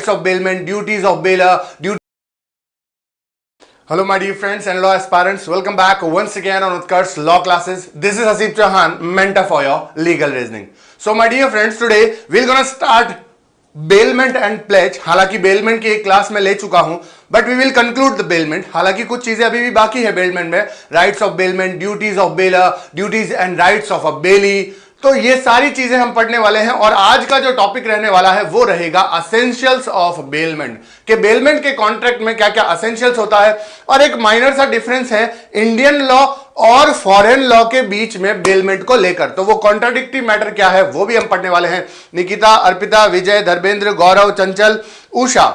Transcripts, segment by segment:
rights of bailment, duties of bailer, duties. Hello, my dear friends and law aspirants. Welcome back once again on Utkarsh Law Classes. This is Hasib Chauhan, mentor for your legal reasoning. So, my dear friends, today we're gonna start bailment and pledge. हालांकि bailment की एक class में ले चुका हूं, but we will conclude the bailment. हालांकि कुछ चीजें अभी भी बाकी है बेलमेंट में. Rights of bailment, duties of bailor, duties and rights of a bailee. तो ये सारी चीजें हम पढ़ने वाले हैं और आज का जो टॉपिक रहने वाला है वो रहेगा असेंशियल्स ऑफ बेलमेंट. के बेलमेंट के कॉन्ट्रैक्ट में क्या क्या असेंशियल्स होता है और एक माइनर सा डिफरेंस है इंडियन लॉ और फॉरेन लॉ के बीच में बेलमेंट को लेकर. तो वो कॉन्ट्राडिक्टरी मैटर क्या है वो भी हम पढ़ने वाले हैं. निकिता, अर्पिता, विजय, धर्मेंद्र, गौरव, चंचल, Usha,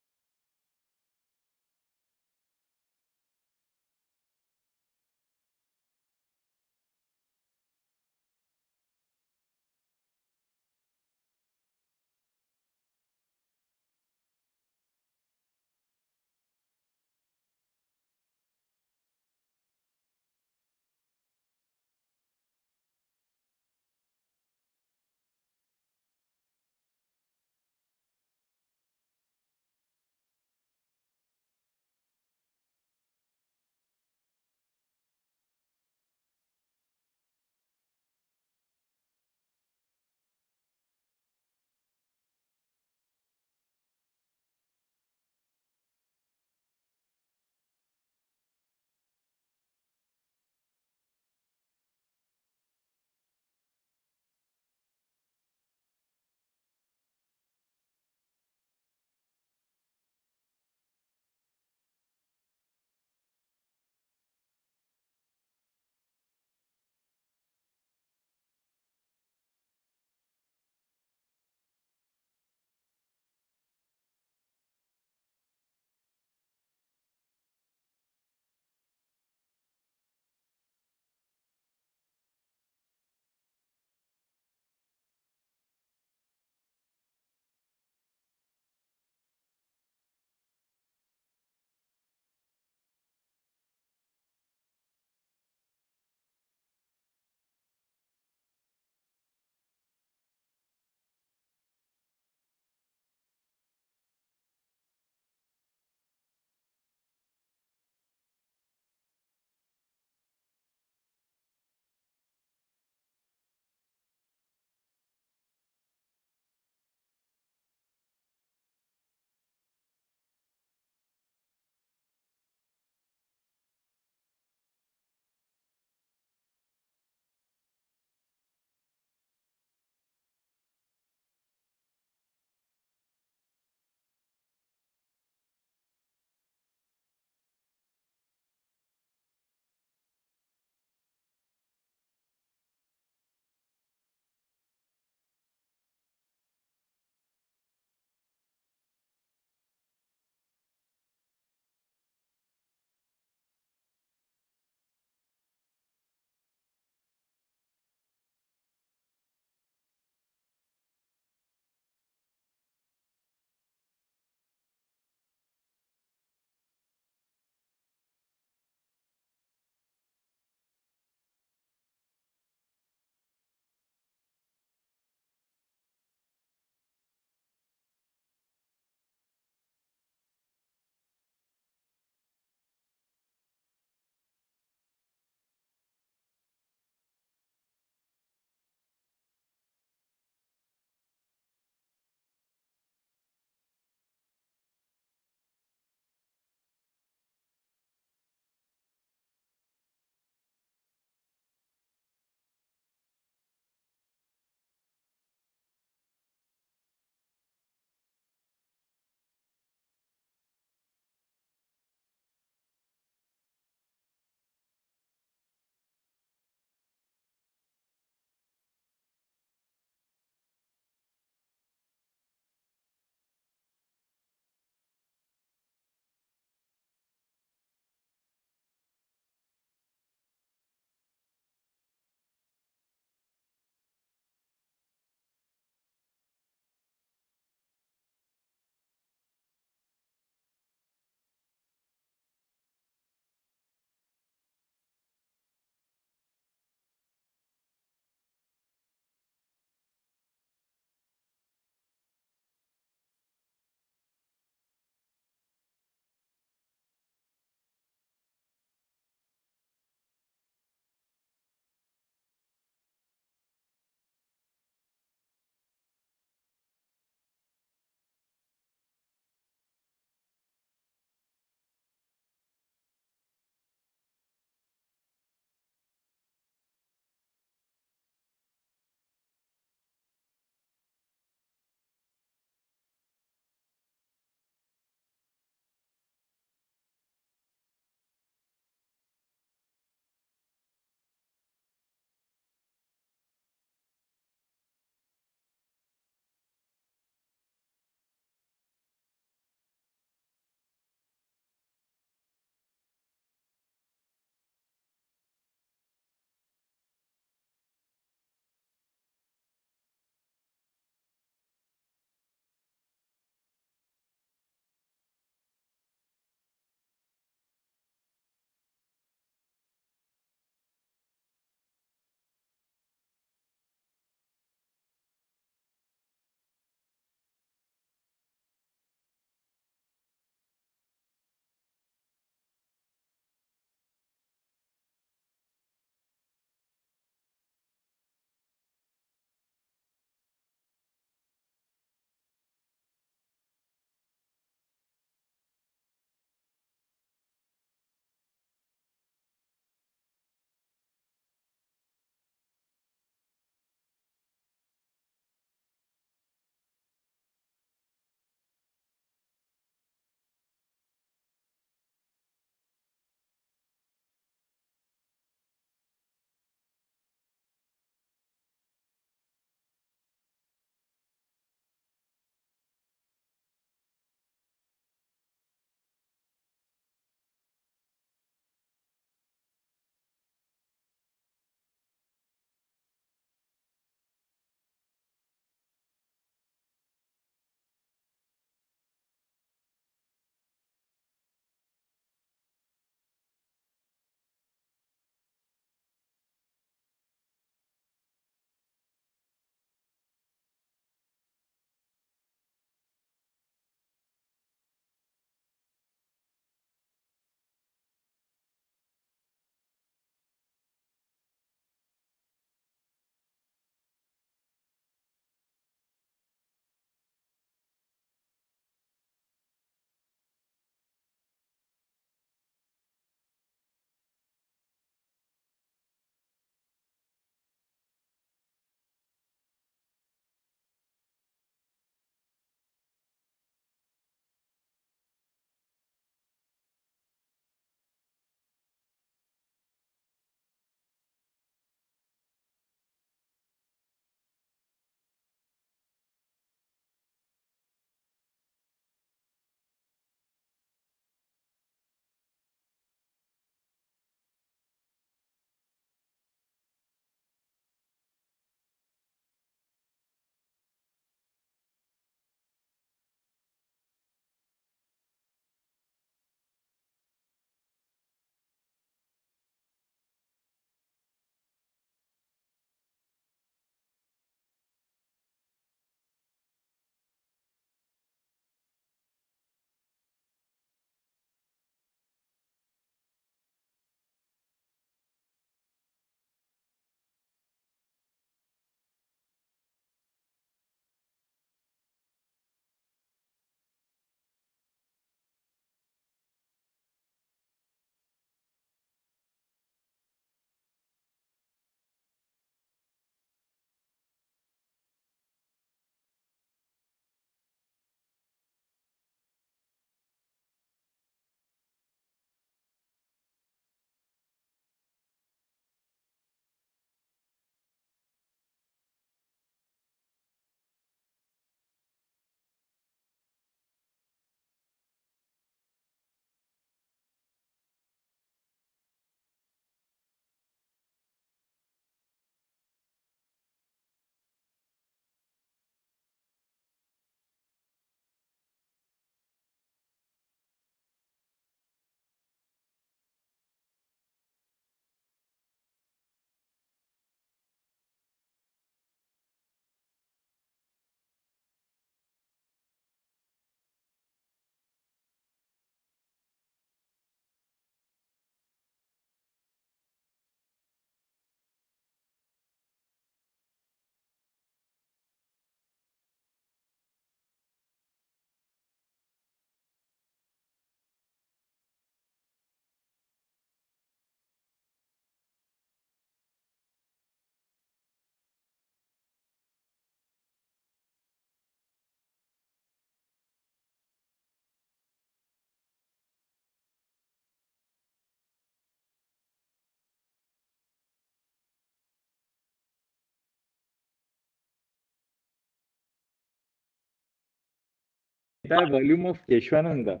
entire volume of Keshwananda.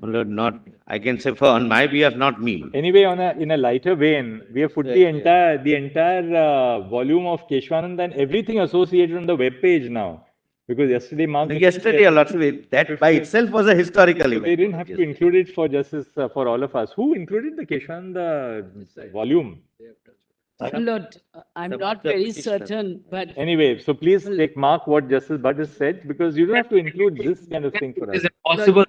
Well, not, I can say for on my behalf, not me. Anyway, in a lighter vein, we have put the entire volume of Keshwananda and everything associated on the web page now. Because yesterday marked the Yesterday, a lot of it, that by itself was a historical So event. they didn't have to include it for justice for all of us. Who included the Keshwananda volume? Lord, I'm not very certain, but Anyway, so please take mark what Justice Bhatt has said, because you don't have to include this kind of thing for It us. is impossible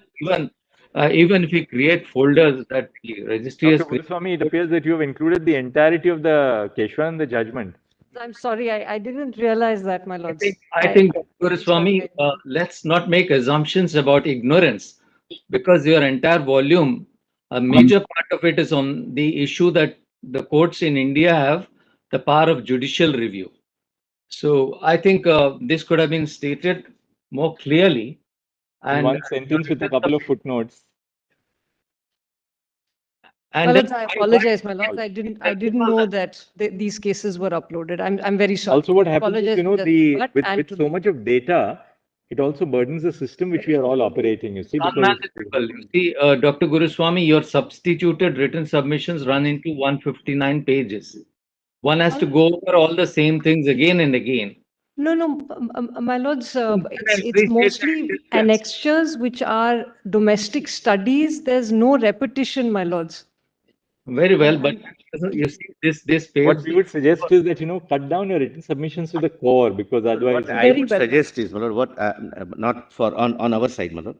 even if we create folders that the registry has Dr. created. Guruswamy, it appears that you have included the entirety of the Keshwananda judgment. I'm sorry, I didn't realize that, my lords. I think, Guruswamy, let's not make assumptions about ignorance, because your entire volume, a major part of it is on the issue that the courts in India have the power of judicial review. So I think this could have been stated more clearly. In And one sentence with a couple of footnotes. My and lords, then I apologize, my lords. I didn't know that these cases were uploaded. I'm very sorry. Also, what happens is, Apologize you know, to Justice Bhatt and with to so much of data, it also burdens the system which we are all operating, you see. Because unmanageable. You see, Dr. Guruswamy, your substituted written submissions run into 159 pages. One has to go over all the same things again and again. No, my lords, it's appreciate mostly that. annexures which are domestic studies. There's no repetition, my lords. Very well, but you see, this page. what we would suggest is that, you know, cut down your written submissions to the core, because otherwise. What I Very would well. suggest is, my lord, what not for on our side, my lord,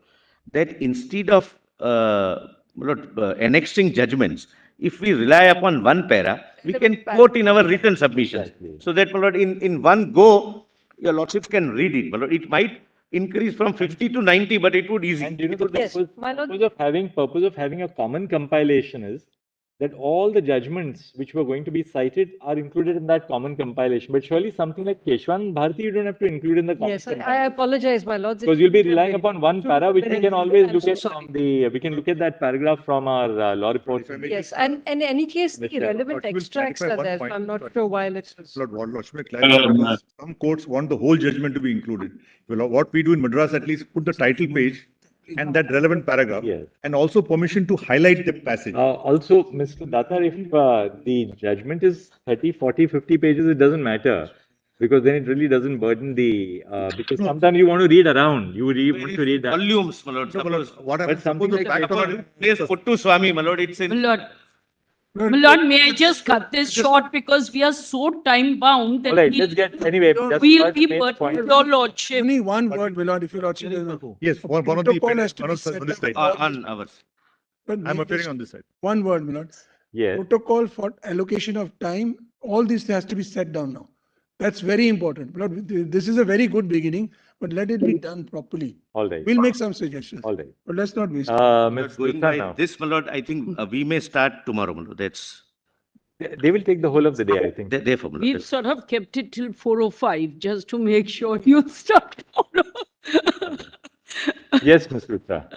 that instead of my lord, annexing judgments, if we rely upon one para, we can quote in our written submissions, Exactly. so that, my lord, in one go, your lordships can read it. My lord, it might increase from 50 to 90, but it would easy. And you know, the Yes, purpose, my lord. purpose of having a common compilation is that all the judgments which were going to be cited are included in that common compilation. But surely something like Keshwan Bharati, you don't have to include in the common Yes, compilation. I apologize, my lords. Because you'll be relying upon one para, which we can always I'm look so at sorry. from we can look at that paragraph from our law report. Yes, and in any case, the Mr. relevant Lordship will extracts clarify are one there. point. I'm not sure why it's. Lordship may clarify, because some courts want the whole judgment to be included. Well, what we do in Madras, at least put the title page and that relevant paragraph, Yes. and also permission to highlight the passage. Also, Mr. Datar, if the judgment is 30, 40, 50 pages, it doesn't matter. Because then it really doesn't burden the, because sometimes you want to read around, you want to read that. Volumes, my lord, No, my lord, suppose. what happens, something suppose the like fact of Place Puttu Swami, my lord, it's in. Lord, may I just cut this short because we are so time bound All that right, let's get, anyway. just we'll first be main put point. your lordship. Only one word, my lord, if your lordship doesn't know. yes, one of the, Protocol has to one be of set on this up. side. On ours. But I'm make appearing this on this side. one word, my lord. Yes, Protocol for allocation of time, all this has to be set down now. That's very important. My lord, this is a very good beginning, but let it be done properly. all right, We'll make some suggestions, all right. but let's not waste. Ms. Going by Sultana, this, my lord, I think we may start tomorrow, my lord. That's they will take the whole of the day, I think. therefore, my lord. We've sort of kept it till 4:05 just to make sure you start tomorrow. Yes, Ms. Lutra.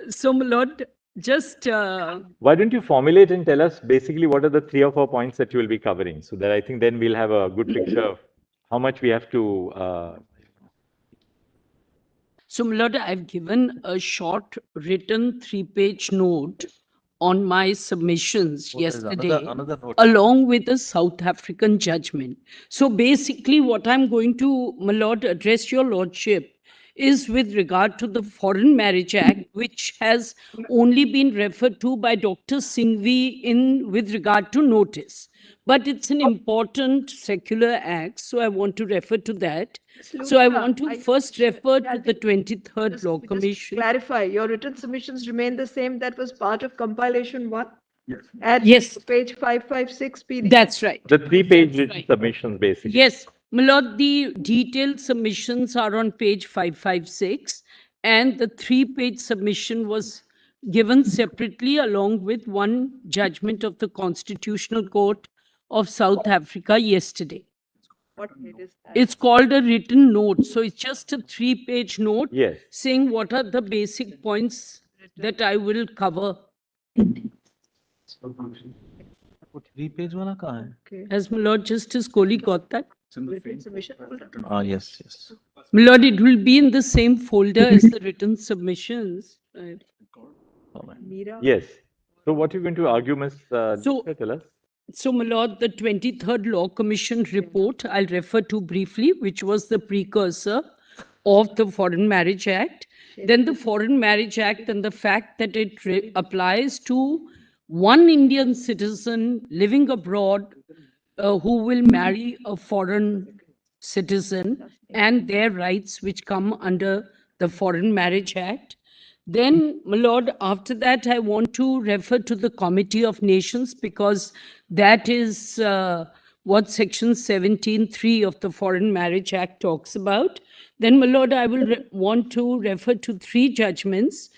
So, my lord, just Why don't you formulate and tell us basically what are the 3 or 4 points that you will be covering, so that I think then we'll have a good picture of how much we have to. So, my lord, I've given a short written 3-page note on my submissions yesterday, along with a South African judgment. So basically, what I'm going to, my lord, address your lordship is with regard to the Foreign Marriage Act, which has only been referred to by Dr. Singhvi in with regard to notice. But it's an important secular act, so I want to refer to that. So I want to first refer to the 23rd Law Commission. Clarify, your written submissions remain the same. That was part of compilation one? Yes. At Yes. page 556 PDF. That's right. The 3-page written submissions, basically. Yes, my lord, the detailed submissions are on page 556, and the 3-page submission was given separately along with one judgment of the Constitutional Court of South Africa yesterday. What date is that? It's called a written note, so it's just a 3-page note Yes. saying what are the basic points that I will cover. 3 page वाला कहाँ है? Has my Lord Justice Kohli got that? Yes, yes. My Lord, it will be in the same folder as the written submissions. Yes. So what are you going to argue, Ms. So- Nisha, tell us? So, my Lord, the 23rd Law Commission report I'll refer to briefly, which was the precursor of the Foreign Marriage Act. Then the Foreign Marriage Act and the fact that it applies to one Indian citizen living abroad who will marry a foreign citizen and their rights which come under the Foreign Marriage Act. Then, my Lord, after that, I want to refer to the Committee of Nations because that is what Section 17(3) of the Foreign Marriage Act talks about. Then, my Lord, I will want to refer to 3 judgments.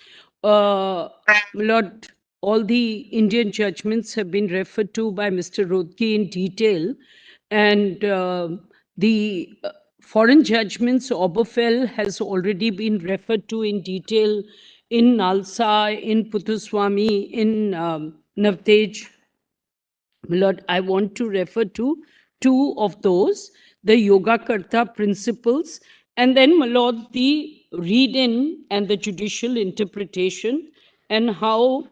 My Lord, all the Indian judgments have been referred to by Mr. Rodki in detail. And the foreign judgments, Oberfell has already been referred to in detail in Nalsa, in Puthuswamy, in Navtej. Lord, I want to refer to 2 of those, the Yogakarta principles, and then, my Lord, the read-in and the judicial interpretation, and how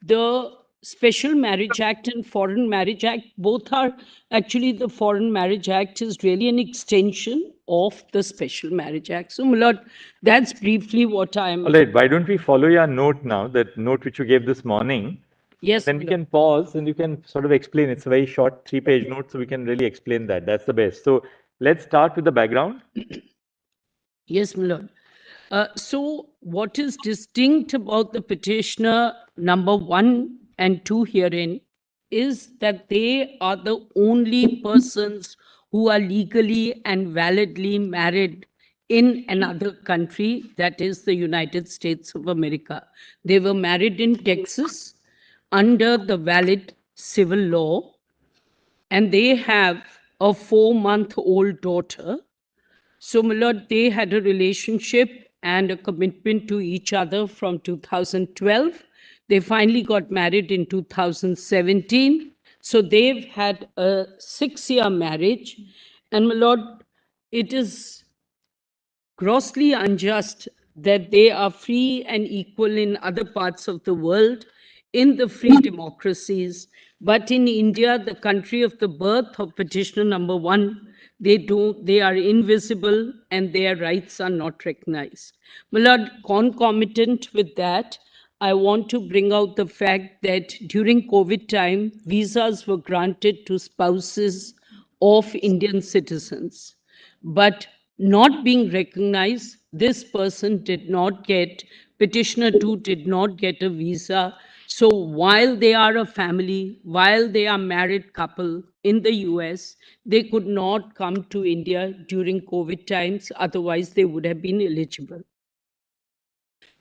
the Special Marriage Act and Foreign Marriage Act, both are actually, the Foreign Marriage Act is really an extension of the Special Marriage Act. So, my Lord, that's briefly what I am. All right, why don't we follow your note now, that note which you gave this morning? Yes, Then my we Lord. can pause and you can sort of explain. It's a very short 3-page note, so we can really explain that. That's the best. So let's start with the background. Yes, my Lord. So, what is distinct about the petitioner number 1 and 2 herein is that they are the only persons who are legally and validly married in another country, that is the United States of America. They were married in Texas under the valid civil law, and they have a 4-month-old daughter. So, my Lord, they had a relationship and a commitment to each other from 2012. They finally got married in 2017. So, they've had a 6-year marriage. And, my Lord, it is grossly unjust that they are free and equal in other parts of the world, in the free democracies. But in India, the country of the birth of petitioner number 1, they are invisible and their rights are not recognized. My Lord, concomitant with that, I want to bring out the fact that during COVID time, visas were granted to spouses of Indian citizens. But not being recognized, this person did not get, petitioner 2 did not get a visa. So while they are a family, while they are married couple in the US, they could not come to India during COVID times, otherwise they would have been eligible.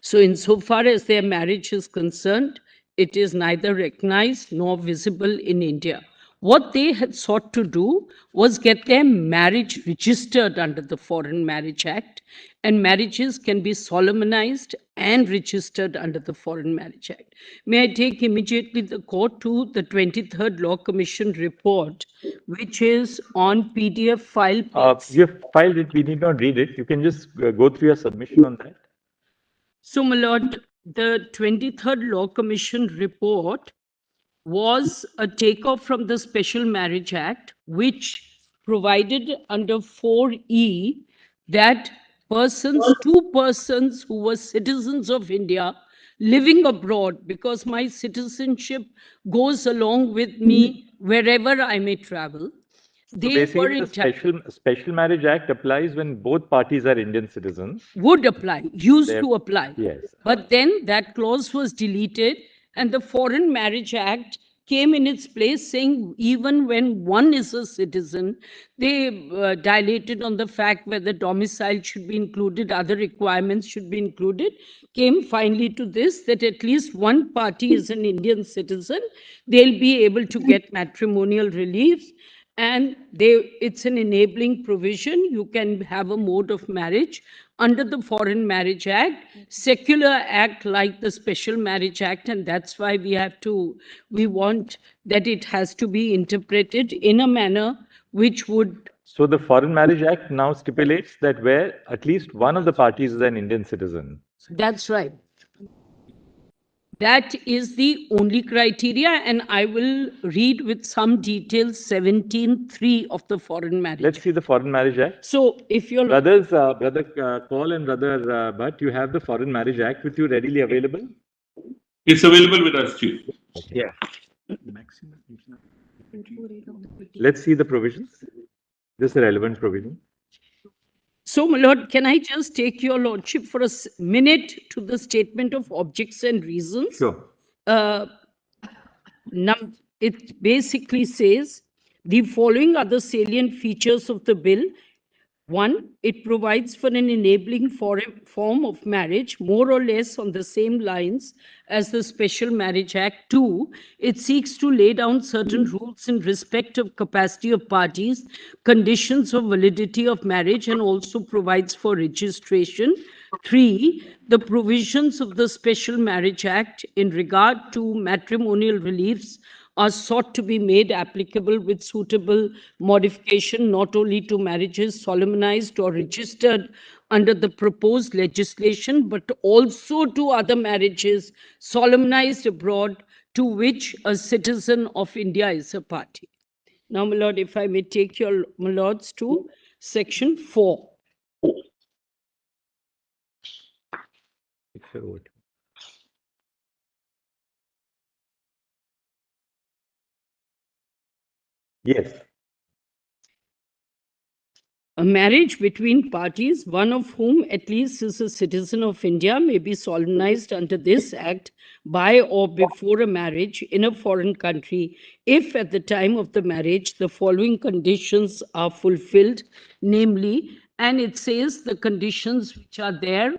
So insofar as their marriage is concerned, it is neither recognized nor visible in India. What they had sought to do was get their marriage registered under the Foreign Marriage Act, and marriages can be solemnized and registered under the Foreign Marriage Act. May I take immediately the court to the 23rd Law Commission report, which is on PDF file. You have filed it, we need not read it. You can just go through your submission on that. So, my Lord, the 23rd Law Commission report was a takeoff from the Special Marriage Act, which provided under 4E that two persons who were citizens of India living abroad, because my citizenship goes along with me wherever I may travel. So They were basically, the entitled, Special Marriage Act applies when both parties are Indian citizens. would apply, used There- to apply. Yes. But then that clause was deleted, and the Foreign Marriage Act came in its place, saying even when one is a citizen, they dilated on the fact whether domicile should be included, other requirements should be included, came finally to this, that at least one party is an Indian citizen, they'll be able to get matrimonial relief. and it's an enabling provision. You can have a mode of marriage under the Foreign Marriage Act, secular act like the Special Marriage Act, and that's why we want that it has to be interpreted in a manner which would. So the Foreign Marriage Act now stipulates that where at least one of the parties is an Indian citizen. That's right. That is the only criteria, and I will read with some details 17(3) of the Foreign Marriage Let's Act. see the Foreign Marriage Act. So if you're Brothers, Brother Kaul and Brother Bhatt, you have the Foreign Marriage Act with you readily available? It's available with us, Chief. Yeah. Let's see the provisions. This is a relevant provision. So, my lord, can I just take your lordship for a minute to the statement of objects and reasons? Sure. It basically says the following are the salient features of the bill. 1, it provides for an enabling form of marriage, more or less on the same lines as the Special Marriage Act. 2, it seeks to lay down certain rules in respect of capacity of parties, conditions of validity of marriage, and also provides for registration. 3, the provisions of the Special Marriage Act in regard to matrimonial reliefs are sought to be made applicable with suitable modification not only to marriages solemnized or registered under the proposed legislation, but also to other marriages solemnized abroad to which a citizen of India is a party. Now, my lord, if I may take your, my lords, to section 4. Yes. A marriage between parties, one of whom at least is a citizen of India, may be solemnized under this act by or before a marriage in a foreign country if at the time of the marriage the following conditions are fulfilled, namely, and it says the conditions which are there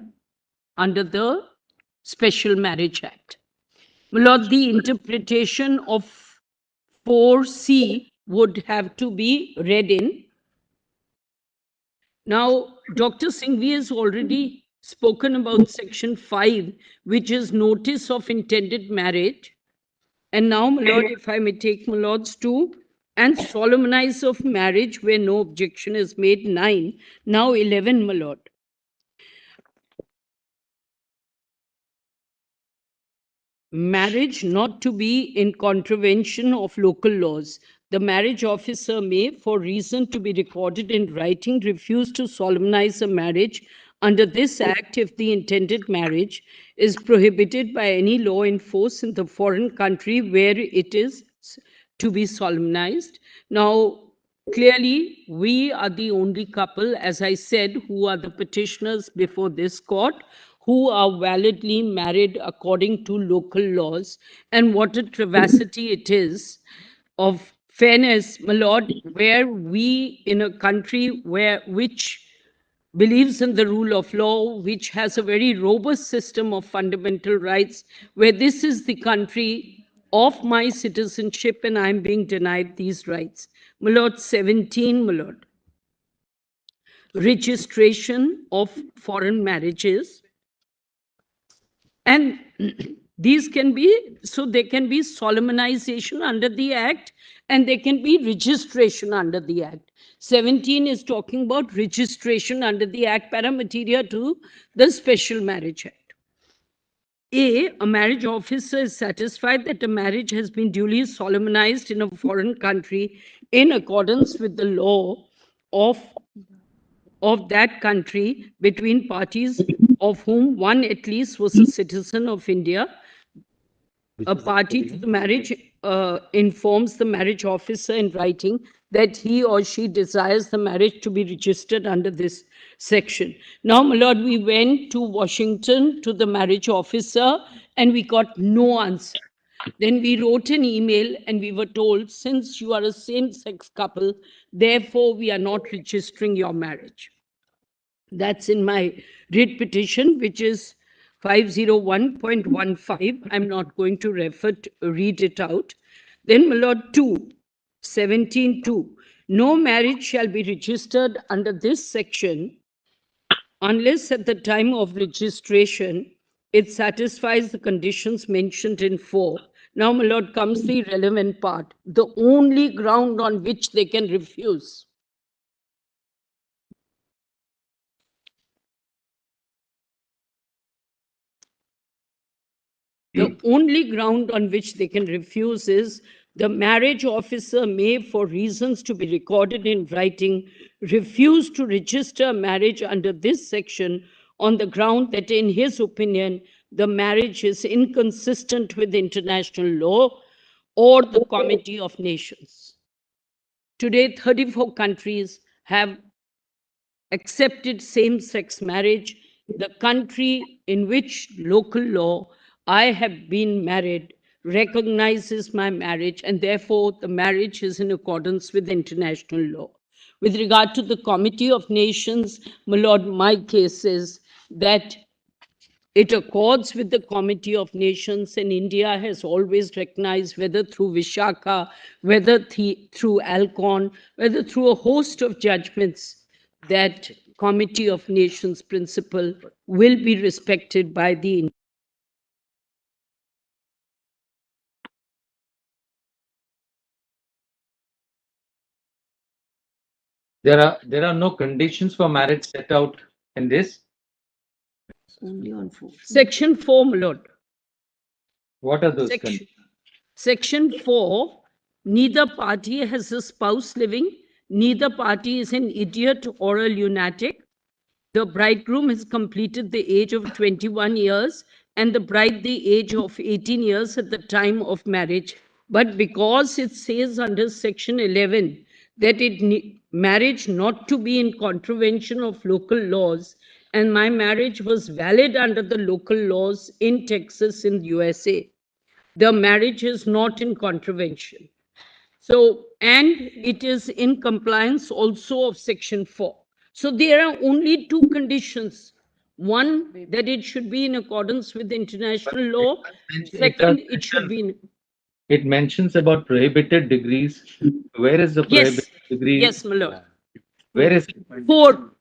under the Special Marriage Act. My lord, the interpretation of 4C would have to be read in. Now, Dr. Singhvi has already spoken about section 5, which is notice of intended marriage. And now, my lord, if I may take my lords to, and solemnize of marriage where no objection is made, 9. Now 11, my lord. Marriage not to be in contravention of local laws. The marriage officer may, for reason to be recorded in writing, refuse to solemnize a marriage under this act if the intended marriage is prohibited by any law in force in the foreign country where it is to be solemnized. Now, clearly, we are the only couple, as I said, who are the petitioners before this court, who are validly married according to local laws. And what a travesty it is of fairness, my lord, where we in a country which believes in the rule of law, which has a very robust system of fundamental rights, where this is the country of my citizenship and I'm being denied these rights. My lord, 17, my lord. Registration of foreign marriages. And these can be, so there can be solemnization under the Act and there can be registration under the Act. 17 is talking about registration under the Act, para materia to the Special Marriage Act. A marriage officer is satisfied that a marriage has been duly solemnized in a foreign country in accordance with the law of that country between parties of whom one at least was a citizen of India. A party to the marriage informs the marriage officer in writing that he or she desires the marriage to be registered under this section. Now, my lord, we went to Washington to the marriage officer and we got no answer. Then we wrote an email and we were told, since you are a same-sex couple, therefore we are not registering your marriage. That's in my writ petition, which is 501.15. I'm not going to read it out. Then, my lord, 17.2. No marriage shall be registered under this section unless at the time of registration it satisfies the conditions mentioned in 4. Now, my lord, comes the relevant part. The only ground on which they can refuse. The only ground on which they can refuse is the marriage officer may, for reasons to be recorded in writing, refuse to register a marriage under this section on the ground that, in his opinion, the marriage is inconsistent with international law or the Committee of Nations. Today, 34 countries have accepted same-sex marriage. The country in which local law I have been married recognizes my marriage, and therefore the marriage is in accordance with international law. With regard to the Committee of Nations, my lord, my case is that it accords with the Committee of Nations, and India has always recognized, whether through Vishaka, whether through Alcon, whether through a host of judgments, that Committee of Nations principle will be respected by the There are no conditions for marriage set out in this. only on 4. Section 4, my lord. What are those Section, conditions? Section 4, neither party has a spouse living, neither party is an idiot or a lunatic. The bridegroom has completed the age of 21 years and the bride the age of 18 years at the time of marriage. But because it says under section 11 that marriage not to be in contravention of local laws, and my marriage was valid under the local laws in Texas in the USA, the marriage is not in contravention. So, and it is in compliance also of section 4. So there are only two conditions. One, that it should be in accordance with international law. Second, it should be in, It mentions about prohibited degrees. Where is the prohibited yes, degree? yes, my lord. Where is Four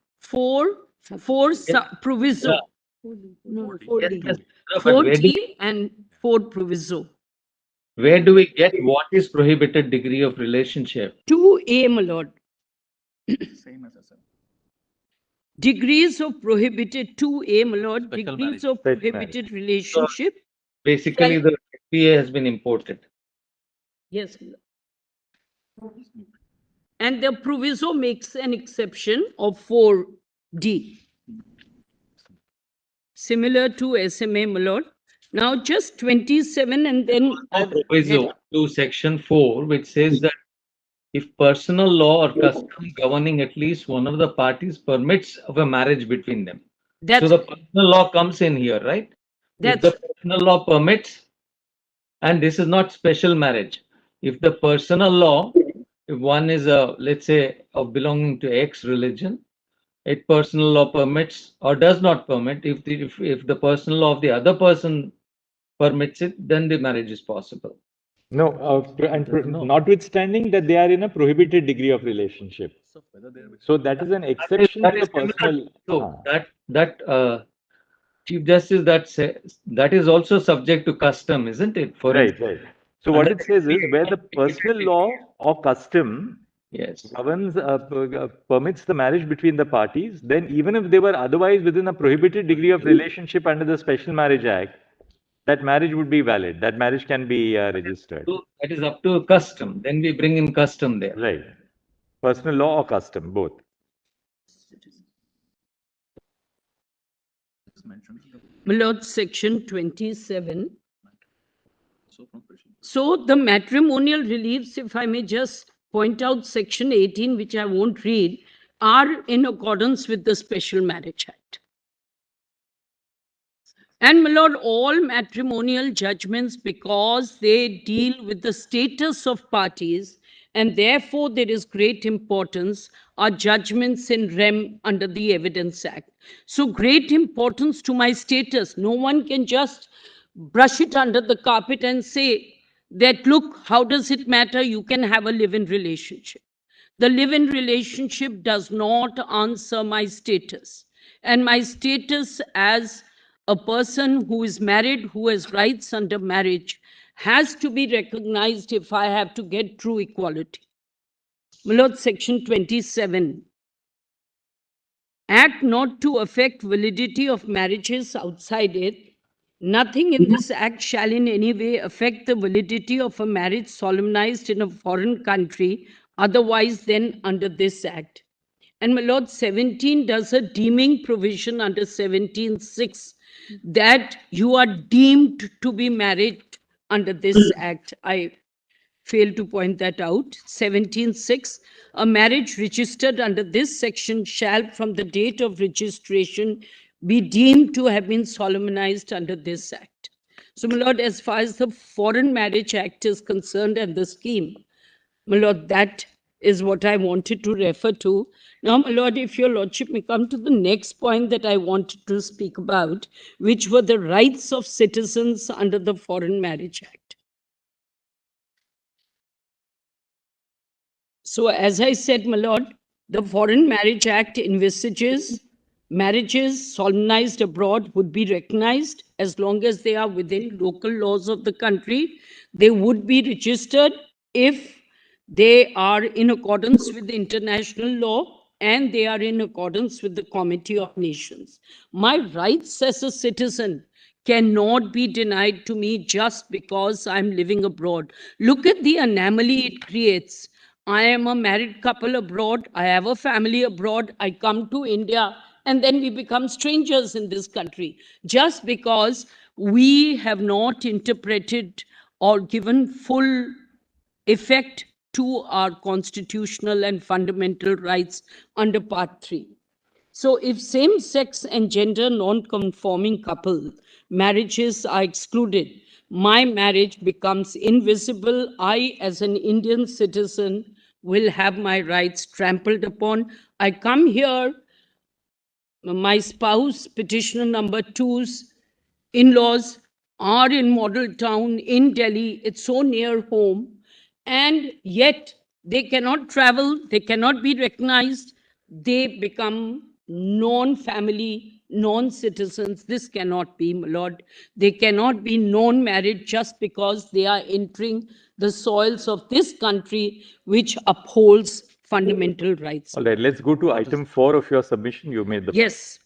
proviso. No, 4D. Yes, but where 4D and 4 proviso. where do we get what is prohibited degree of relationship? 2A, my lord. Same as a Degrees of prohibited 2A, my lord. Special Degrees marriage. of Special prohibited relationship. Basically, the FPA has been imported. Yes. my lord. And the proviso makes an exception of 4D. Similar to SMA, my lord. Now just 27 and then. Proviso to section 4, which says that if personal law or custom governing at least one of the parties permits of a marriage between them. That's, So the personal law comes in here, right? If that's, the personal law permits, and this is not special marriage. If the personal law, if one is let's say, of belonging to X religion, it personal law permits or does not permit. If the personal law of the other person permits it, then the marriage is possible. No, notwithstanding that they are in a prohibited degree of relationship. So that is an exception That to is the personal. So that Chief Justice, that is also subject to custom, isn't it? For Right, instance, right. So what it says is where the personal law or custom yes, governs, permits the marriage between the parties, then even if they were otherwise within a prohibited degree of relationship under the Special Marriage Act, that marriage would be valid. That marriage can be registered. so that is up to custom. Then we bring in custom there. Right. Personal law or custom, both. my lord, section 27. So the matrimonial reliefs, if I may just point out section 18, which I won't read, are in accordance with the Special Marriage Act. And my lord, all matrimonial judgments, because they deal with the status of parties, and therefore there is great importance, are judgments in rem under the Evidence Act. So great importance to my status. No one can just brush it under the carpet and say that, look, how does it matter? You can have a live-in relationship. The live-in relationship does not answer my status. And my status as a person who is married, who has rights under marriage, has to be recognized if I have to get true equality. My Lord, Section 27. Act not to affect validity of marriages outside it. Nothing in this act shall in any way affect the validity of a marriage solemnized in a foreign country, otherwise than under this act. And my Lord, 17 does a deeming provision under 17(6) that you are deemed to be married under this act. I failed to point that out. 17(6), a marriage registered under this section shall from the date of registration be deemed to have been solemnized under this act. So, my Lord, as far as the Foreign Marriage Act is concerned and the scheme, my Lord, that is what I wanted to refer to. Now, my Lord, if your Lordship may come to the next point that I wanted to speak about, which were the rights of citizens under the Foreign Marriage Act. So, as I said, my Lord, the Foreign Marriage Act envisages marriages solemnized abroad would be recognized as long as they are within local laws of the country. They would be registered if they are in accordance with the international law and they are in accordance with the Committee of Nations. My rights as a citizen cannot be denied to me just because I'm living abroad. Look at the anomaly it creates. I am a married couple abroad. I have a family abroad. I come to India and then we become strangers in this country just because we have not interpreted or given full effect to our constitutional and fundamental rights under Part 3. So if same-sex and gender non-conforming couple marriages are excluded, my marriage becomes invisible. I, as an Indian citizen, will have my rights trampled upon. I come here, my spouse, petitioner number 2's in-laws are in Model Town in Delhi. It's so near home. And yet they cannot travel, they cannot be recognized. They become non-family, non-citizens. This cannot be, my Lord. They cannot be non-married just because they are entering the soils of this country, which upholds fundamental rights. All right, let's go to item 4 of your submission. You made the Yes.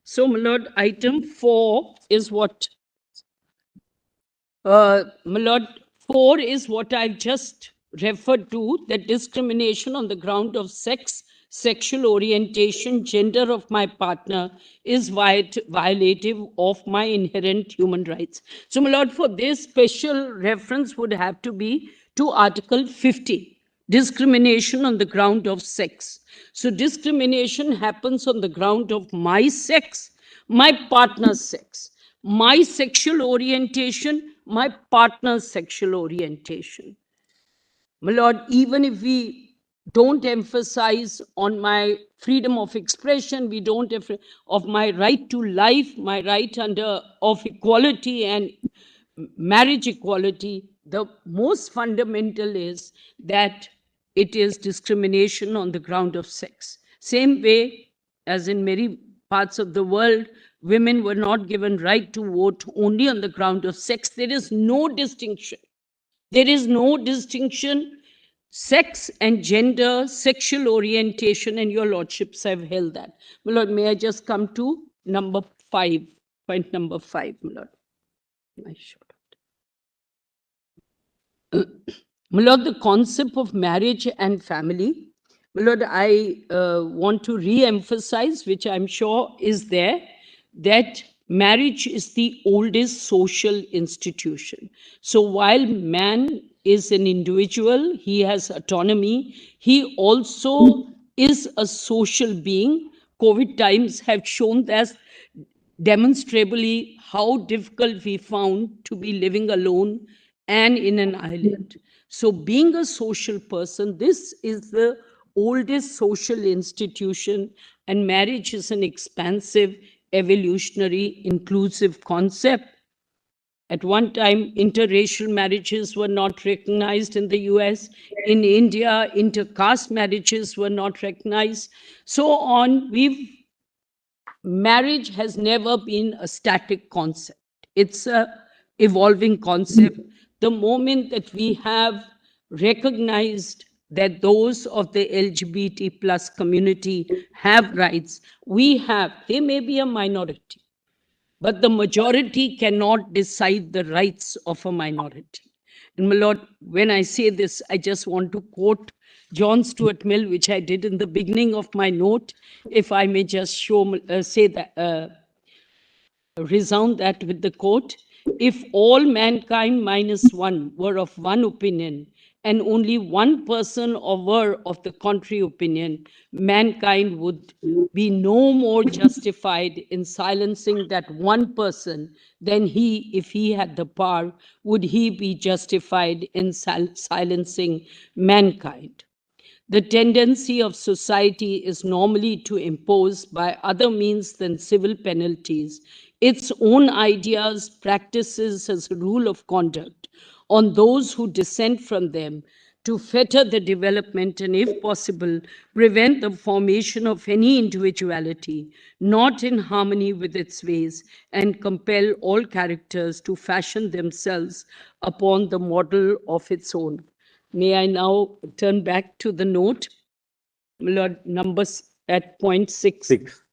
So, my Lord, item 4 is what? My Lord, 4 is what I've just referred to, that discrimination on the ground of sex, sexual orientation, gender of my partner is violative of my inherent human rights. So, my Lord, for this, special reference would have to be to Article 50. Discrimination on the ground of sex. So discrimination happens on the ground of my sex, my partner's sex, my sexual orientation, my partner's sexual orientation. My Lord, even if we don't emphasize on my freedom of expression, we don't of my right to life, my right of equality and marriage equality, the most fundamental is that it is discrimination on the ground of sex. Same way as in many parts of the world, women were not given right to vote only on the ground of sex. There is no distinction. There is no distinction. Sex and gender, sexual orientation, and your lordships have held that. My Lord, may I just come to number 5, point number 5, my Lord. I showed it. My Lord, the concept of marriage and family, my Lord, I want to re-emphasize, which I'm sure is there, that marriage is the oldest social institution. So while man is an individual, he has autonomy, he also is a social being. COVID times have shown that demonstrably how difficult we found to be living alone and in an island. So being a social person, this is the oldest social institution, and marriage is an expansive, evolutionary, inclusive concept. At one time, interracial marriages were not recognized in the US. In India, intercaste marriages were not recognized. So on, marriage has never been a static concept. It's a evolving concept. The moment that we have recognized that those of the LGBT plus community have rights, they may be a minority, but the majority cannot decide the rights of a minority. And my Lord, when I say this, I just want to quote John Stuart Mill, which I did in the beginning of my note, if I may just resound that with the quote. If all mankind minus one were of one opinion, and only one person were of the contrary opinion, mankind would be no more justified in silencing that one person than he, if he had the power, would he be justified in silencing mankind. The tendency of society is normally to impose, by other means than civil penalties, its own ideas, practices as a rule of conduct on those who dissent from them, to fetter the development and, if possible, prevent the formation of any individuality not in harmony with its ways, and compel all characters to fashion themselves upon the model of its own. May I now turn back to the note, my Lord, numbers at point 6. 6.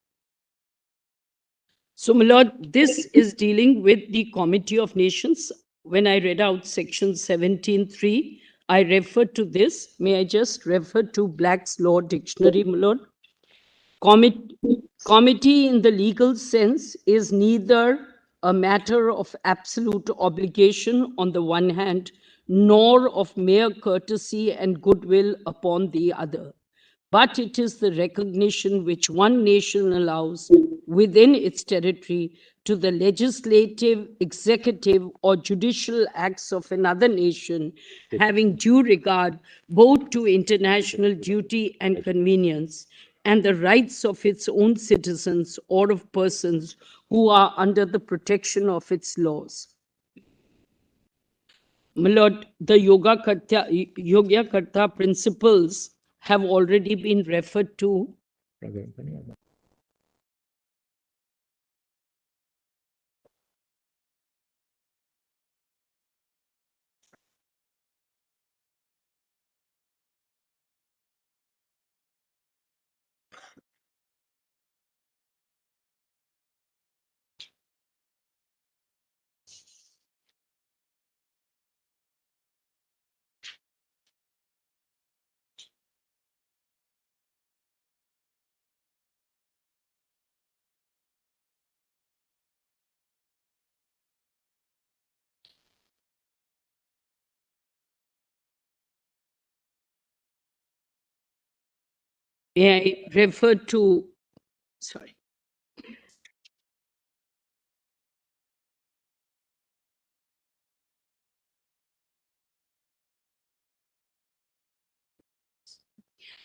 So, my Lord, this is dealing with the Committee of Nations. When I read out section 17.3, I referred to this. May I just refer to Black's Law Dictionary, my Lord? Committee in the legal sense is neither a matter of absolute obligation on the one hand, nor of mere courtesy and goodwill upon the other, but it is the recognition which one nation allows within its territory to the legislative, executive, or judicial acts of another nation, having due regard both to international duty and convenience, and the rights of its own citizens or of persons who are under the protection of its laws. My Lord, the Yogyakarta principles have already been referred to. May I refer to, sorry.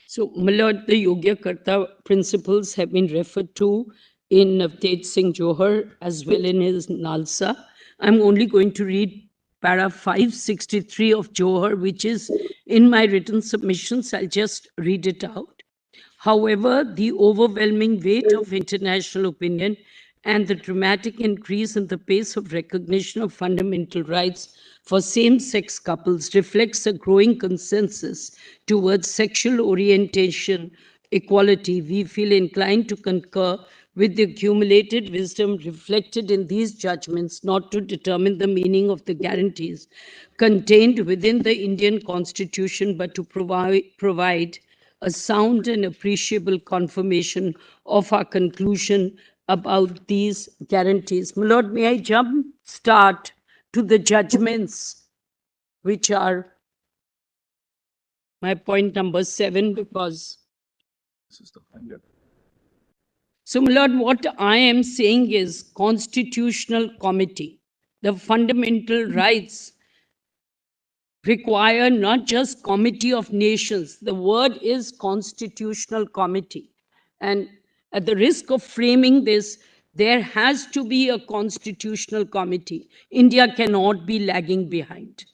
So, my Lord, the Yogyakarta principles have been referred to in Tej Singh Johar as well in his Nalsa. I'm only going to read para 563 of Johar, which is in my written submissions. I'll just read it out. However, the overwhelming weight of international opinion and the dramatic increase in the pace of recognition of fundamental rights for same-sex couples reflects a growing consensus towards sexual orientation equality. We feel inclined to concur with the accumulated wisdom reflected in these judgments, not to determine the meaning of the guarantees contained within the Indian Constitution, but to provide a sound and appreciable confirmation of our conclusion about these guarantees. My Lord, may I start to the judgments, which are my point number 7, because. So, my Lord, what I am saying is Constitutional Committee. The fundamental rights require not just Committee of Nations. The word is Constitutional Committee. And at the risk of framing this, There has to be a constitutional committee. India cannot be lagging behind.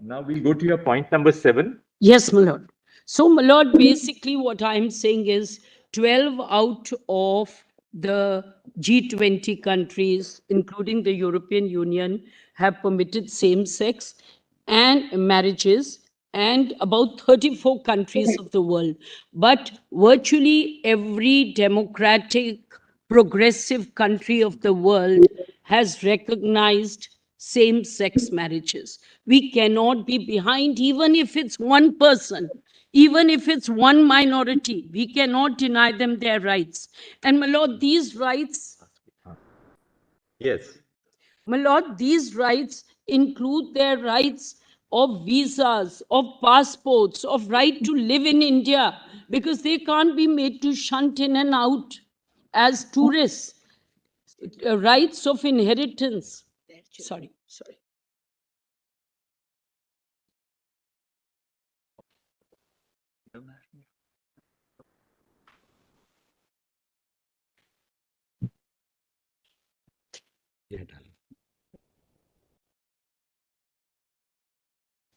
Now we'll go to your point number 7. Yes, my lord. So, my lord, basically what I'm saying is 12 out of the G20 countries, including the European Union, have permitted same-sex and marriages, and about 34 countries of the world. But virtually every democratic, progressive country of the world has recognized same-sex marriages. We cannot be behind, even if it's one person, even if it's one minority. We cannot deny them their rights. And my lord, these rights, Yes. my lord, these rights include their rights of visas, of passports, of right to live in India, because they can't be made to shunt in and out as tourists. Rights of inheritance. Sorry.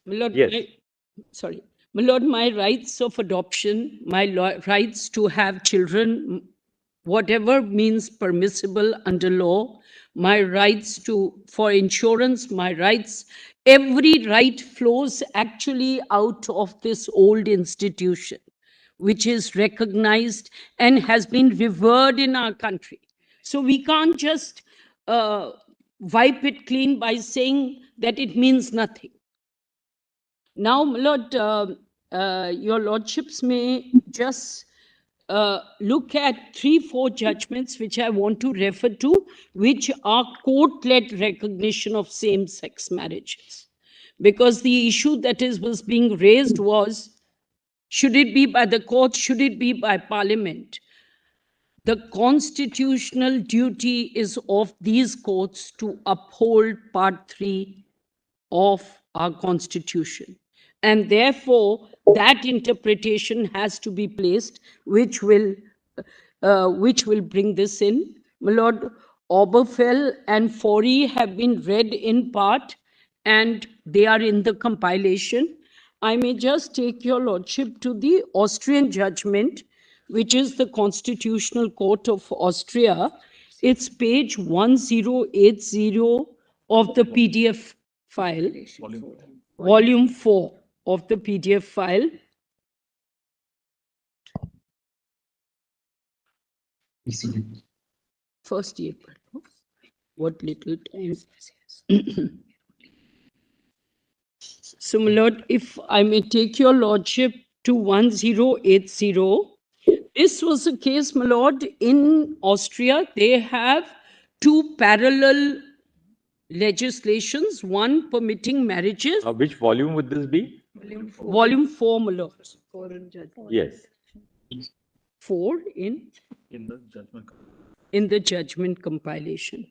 My lord, Yes. My lord, my rights of adoption, my rights to have children, whatever means permissible under law, my rights for insurance, my rights, every right flows actually out of this old institution, which is recognized and has been revered in our country. So we can't just wipe it clean by saying that it means nothing. Now, my lord, your lordships may just look at 3-4 judgments which I want to refer to, which are court-led recognition of same-sex marriages. Because the issue that was being raised was, should it be by the court, should it be by parliament? The constitutional duty is of these courts to uphold Part 3 of our constitution. And therefore, that interpretation has to be placed, which will bring this in. My lord, Oberfell and Forey have been read in part, and they are in the compilation. I may just take your lordship to the Austrian judgment, which is the Constitutional Court of Austria. It's page 1080 of the PDF file, volume 4 of the PDF file. First April. What little time. So, my lord, if I may take your lordship to 1080. This was a case, my lord, in Austria. They have 2 parallel legislations, one permitting marriages. Which volume would this be? Volume 4, my lord. Yes. 4 in the judgment compilation.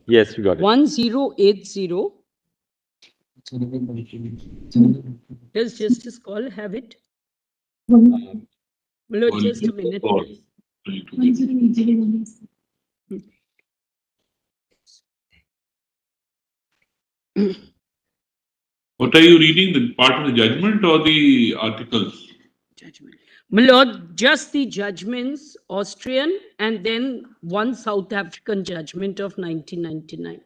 Yes, we got it. 1080. Does Justice Call have it? My Lord, just a minute. Or- What are you reading? The part of the judgment or the articles? Judgment. My Lord, just the judgments, Austrian, and then one South African judgment of 1999.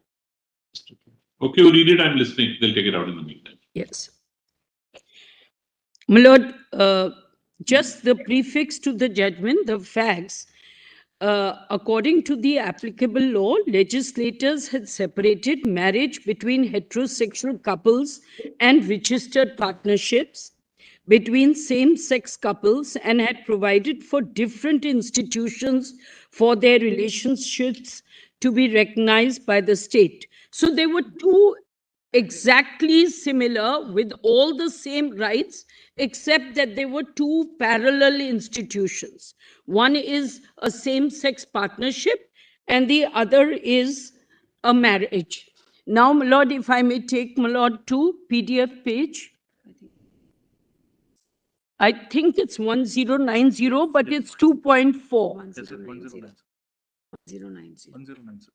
Okay, you read it. I'm listening. They'll take it out in the meantime. Yes. My Lord, just the prefix to the judgment, the facts. According to the applicable law, legislators had separated marriage between heterosexual couples and registered partnerships between same-sex couples and had provided for different institutions for their relationships to be recognized by the state. So there were two exactly similar with all the same rights, except that there were two parallel institutions. One is a same-sex partnership and the other is a marriage. Now, my Lord, if I may take, my Lord, to PDF page. I think it's 1090, but it's 2.4. 1090. 1090.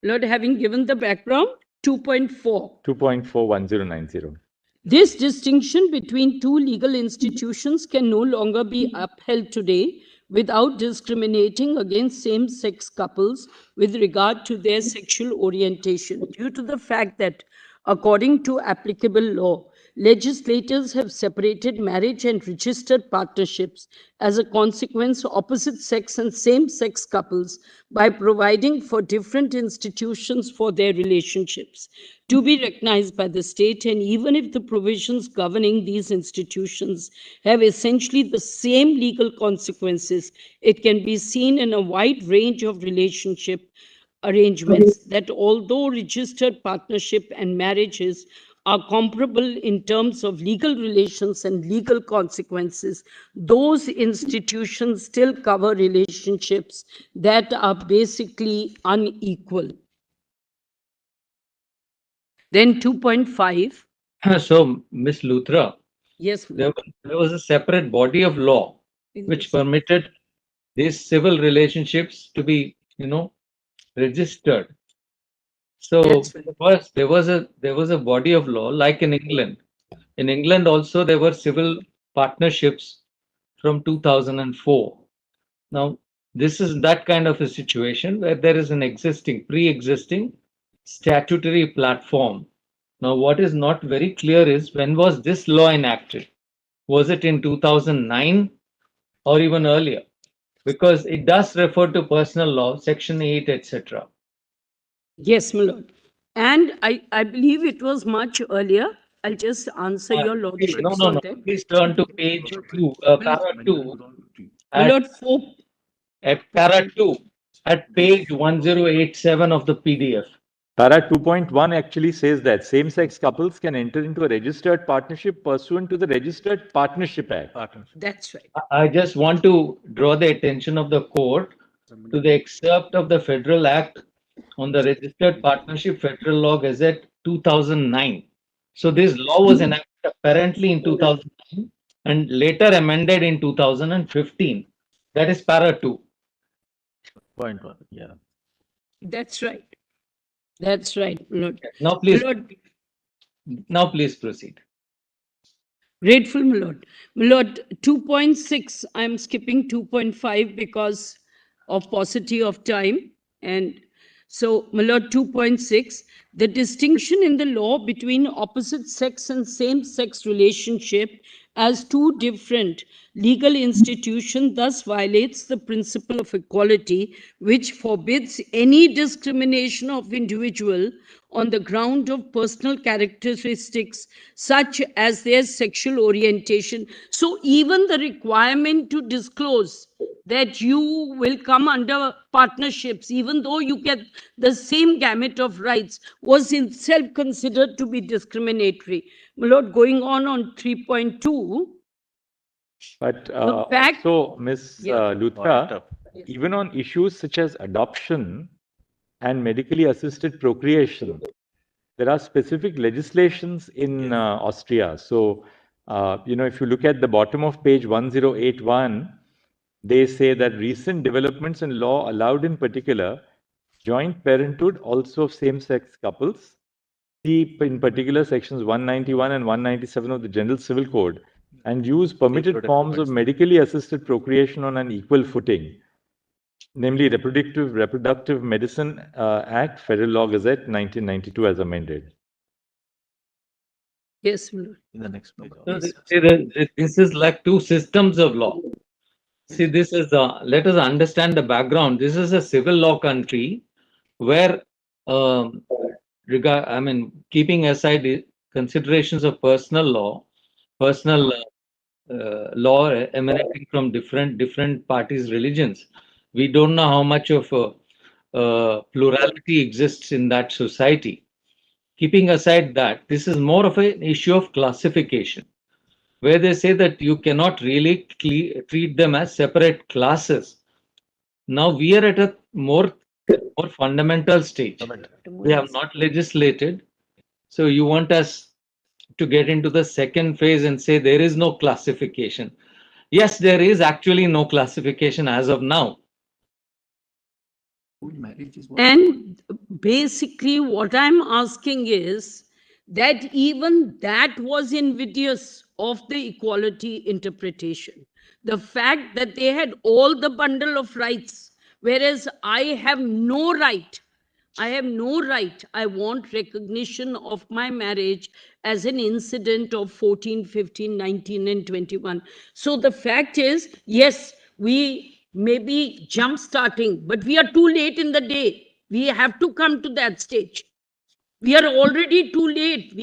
Lord, having given the background, 2.4. 2.41090. This distinction between two legal institutions can no longer be upheld today without discriminating against same-sex couples with regard to their sexual orientation, due to the fact that, according to applicable law, legislators have separated marriage and registered partnerships as a consequence opposite sex and same-sex couples by providing for different institutions for their relationships to be recognized by the state. And even if the provisions governing these institutions have essentially the same legal consequences, it can be seen in a wide range of relationship arrangements that although registered partnership and marriages are comparable in terms of legal relations and legal consequences, those institutions still cover relationships that are basically unequal. Then 2.5. So, Ms. Luthra, Yes, there was a separate body of law which permitted these civil relationships to be, registered. So That's right. there was a body of law like in England. In England also there were civil partnerships from 2004. Now this is that kind of a situation where there is an pre-existing statutory platform. Now what is not very clear is, when was this law enacted? Was it in 2009 or even earlier? Because it does refer to personal law, section 8, etc. Yes, my lord. And I believe it was much earlier. I'll just answer your lordship. No. Please turn to page 2, para 2. My lord, 4. At para 2, at page 1087 of the PDF. Para 2.1 actually says that same-sex couples can enter into a registered partnership pursuant to the Registered Partnership Act. That's right. I just want to draw the attention of the court to the excerpt of the Federal Act on the Registered Partnership Federal Law Gazette 2009. So this law was enacted apparently in 2009 and later amended in 2015. That is para 2. Point one, yeah. That's right. That's right, my lord. Now please, My lord, now please proceed. grateful, my lord. My lord, 2.6, I'm skipping 2.5 because of paucity of time. And so, my lord, 2.6, the distinction in the law between opposite sex and same-sex relationship as two different legal institutions thus violates the principle of equality, which forbids any discrimination of individual on the ground of personal characteristics such as their sexual orientation. So even the requirement to disclose that you will come under partnerships, even though you get the same gamut of rights, was itself considered to be discriminatory. My lord, going on 3.2. But fact- so, Ms. Yeah. Luthra, even on issues such as adoption and medically assisted procreation, there are specific legislations in Austria. So, if you look at the bottom of page 1081, they say that recent developments in law allowed in particular joint parenthood also of same-sex couples. See in particular sections 191 and 197 of the General Civil Code, and use permitted forms of medically assisted procreation on an equal footing, namely Reproductive Medicine Act, Federal Law Gazette, 1992 as amended. Yes, my lord. In the next page. This is like two systems of law. See, this is let us understand the background. This is a civil law country where, keeping aside the considerations of personal law emanating from different parties' religions, we don't know how much of plurality exists in that society. Keeping aside that, this is more of an issue of classification, where they say that you cannot really treat them as separate classes. Now we are at a more fundamental stage. We have not legislated. So you want us to get into the second phase and say there is no classification. Yes, there is actually no classification as of now. And basically what I'm asking is that even that was invidious of the equality interpretation. The fact that they had all the bundle of rights, whereas I have no right. I have no right. I want recognition of my marriage as an incident of 14, 15, 19, and 21. So the fact is, yes, we may be jump starting, but we are too late in the day. We have to come to that stage. We are already too late.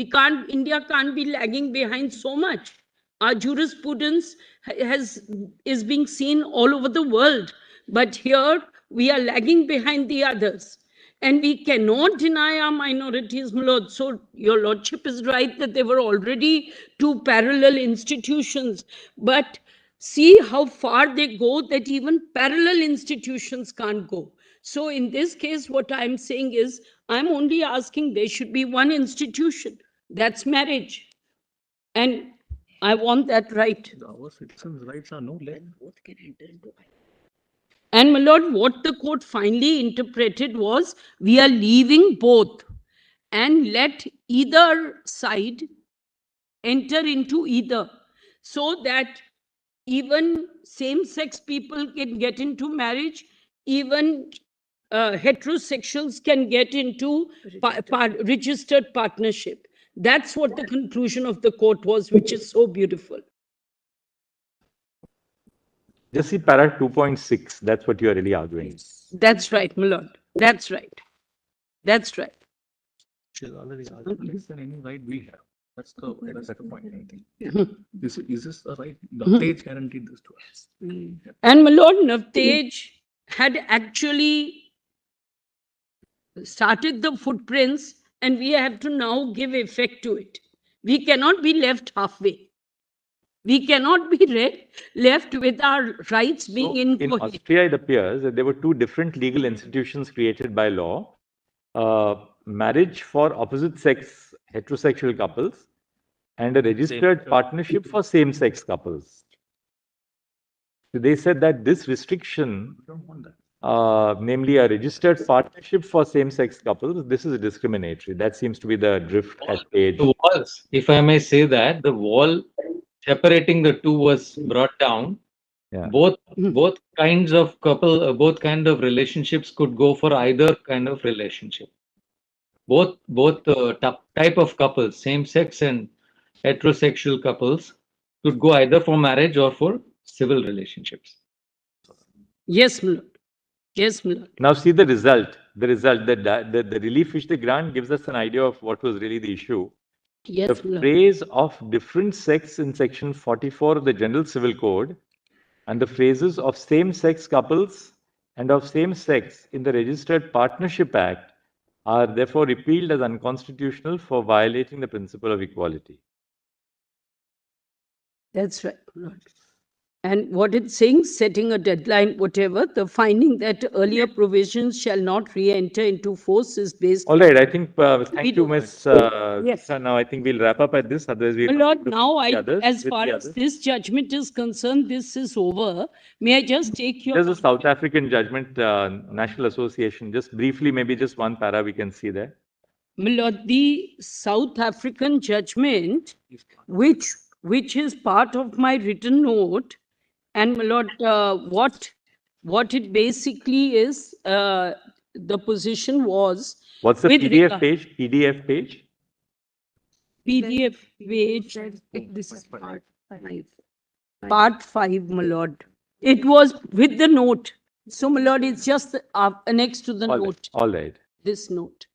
India can't be lagging behind so much. Our jurisprudence is being seen all over the world, but here we are lagging behind the others. And we cannot deny our minorities, my lord. So your lordship is right that there were already two parallel institutions. But see how far they go, that even parallel institutions can't go. So in this case, what I'm saying is, I'm only asking there should be one institution. That's marriage. And I want that right. Our citizens' rights are no less. And my lord, what the court finally interpreted was, we are leaving both and let either side enter into either, so that even same-sex people can get into marriage, even heterosexuals can get into registered partnership. That's what the conclusion of the court was, which is so beautiful. Just see para 2.6, that's what you are really arguing. That's right, my lord. That's right. That's right. Which is already less than any right we have. That's the better point, I think. Is this a right? Navtej guaranteed this to us. And my lord, Navtej had actually started the footprints, and we have to now give effect to it. We cannot be left halfway. We cannot be left with our rights being incoherent. In Austria, it appears that there were two different legal institutions created by law. Marriage for opposite-sex heterosexual couples and a registered partnership for same-sex couples. So they said that this restriction, namely a registered partnership for same-sex couples, this is discriminatory. That seems to be the drift at page. The walls, if I may say that, the wall separating the two was brought down. Yeah. Both kinds of both kind of relationships could go for either kind of relationship. Both type of couples, same-sex and heterosexual couples, could go either for marriage or for civil relationships. Yes, my lord. Yes, my lord. Now see the result. The relief which they grant gives us an idea of what was really the issue. Yes, The phrase of different sex in section 44 of the General Civil Code and the phrases of same-sex couples and of same sex in the Registered Partnership Act are therefore repealed as unconstitutional for violating the principle of equality. That's right, my lord. And what it's saying, setting a deadline, whatever, the finding that earlier provisions shall not re-enter into force is based. All right, I think, thank you, do- Ms. Yes. Gupta. Now I think we'll wrap up at this, otherwise we'll. My Lord, have to now the I, others as with far the as others. this judgment is concerned, this is over. May I just take your? There's a South African judgment, National Association, just briefly, maybe just one para we can see there. My Lord, the South African judgment, which is part of my written note, and my Lord, what it basically is, the position was What's the with PDF regard- page? PDF page? PDF page. This is part 5. Part 5, my Lord. It was with the note. So, my Lord, it's just next to the All right, note, all right. this note.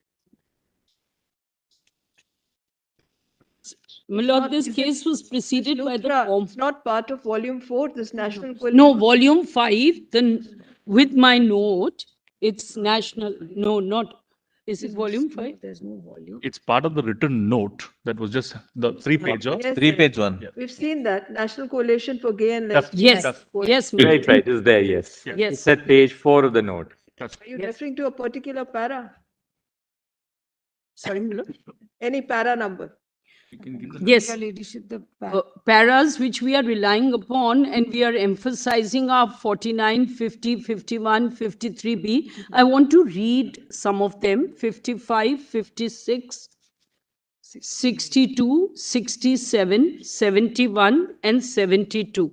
My Lord, this case was preceded by the Luthra, form. it's not part of volume 4, this national. No, volume 5, then with my note, it's national, no, not, is it volume 5? There's no volume. It's part of the written note that was just the 3-page. Yes, Three-page one. We've seen that, National Coalition for Gay and That's- Lesbian. Yes, yes, my Right, right, it's there, yes. Yes. It's at page 4 of the note. Are you Yes. referring to a particular para? Sorry, my Lord. Any para number? You can give the- Yes. Paras which we are relying upon, and we are emphasizing are 49, 50, 51, 53B. I want to read some of them, 55, 56, 62, 67, 71, and 72.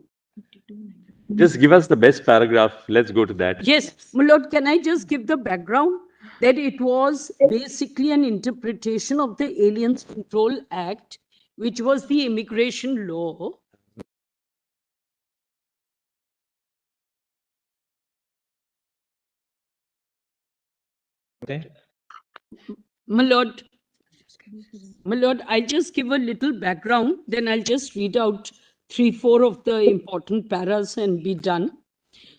Just give us the best paragraph. Let's go to that. Yes, my Lord, can I just give the background? That it was basically an interpretation of the Aliens Control Act, which was the immigration law. Okay. My Lord, I'll just give a little background, then I'll just read out 3, 4 of the important paras and be done.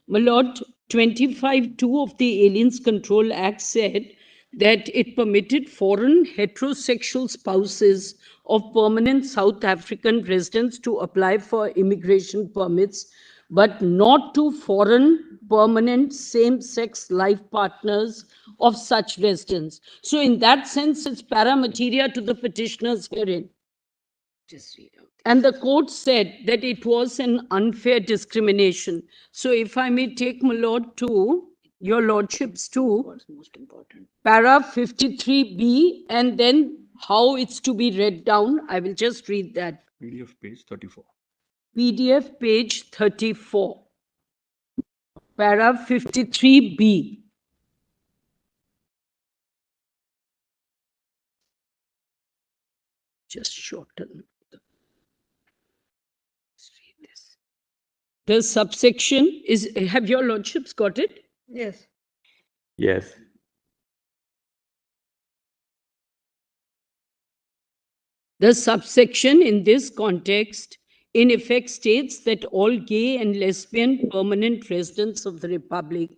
My Lord, 25(2) of the Aliens Control Act said that it permitted foreign heterosexual spouses of permanent South African residents to apply for immigration permits, but not to foreign permanent same-sex life partners of such residents. So in that sense, it's para materia to the petitioners herein. And the court said that it was an unfair discrimination. So if I may take, my Lord, to your lordships to para 53B, and then how it's to be read down, I will just read that. PDF page 34. PDF page 34, para 53B. Just shorten. The subsection is, have your lordships got it? Yes. Yes. The subsection in this context, in effect, states that all gay and lesbian permanent residents of the Republic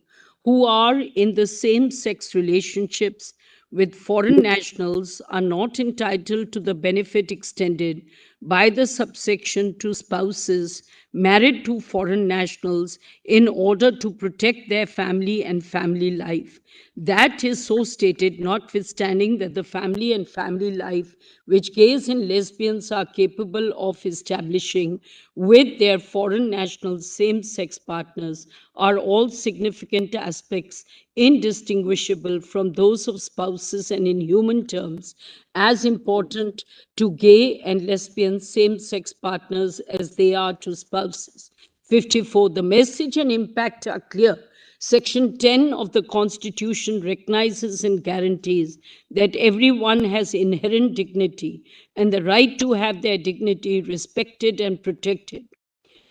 who are in the same-sex relationships with foreign nationals are not entitled to the benefit extended by the subsection to spouses married to foreign nationals in order to protect their family and family life. That is so stated, notwithstanding that the family and family life which gays and lesbians are capable of establishing with their foreign national same-sex partners are all significant aspects indistinguishable from those of spouses, and in human terms as important to gay and lesbian same-sex partners as they are to spouses. 54. The message and impact are clear. Section 10 of the Constitution recognizes and guarantees that everyone has inherent dignity and the right to have their dignity respected and protected.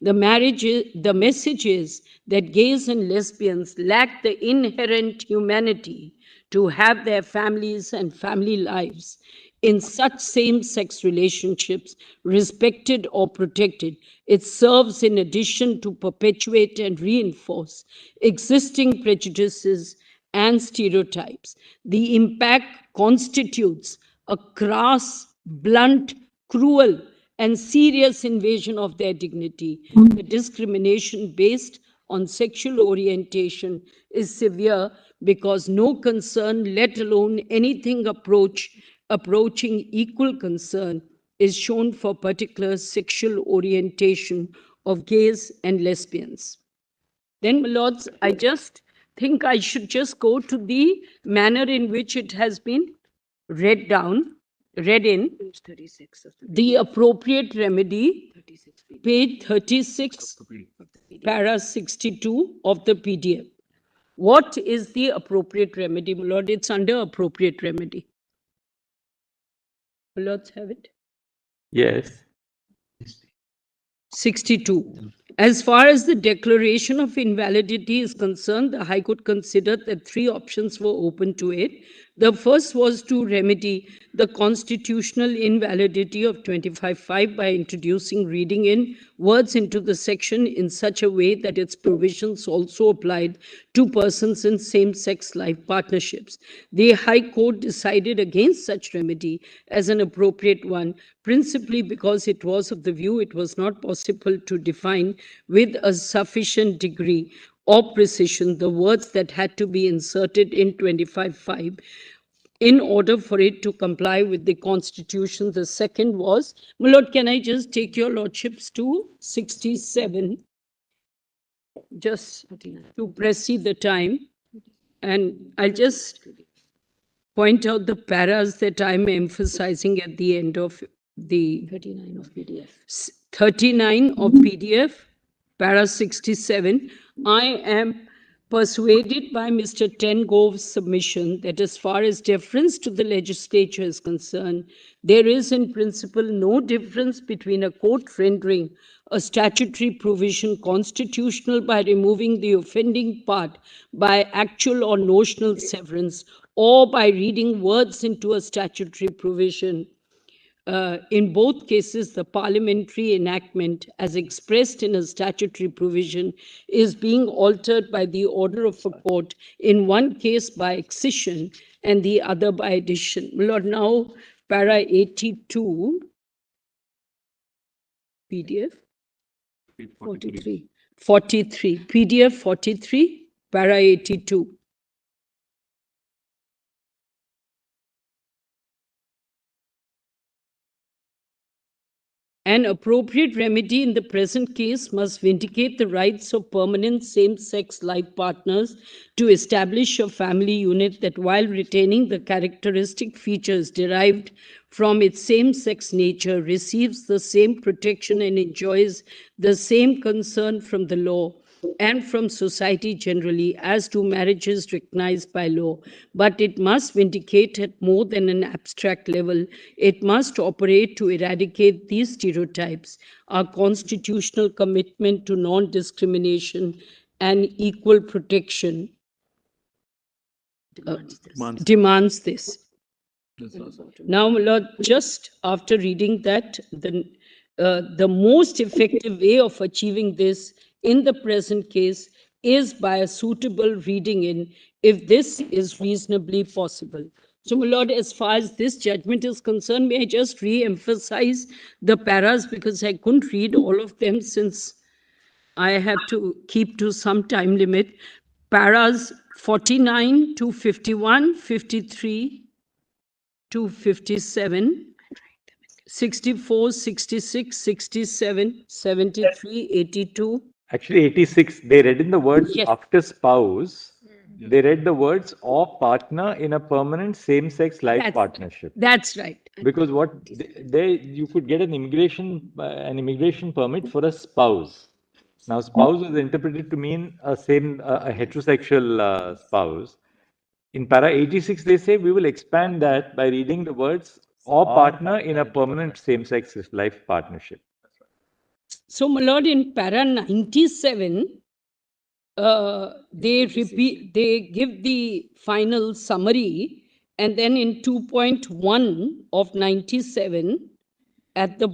The message is that gays and lesbians lack the inherent humanity to have their families and family lives in such same-sex relationships respected or protected. It serves in addition to perpetuate and reinforce existing prejudices and stereotypes. The impact constitutes a crass, blunt, cruel, and serious invasion of their dignity. The discrimination based on sexual orientation is severe because no concern, let alone anything approaching equal concern, is shown for particular sexual orientation of gays and lesbians. Then, my lords, I just think I should just go to the manner in which it has been read in. The appropriate remedy, page 36, para 62 of the PDF. What is the appropriate remedy, my lord? It's under appropriate remedy. My lords have it? Yes. 62. As far as the declaration of invalidity is concerned, the High Court considered that three options were open to it. The first was to remedy the constitutional invalidity of 25(5) by introducing reading in words into the section in such a way that its provisions also applied to persons in same-sex life partnerships. The High Court decided against such remedy as an appropriate one, principally because it was of the view it was not possible to define with a sufficient degree or precision the words that had to be inserted in 25(5) in order for it to comply with the Constitution. The second was, my lord, can I just take your lordships to 67, just to precede the time, and I'll just point out the paras that I'm emphasizing at the end of the 39 of PDF. 39 of PDF, para 67. I am persuaded by Mr. Tengove's submission that as far as deference to the legislature is concerned, there is in principle no difference between a court rendering a statutory provision constitutional by removing the offending part by actual or notional severance, or by reading words into a statutory provision. In both cases, the parliamentary enactment, as expressed in a statutory provision, is being altered by the order of a court, in one case by accession and the other by addition. My lord, now para 82, PDF 43. 43, PDF 43, para 82. An appropriate remedy in the present case must vindicate the rights of permanent same-sex life partners to establish a family unit that, while retaining the characteristic features derived from its same-sex nature, receives the same protection and enjoys the same concern from the law and from society generally as to marriages recognized by law. But it must vindicate at more than an abstract level. It must operate to eradicate these stereotypes. Our constitutional commitment to non-discrimination and equal protection demands this. Now, my lord, just after reading that, the most effective way of achieving this in the present case is by a suitable reading in, if this is reasonably possible. So, my lord, as far as this judgment is concerned, may I just re-emphasize the paras, because I couldn't read all of them since I have to keep to some time limit. Paras 49 to 51, 53 to 57, 64, 66, 67, 73, 82. Actually, 86, they read in the words Yes. after spouse, they read the words or partner in a permanent same-sex life That's- partnership. That's right. Because what they you could get an immigration permit for a spouse. Now, spouse is interpreted to mean a heterosexual spouse. In para 86, they say we will expand that by reading the words or partner in a permanent same-sex life partnership. So, my lord, in para 97, they give the final summary, and then in 2.1 of 97, at the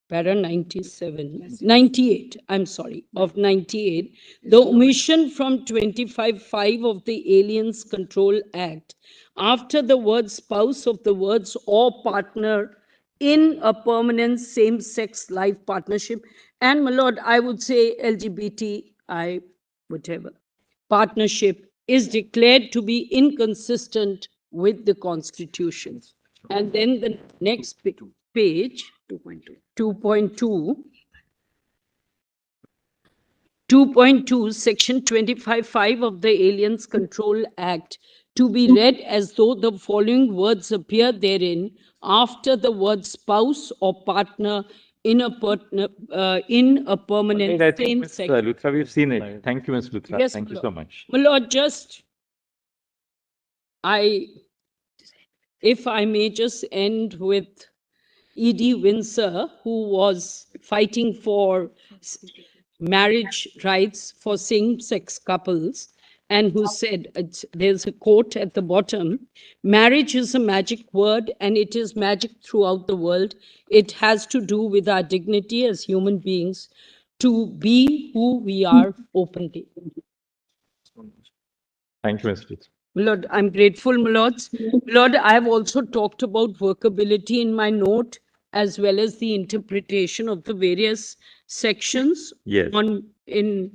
para 98, I'm sorry, of 98, the omission from 25(5) of the Aliens Control Act, after the word spouse of the words or partner in a permanent same-sex life partnership. And my lord, I would say LGBTI, whatever, partnership is declared to be inconsistent with the constitution. And then the next page, 2.2, 2.2, Section 25(5) of the Aliens Control Act, to be read as though the following words appear therein after the word spouse or partner in a permanent Right, I think, Ms. same-sex. Luthra, we've seen it. Thank you, Ms. Luthra. Yes, Thank you my so lord. much. My lord, if I may just end with E.D. Windsor, who was fighting for marriage rights for same-sex couples, and who said, there's a quote at the bottom, marriage is a magic word and it is magic throughout the world. It has to do with our dignity as human beings to be who we are openly. Thank you, Ms. Luthra. My lord, I'm grateful, my lords. My lord, I have also talked about workability in my note, as well as the interpretation of the various sections Yes. in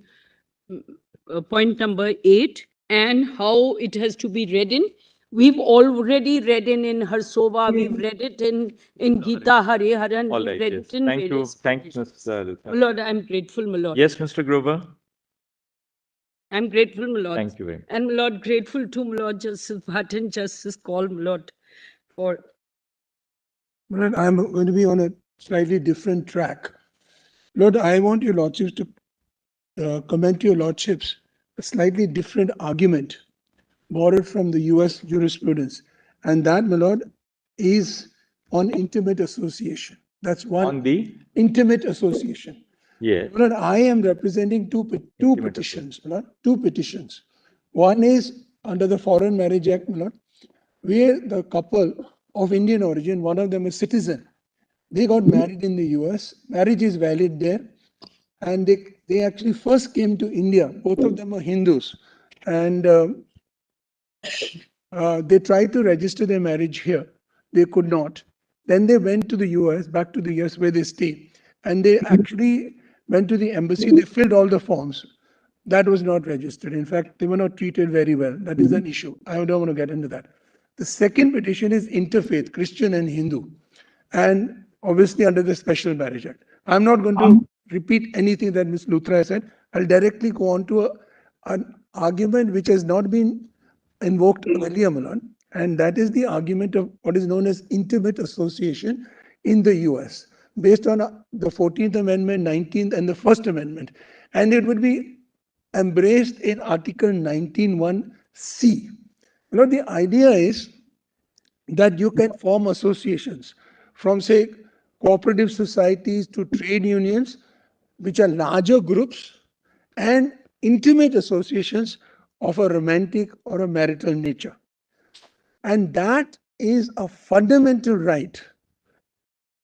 point number 8, and how it has to be read in. We've already read in Harsova, we've read it in Gita Hariharan, All we've right, read yes. it in Thank you. various. Thank you, Ms. My Luthra. lord, I'm grateful, my lord. Yes, Mr. Grover. I'm grateful, my lord. Thank you very much. And my lord, grateful to my lord Justice Bhatt and Justice Kaul, my lord, for. Lord, I'm going to be on a slightly different track. Lord, I want your lordships to comment to your lordships a slightly different argument borrowed from the US jurisprudence. And that, my lord, is on intimate association. That's one. On the, Intimate association. yes, My lord, I am representing two Intimate petitions, my lord, two petitions. One is under the Foreign Marriage Act, my lord, where the couple of Indian origin, one of them a citizen, they got married in the US, marriage is valid there, and they actually first came to India, both of them are Hindus, and they tried to register their marriage here, they could not. Then they went to the US, back to the US where they stay, and they actually went to the embassy, they filled all the forms. That was not registered. In fact, they were not treated very well. That is an issue. I don't want to get into that. The second petition is interfaith, Christian and Hindu, and obviously under the Special Marriage Act. I'm not going to repeat anything that Ms. Luthra said. I'll directly go on to an argument which has not been invoked earlier, Milan, and that is the argument of what is known as intimate association in the US, based on the 14th Amendment, 19th, and the First Amendment. And it would be embraced in Article 19(1)(c). The idea is that you can form associations from, say, cooperative societies to trade unions, which are larger groups, and intimate associations of a romantic or a marital nature. And that is a fundamental right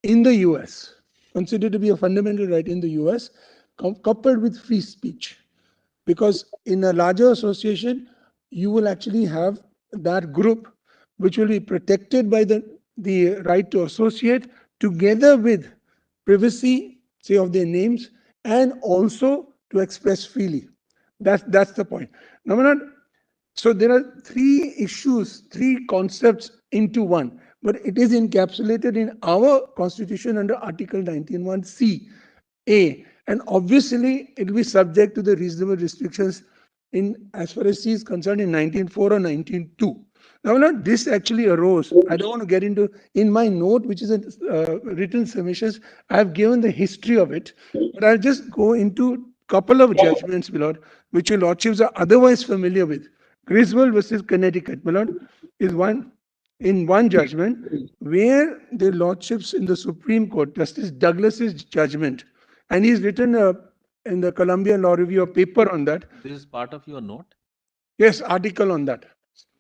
in the US, considered to be a fundamental right in the US, coupled with free speech. Because in a larger association, you will actually have that group which will be protected by the right to associate, together with privacy, say, of their names, and also to express freely. That's the point. Now, so there are three issues, three concepts into one, but it is encapsulated in our constitution under Article 19(1)(c), A. And obviously, it will be subject to the reasonable restrictions in, as far as C is concerned, in 19(4) or 19(2). Now, this actually arose. I don't want to get into, in my note, which is a written submissions, I have given the history of it, but I'll just go into a couple of judgments, my lord, which your lordships are otherwise familiar with. Griswold versus Connecticut, my lord, is one judgment where the lordships in the Supreme Court, Justice Douglas's judgment, and he's written in the Columbia Law Review a paper on that. This is part of your note? Yes, article on that.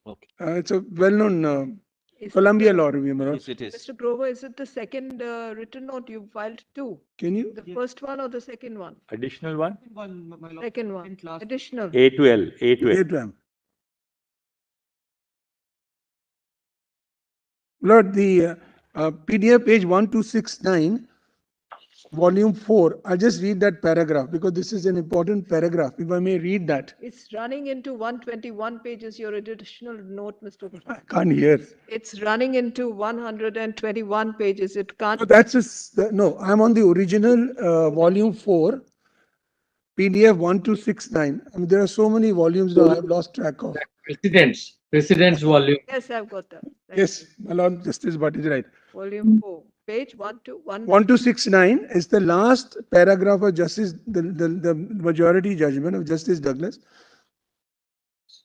Okay. It's a well-known Is Columbia it, Law Review, my lord. Yes, it is. Mr. Grover, is it the second written note? You filed two. Can you? The first one or the second one? additional one, Second one. Additional. A to L, A to L. Wait, ma'am. Lord, PDF page 1269, volume 4. I'll just read that paragraph because this is an important paragraph. If I may read that. It's running into 121 pages, your additional note, Mr. I can't hear. It's running into 121 pages. It can't. So that's no, I'm on the original volume 4, PDF 1269. I mean, there are so many volumes now I've lost track of. President's volume. Yes, I've got that. Thank Yes, my Lord Justice Bhatt is right. you. Volume 4, page 121. 1269 is the last paragraph of Justice, the majority judgment of Justice Douglas.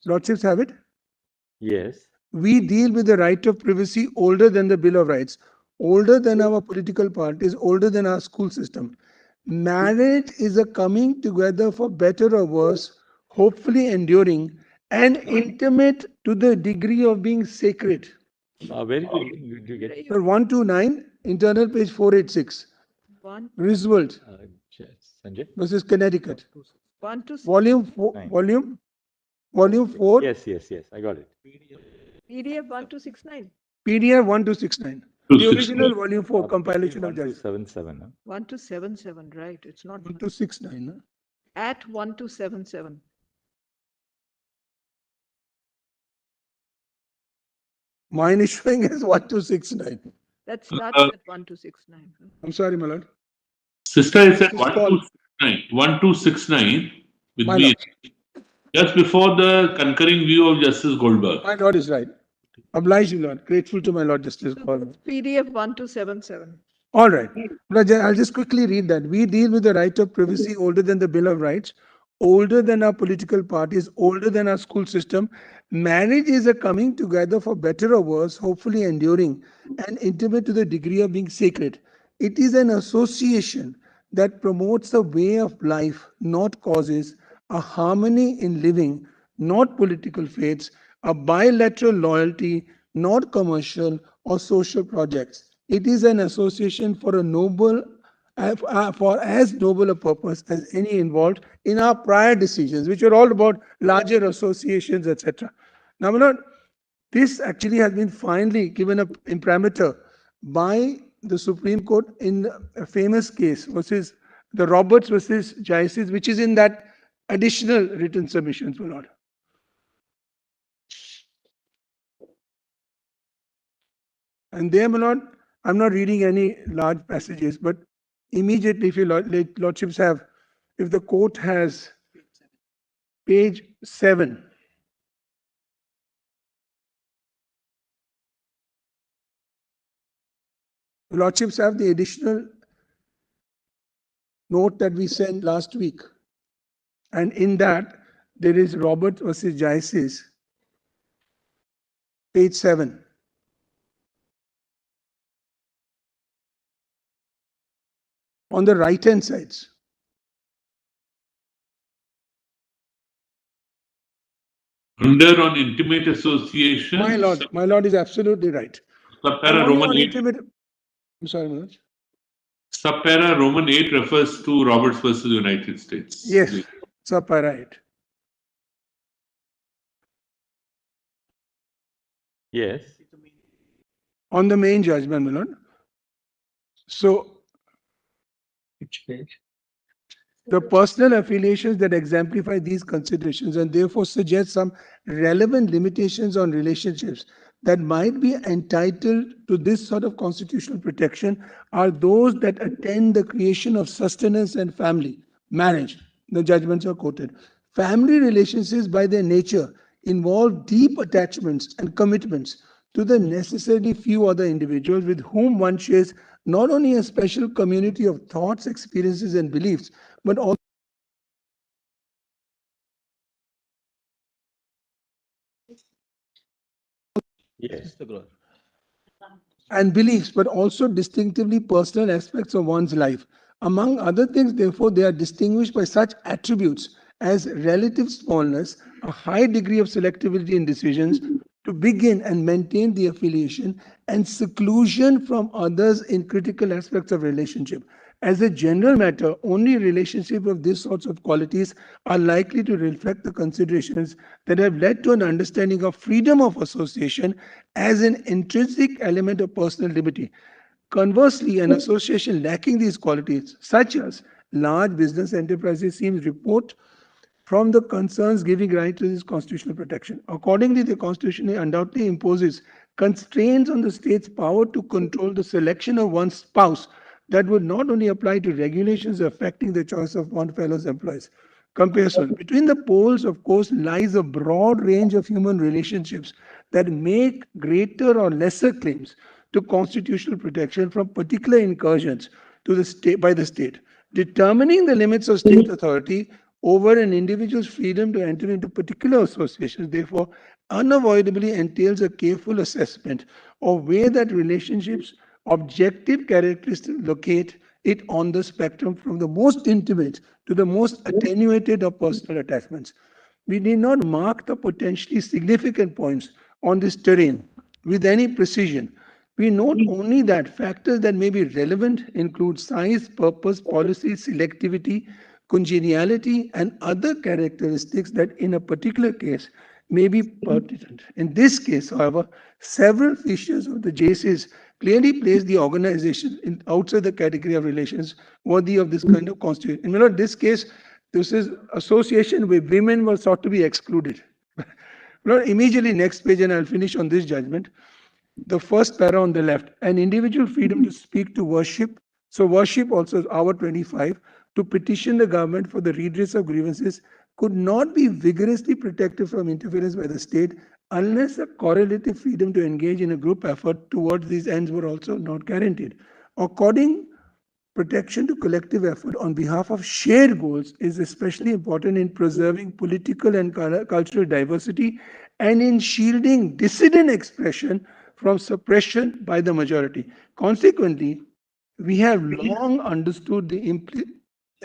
Lordships have it. Yes. We deal with the right of privacy older than the Bill of Rights, older than our political parties, older than our school system. Marriage is a coming together for better or worse, hopefully enduring, and intimate to the degree of being sacred. Where did you get it? Sir, 129, internal page 486. One, Griswold Sanjay? versus Connecticut. 1 to Volume 4, Nine. volume 4, Yes, I got it. PDF 1269. PDF 1269. The original volume 4 compilation of judges. 1277. Huh? 1277, right? It's not 1269. Huh? at 1277. Mine is showing as 1269. That starts at 1269. I'm sorry, my lord. Sister, it's at This is called- 1269 with My me. lord. Just before the concurring view of Justice Goldberg. My lord is right. Obliged, my lord. Grateful to my lord Justice Goldberg. PDF 1277. All right. I'll just quickly read that. We deal with the right of privacy older than the Bill of Rights, older than our political parties, older than our school system. Marriage is a coming together for better or worse, hopefully enduring, and intimate to the degree of being sacred. It is an association that promotes a way of life, not causes, a harmony in living, not political faiths, a bilateral loyalty, not commercial or social projects. It is an association for a noble, for as noble a purpose as any involved in our prior decisions, which are all about larger associations, etc. Now, my lord, this actually has been finally given a imprimatur by the Supreme Court in a famous case versus the Roberts versus Jaisis, which is in that additional written submissions, my lord. And there, my lord, I'm not reading any large passages, but immediately, if your lordships have, if the court has page 7, lordships have the additional note that we sent last week. And in that, there is Robert versus Jaisis, page 7. On the right-hand sides. Under on intimate association. My lord is absolutely right. Subpara Only Roman on 8. intimate, I'm sorry, my lord. Subpara Roman 8 refers to Roberts versus United States. Yes, right. Yes. On the main judgment, my lord. So, Which page? the personal affiliations that exemplify these considerations and therefore suggest some relevant limitations on relationships that might be entitled to this sort of constitutional protection are those that attend the creation of sustenance and family, marriage. The judgments are quoted. Family relationships by their nature involve deep attachments and commitments to the necessarily few other individuals with whom one shares not only a special community of thoughts, experiences, and beliefs, but also Yes. and beliefs, but also distinctively personal aspects of one's life. Among other things, therefore, they are distinguished by such attributes as relative smallness, a high degree of selectivity in decisions to begin and maintain the affiliation, and seclusion from others in critical aspects of relationship. As a general matter, only relationship of these sorts of qualities are likely to reflect the considerations that have led to an understanding of freedom of association as an intrinsic element of personal liberty. Conversely, an association lacking these qualities, such as large business enterprises, seems report from the concerns giving rise to this constitutional protection. Accordingly, the Constitution undoubtedly imposes constraints on the state's power to control the selection of one's spouse that would not only apply to regulations affecting the choice of one fellow's employees. Comparison between the poles, of course, lies a broad range of human relationships that make greater or lesser claims to constitutional protection from particular incursions to the state by the state. Determining the limits of state authority over an individual's freedom to enter into particular associations, therefore, unavoidably entails a careful assessment of where that relationship's objective characteristics locate it on the spectrum from the most intimate to the most attenuated of personal attachments. We need not mark the potentially significant points on this terrain with any precision. We note only that factors that may be relevant include size, purpose, policy, selectivity, congeniality, and other characteristics that in a particular case may be pertinent. In this case, however, several features of the JSAs clearly place the organization outside the category of relations worthy of this kind of constitution. In this case, this is association where women were sought to be excluded. Immediately next page, and I'll finish on this judgment. The first para on the left, an individual freedom to speak, to worship. So worship also is hour 25, to petition the government for the redress of grievances could not be vigorously protected from interference by the state unless a correlative freedom to engage in a group effort towards these ends were also not guaranteed. According protection to collective effort on behalf of shared goals is especially important in preserving political and cultural diversity and in shielding dissident expression from suppression by the majority. Consequently, we have long understood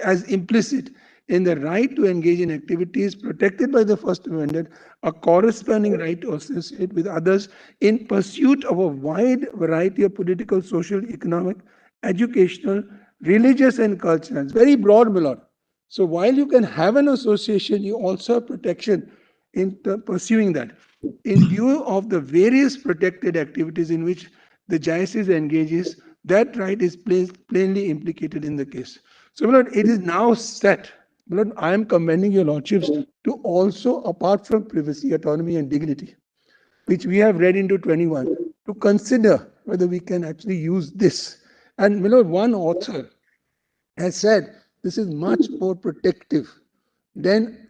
as implicit in the right to engage in activities protected by the First Amendment, a corresponding right to associate with others in pursuit of a wide variety of political, social, economic, educational, religious, and cultural. It's very broad, my lord. So while you can have an association, you also have protection in pursuing that. In view of the various protected activities in which the JSAs engages, that right is plainly implicated in the case. So, my lord, it is now set. My lord, I am commending your lordships to also, apart from privacy, autonomy, and dignity, which we have read into 21, to consider whether we can actually use this. And, my lord, one author has said this is much more protective than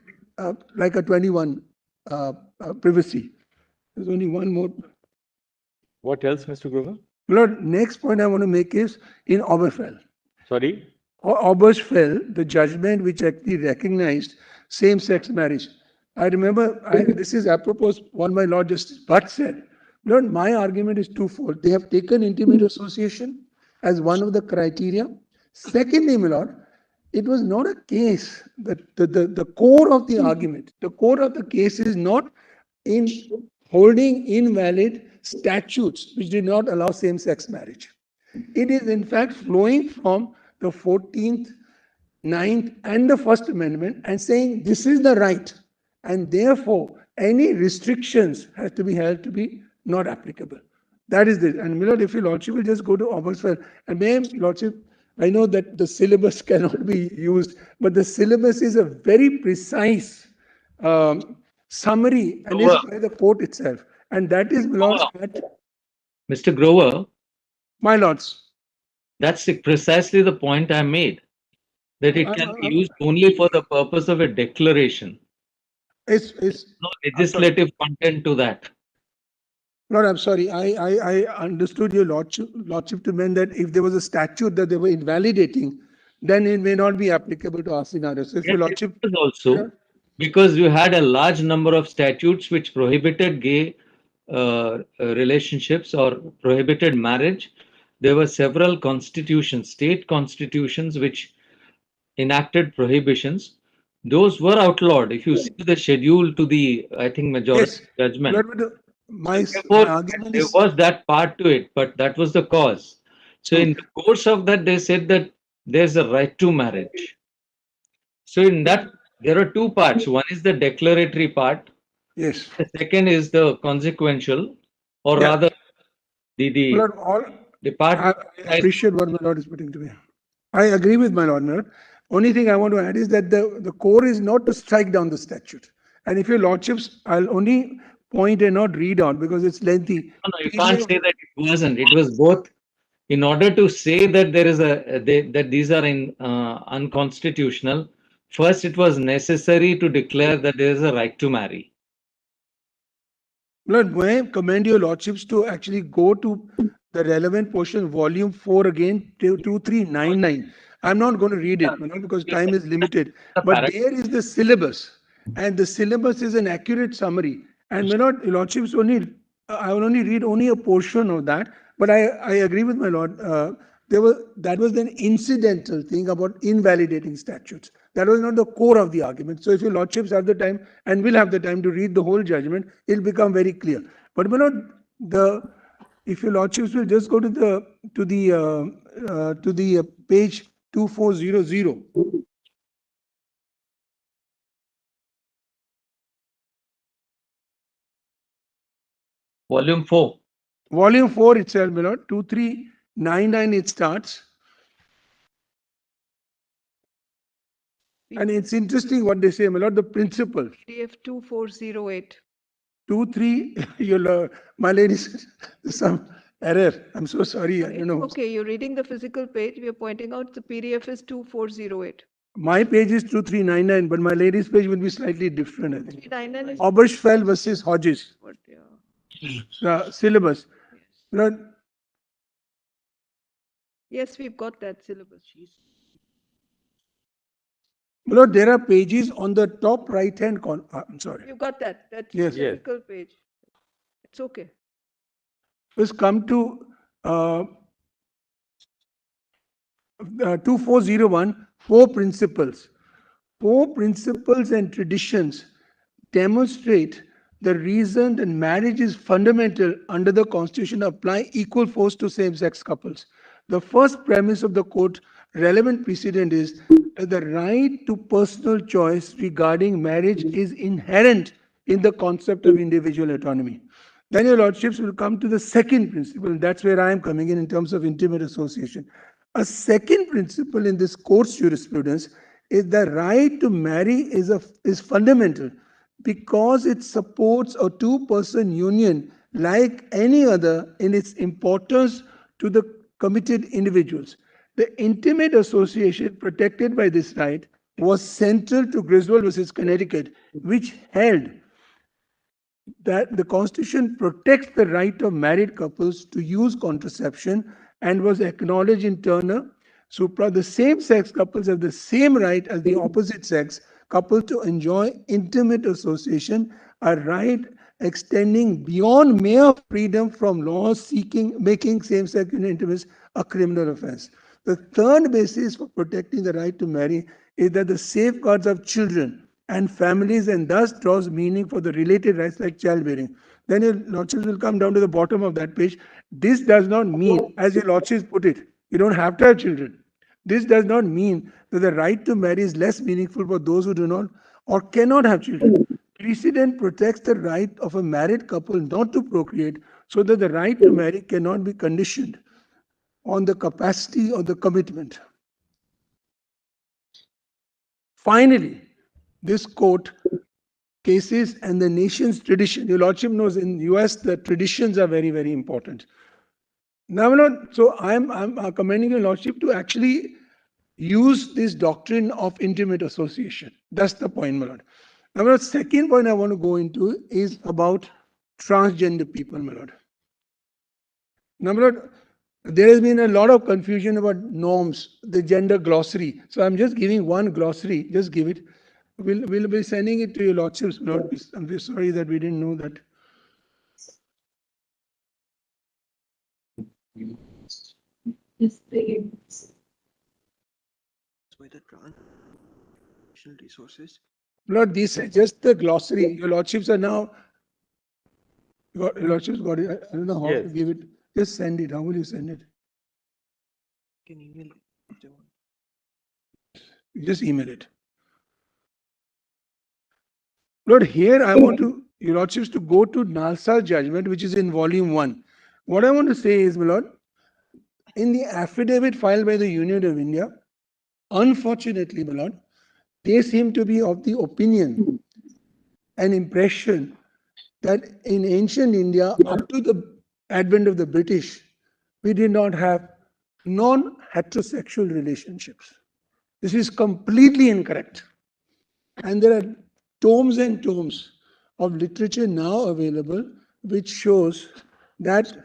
like a 21 privacy. There's only one more. What else, Mr. Grover? My lord, next point I want to make is in Obergefell. Sorry? Obergefell, the judgment which actually recognized same-sex marriage. I remember, this is apropos what my Lord Justice Butt said. Lord, my argument is twofold. They have taken intimate association as one of the criteria. Secondly, my Lord, it was not a case that the core of the argument, the core of the case is not in holding invalid statutes which did not allow same-sex marriage. It is in fact flowing from the 14th, 9th, and the First Amendment and saying this is the right, and therefore any restrictions have to be held to be not applicable. That is this. And my lord, if your lordship will just go to Obergefell, and may lordship, I know that the syllabus cannot be used, but the syllabus is a very precise summary and is by the court itself. And that is, my lord, Mr. Grover, my lords. that's precisely the point I made, that it can be used only for the purpose of a declaration. It's no legislative content to that. Lord, I'm sorry. I understood your lordship to mean that if there was a statute that they were invalidating, then it may not be applicable to our scenario. So if your lordship it was also because you had a large number of statutes which prohibited gay relationships or prohibited marriage. There were several constitutions, state constitutions, which enacted prohibitions. Those were outlawed. If you see the schedule to the, I think, majority judgment. There was that part to it, but that was the cause. So in the course of that, they said that there's a right to marriage. So in that, there are two parts. One is the declaratory part. Yes. The second is the consequential, or Yeah. rather, the My Lord, the part. I appreciate what my Lord is putting to me. I agree with my Lord, my Lord. Only thing I want to add is that the core is not to strike down the statute. And if your lordships, I'll only point and not read out because it's lengthy. No, you can't say that it wasn't. It was both. In order to say that there is that these are unconstitutional, first it was necessary to declare that there is a right to marry. Lord, may I commend your lordships to actually go to the relevant portion, volume 4 again, 2399. I'm not going to read it, my Lord, because time is limited. But there is the syllabus, and the syllabus is an accurate summary. And my Lord, your lordships I will only read only a portion of that. But I agree with my Lord. That was an incidental thing about invalidating statutes. That was not the core of the argument. So if your lordships have the time and will have the time to read the whole judgment, it'll become very clear. But my Lord, if your lordships will just go to the page 2400. Volume 4. Volume 4 itself, my Lord, 2399 it starts. And it's interesting what they say, my Lord, the principle. PDF 2408. 23, my ladies, some error. I'm so sorry. I don't know. Okay, you're reading the physical page. We are pointing out the PDF is 2408. My page is 2399, but my ladies' page will be slightly different, I think. 399 is Obergefell versus Hodges, what, yeah. the syllabus. Lord, Yes, we've got that syllabus. Lord, there are pages on the top right-hand corner. I'm sorry. We've got that. That's Yes. the physical page. It's okay. Let's come to 2401, 4 principles. 4 principles and traditions demonstrate the reason that marriage is fundamental under the Constitution apply equal force to same-sex couples. The first premise of the court relevant precedent is that the right to personal choice regarding marriage is inherent in the concept of individual autonomy. Then your lordships will come to the second principle, and that's where I am coming in terms of intimate association. A second principle in this court's jurisprudence is the right to marry is fundamental because it supports a two-person union like any other in its importance to the committed individuals. The intimate association protected by this right was central to Griswold versus Connecticut, which held that the Constitution protects the right of married couples to use contraception and was acknowledged in Turner. Supra, the same-sex couples have the same right as the opposite sex couple to enjoy intimate association, a right extending beyond mere freedom from laws making same-sex intimacy a criminal offense. The third basis for protecting the right to marry is that the safeguards of children and families and thus draws meaning for the related rights like childbearing. Then your lordships will come down to the bottom of that page. This does not mean, as your lordships put it, you don't have to have children. This does not mean that the right to marry is less meaningful for those who do not or cannot have children. Precedent protects the right of a married couple not to procreate so that the right to marry cannot be conditioned on the capacity or the commitment. Finally, this court cases and the nation's tradition. Your lordship knows in US the traditions are very, very important. Now, so I'm commending your lordship to actually use this doctrine of intimate association. That's the point, my lord. Now, the second point I want to go into is about transgender people, my lord. Now, my lord, there has been a lot of confusion about norms, the gender glossary. So I'm just giving one glossary. Just give it. We'll be sending it to your lordships, my lord. I'm sorry that we didn't know that. Yes, they resources. Lord, this is just the glossary. Your lordships are now. Your lordships got it. I don't know how to give it. Just send it. How will you send it? can email You just email it. Lord, here I want to, Your Lordships, to go to Nalsa judgment, which is in volume 1. What I want to say is, my Lord, in the affidavit filed by the Union of India, unfortunately, my Lord, they seem to be of the opinion and impression that in ancient India, up to the advent of the British, we did not have non-heterosexual relationships. This is completely incorrect. And there are tomes and tomes of literature now available which shows that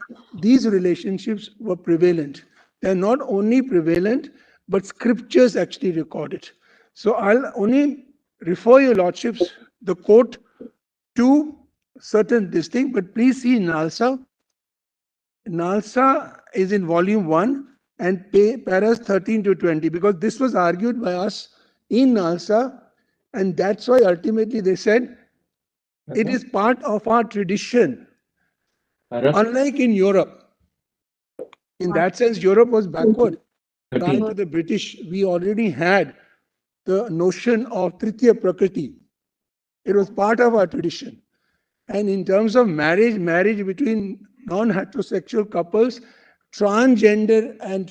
these relationships were prevalent. They're not only prevalent, but scriptures actually record it. So I'll only refer Your Lordships, the quote, to certain this thing, but please see Nalsa. Nalsa is in volume 1 and paras 13 to 20, because this was argued by us in Nalsa, and that's why ultimately they said it is part of our tradition. Unlike in Europe, in that sense, Europe was backward. Prior to the British, we already had the notion of Tritiya Prakriti. It was part of our tradition. And in terms of marriage between non-heterosexual couples, transgender and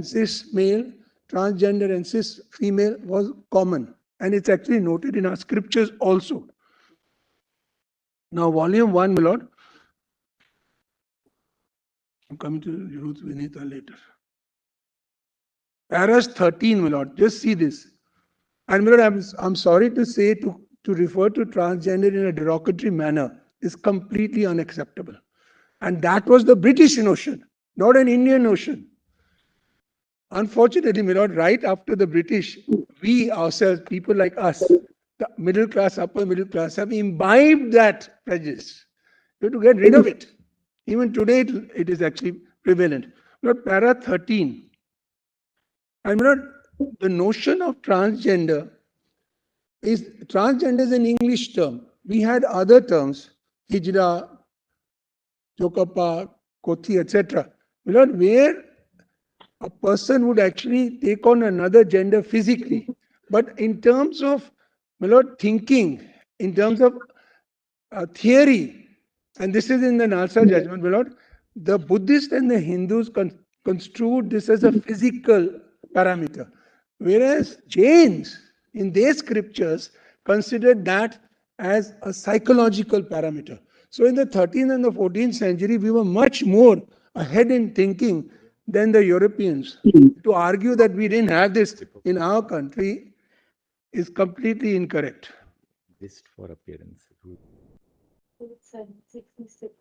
cis male, transgender and cis female was common. And it's actually noted in our scriptures also. Now, volume 1, my Lord. I'm coming to Ruth Vinita later. Paras 13, my Lord. Just see this. And my Lord, I'm sorry to say, to refer to transgender in a derogatory manner is completely unacceptable. And that was the British notion, not an Indian notion. Unfortunately, my Lord, right after the British, we ourselves, people like us, the middle class, upper middle class, have imbibed that prejudice. We have to get rid of it. Even today, it is actually prevalent. Lord, para 13. And Lord, the notion of transgender is an English term. We had other terms, hijra, chokapa, kothi, etc. Lord, where a person would actually take on another gender physically. But in terms of, my Lord, thinking, in terms of theory, and this is in the Nalsa judgment, my Lord, the Buddhists and the Hindus construed this as a physical parameter, whereas Jains, in their scriptures, considered that as a psychological parameter. So in the 13th and the 14th century, we were much more ahead in thinking than the Europeans. To argue that we didn't have this in our country is completely incorrect. Just for appearance. 66.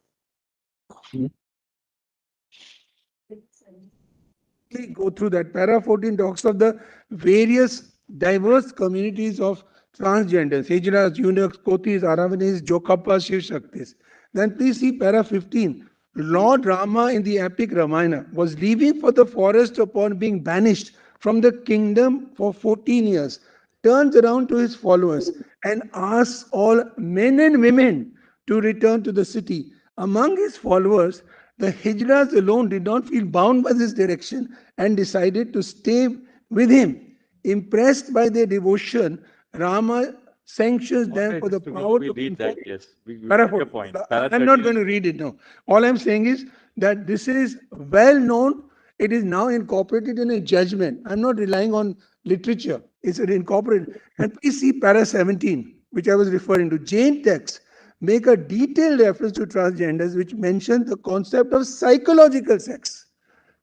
Go through that. Para 14 talks of the various diverse communities of transgenders, hijras, eunuchs, kotis, aravanis, jokapas, shivshaktis. Then please see para 15. Lord Rama in the epic Ramayana was leaving for the forest upon being banished from the kingdom for 14 years, turns around to his followers and asks all men and women to return to the city. Among his followers, the hijras alone did not feel bound by this direction and decided to stay with him. Impressed by their devotion, Rama sanctions them for the power to read that, yes. Para Your point. I'm not going to read it now. All I'm saying is that this is well known. It is now incorporated in a judgment. I'm not relying on literature. It's incorporated. And please see para 17, which I was referring to. Jain texts make a detailed reference to transgenders, which mention the concept of psychological sex.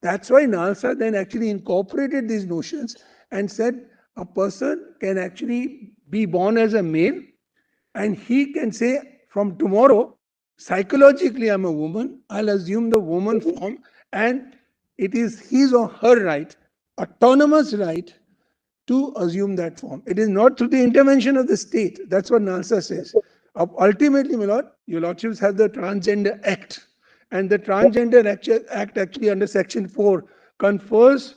That's why Nalsa then actually incorporated these notions and said a person can actually be born as a male and he can say, from tomorrow, psychologically I'm a woman, I'll assume the woman form, and it is his or her right, autonomous right, to assume that form. It is not through the intervention of the state. That's what Nalsa says. Ultimately, my Lord, your Lordships have the Transgender Act. And the Transgender Act actually under Section 4 confers,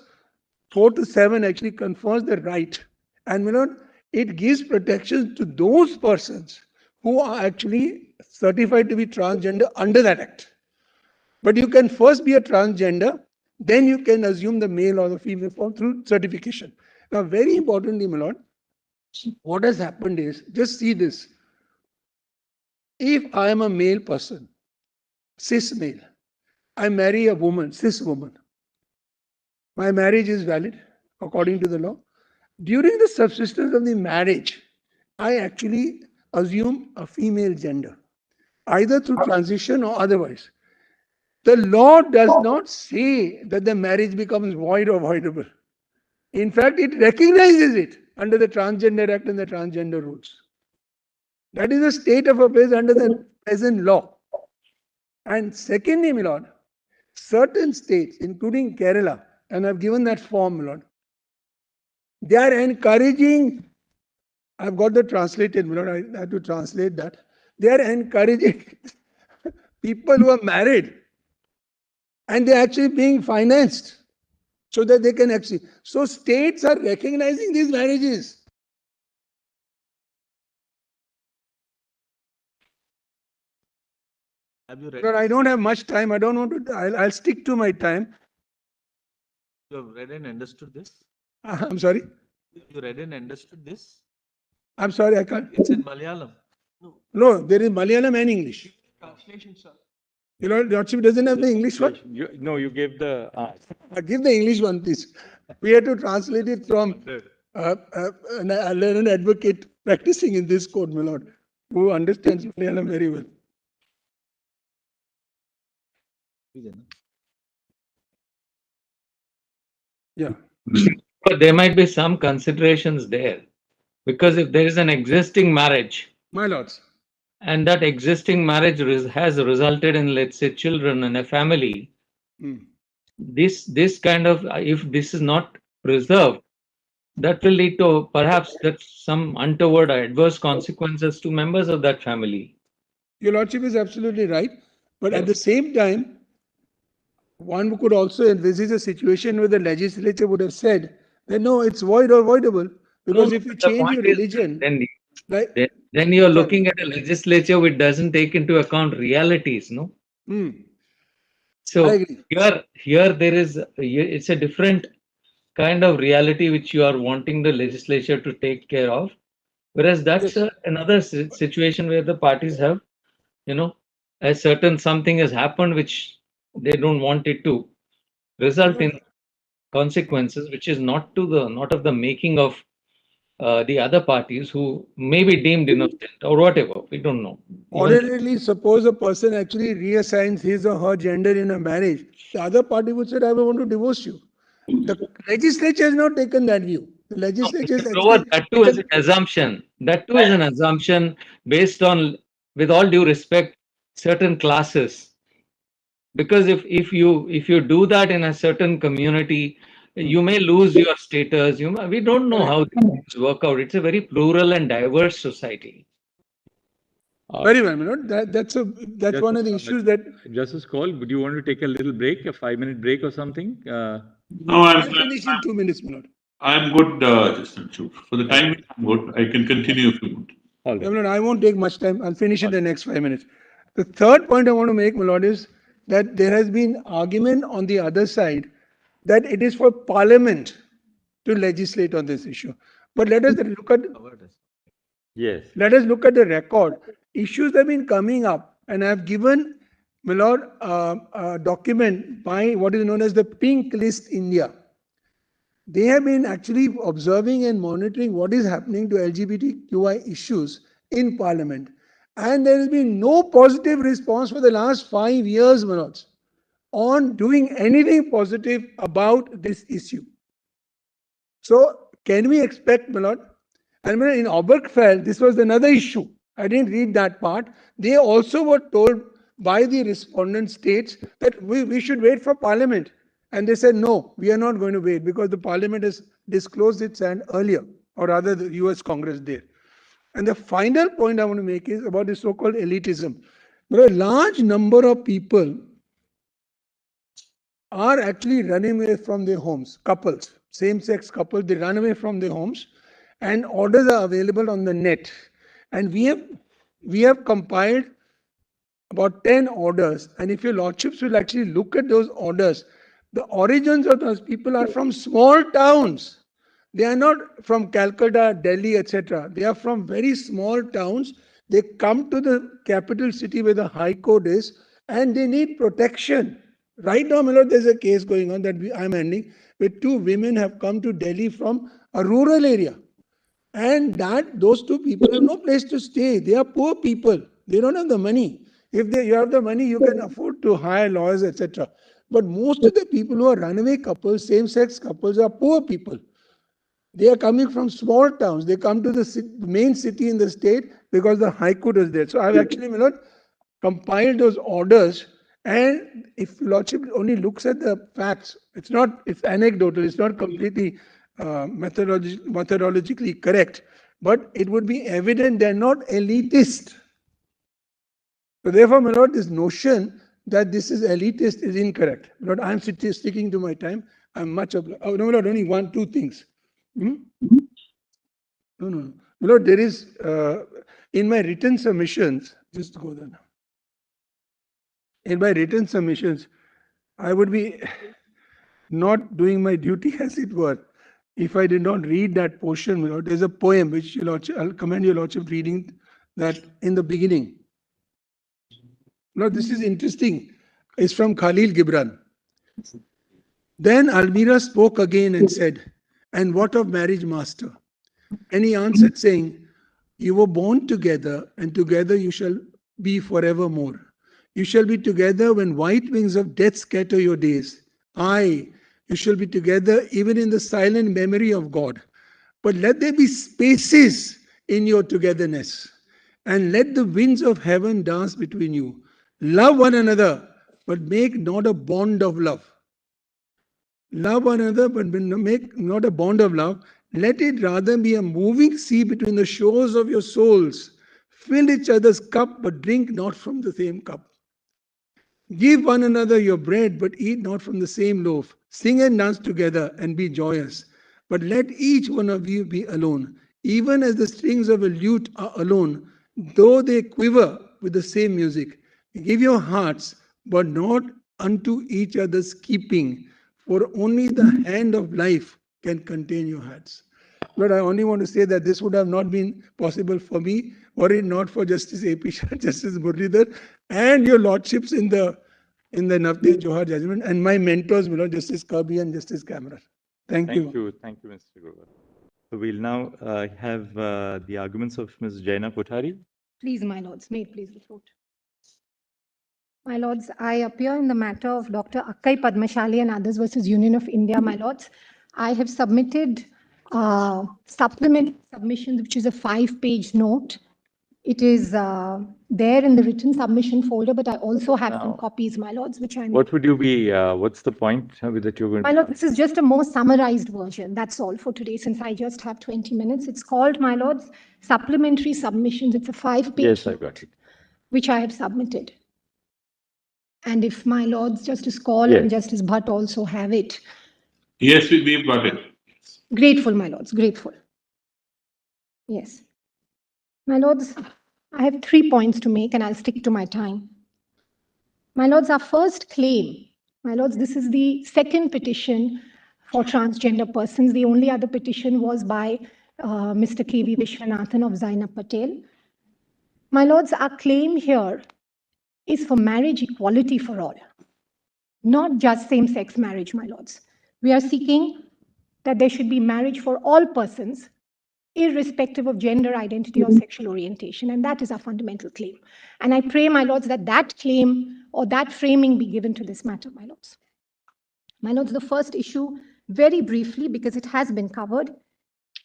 4 to 7 actually confers the right. And my Lord, it gives protection to those persons who are actually certified to be transgender under that act. But you can first be a transgender then you can assume the male or the female form through certification. Now, very importantly, my lord, what has happened is, just see this. If I am a male person, cis male, I marry a woman, cis woman, my marriage is valid according to the law. During the subsistence of the marriage, I actually assume a female gender, either through transition or otherwise. The law does not say that the marriage becomes void or voidable. In fact, it recognizes it under the Transgender Act and the transgender rules. That is the state of affairs under the present law. And secondly, my lord, certain states, including Kerala, and I've given that form, my lord, they are encouraging, I've got the translated, my lord, I have to translate that. They are encouraging people who are married and they're actually being financed so that they can actually. So states are recognizing these marriages. Have you read? But I don't have much time. I don't want to. I'll stick to my time. You have read and understood this? I'm sorry. You read and understood this? I'm sorry. I can't. It's in Malayalam. No, there is Malayalam and English. Translation, sir. You know, Lordship doesn't have the English one. No, you gave the. Give the English one, please. We had to translate it from an advocate practicing in this court, my lord, who understands Malayalam very well. Yeah. But there might be some considerations there, because if there is an existing marriage, My lords. and that existing marriage has resulted in, let's say, children and a family, this kind of, if this is not preserved, that will lead to perhaps that some untoward adverse consequences to members of that family. Your lordship is absolutely right. But at the same time, one could also envisage a situation where the legislature would have said that no, it's void or voidable. Because if you The change your point is, religion, right? then you're looking at a legislature which doesn't take into account realities, no? I So agree. here there is, it's a different kind of reality which you are wanting the legislature to take care of. Whereas that's another situation where the parties have, a certain something has happened which they don't want it to result in consequences, which is not of the making of the other parties who may be deemed innocent or whatever. We don't know. Ordinarily, suppose a person actually reassigns his or her gender in a marriage, the other party would say, I want to divorce you. The legislature has not taken that view. The legislature has That too is an assumption. That too is an assumption based on, with all due respect, certain classes. Because if you do that in a certain community, you may lose your status. We don't know how things work out. It's a very plural and diverse society. Very well, that's one of the issues that. Justice Call, would you want to take a little break, a 5-minute break or something? No, I'll finish in 2 minutes, my lord. I'm good, Justice Chu. For the time, I'm good. I can continue if you want. All right. I won't take much time. I'll finish in the next 5 minutes. The third point I want to make, my lord, is that there has been argument on the other side that it is for Parliament to legislate on this issue. But let us look at. Yes. Let us look at the record. Issues have been coming up, and I have given, my lord, a document by what is known as the Pink List India. They have been actually observing and monitoring what is happening to LGBTQI issues in Parliament. And there has been no positive response for the last 5 years, my lords, on doing anything positive about this issue. So, can we expect, my lord? And in Obergefell, this was another issue. I didn't read that part. They also were told by the respondent states that we should wait for Parliament. And they said, no, we are not going to wait because the Parliament has disclosed its hand earlier, or rather the US Congress did. And the final point I want to make is about the so-called elitism. But a large number of people are actually running away from their homes, couples, same-sex couples, they run away from their homes, and orders are available on the net. And we have compiled about 10 orders. And if your lordships will actually look at those orders, The origins of those people are from small towns. They are not from Calcutta, Delhi, etc. They are from very small towns. They come to the capital city where the High Court is, and they need protection. Right now, my lord, there's a case going on that I'm ending, where two women have come to Delhi from a rural area. And that those two people have no place to stay. They are poor people. They don't have the money. If you have the money, you can afford to hire lawyers, etc. But most of the people who are runaway couples, same-sex couples, are poor people. They are coming from small towns. They come to the main city in the state because the High Court is there. So I've actually, my lord, compiled those orders. And if Lordship only looks at the facts, it's anecdotal, it's not completely methodologically correct, but it would be evident they're not elitist. So therefore, my lord, this notion that this is elitist is incorrect. Lord, I'm sticking to my time. I'm much obliged. Oh, no, my lord, only one, two things. No. My lord, there is, in my written submissions, just go there now. In my written submissions, I would be not doing my duty, as it were, if I did not read that portion. My lord, there's a poem which your lordship, I'll commend your lordship reading that in the beginning. Now, this is interesting. It's from Khalil Gibran. Then Almira spoke again and said, "And what of marriage, master?" And he answered, saying, "You were born together, and together you shall be forevermore. You shall be together when white wings of death scatter your days. Aye, you shall be together even in the silent memory of God. But let there be spaces in your togetherness, and let the winds of heaven dance between you. Love one another, but make not a bond of love. Love one another, but make not a bond of love. Let it rather be a moving sea between the shores of your souls. Fill each other's cup, but drink not from the same cup. Give one another your bread, but eat not from the same loaf. Sing and dance together and be joyous. But let each one of you be alone, even as the strings of a lute are alone, though they quiver with the same music. Give your hearts, but not unto each other's keeping, for only the hand of life can contain your hearts." But I only want to say that this would have not been possible for me, were it not for Justice A.P. Shah, Justice Muralidhar, and your lordships in the Navtej Johar judgment, and my mentors, Justice Kirby and Justice Kamrar. Thank you. Thank you, Mr. Grover. So we'll now have the arguments of Ms. Jaina Kothari. Please, my lords, may it please the court. My lords, I appear in the matter of Dr. Akkai Padmashali and others versus Union of India, my lords. I have submitted supplementary submissions, which is a 5-page note. It is there in the written submission folder, but I also have some copies, my lords, which I'm... What would you be, what's the point that you're going to... My lord, this is just a more summarized version. That's all for today, since I just have 20 minutes. It's called, my lords, supplementary submissions. It's a 5-page... Yes, I got it. ...which I have submitted. And if my lords, Justice Kaul and Justice Bhatt also have it. Yes, we've got it. Grateful, my lords, grateful. Yes. My lords, I have 3 points to make and I'll stick to my time. My lords, our first claim, my lords, this is the second petition for transgender persons. The only other petition was by Mr. K.V. Vishwanathan of Zainab Patel. My lords, our claim here is for marriage equality for all, not just same-sex marriage, my lords. We are seeking that there should be marriage for all persons, irrespective of gender identity or sexual orientation, and that is our fundamental claim. And I pray, my lords, that that claim or that framing be given to this matter, my lords. My lords, the first issue, very briefly, because it has been covered,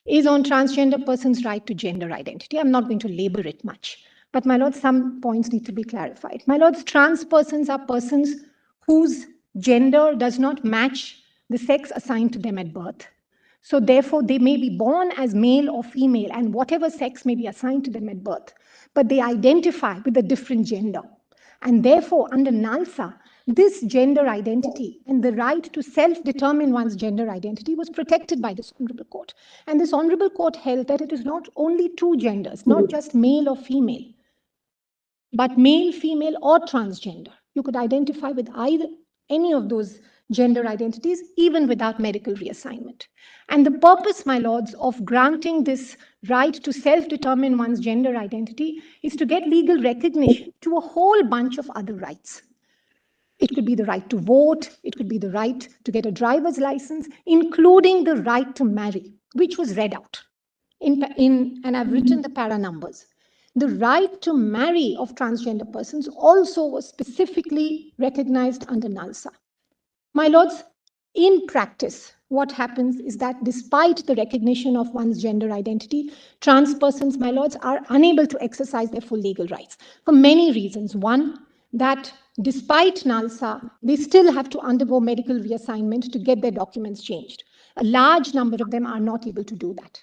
is on transgender persons' right to gender identity. I'm not going to labor it much. But, my lords, some points need to be clarified. My lords, trans persons are persons whose gender does not match the sex assigned to them at birth. So, therefore, they may be born as male or female, and whatever sex may be assigned to them at birth, but they identify with a different gender. And therefore, under NALSA, this gender identity and the right to self-determine one's gender identity was protected by this Honorable Court. And this Honorable Court held that it is not only two genders, not just male or female, but male, female, or transgender. You could identify with either any of those gender identities, even without medical reassignment. And the purpose, my lords, of granting this right to self-determine one's gender identity is to get legal recognition to a whole bunch of other rights. It could be the right to vote, it could be the right to get a driver's license, including the right to marry, which was read out. And I've written the para numbers. The right to marry of transgender persons also was specifically recognized under NALSA. My lords, in practice, what happens is that despite the recognition of one's gender identity, trans persons, my lords, are unable to exercise their full legal rights for many reasons. One, that despite NALSA, they still have to undergo medical reassignment to get their documents changed. A large number of them are not able to do that.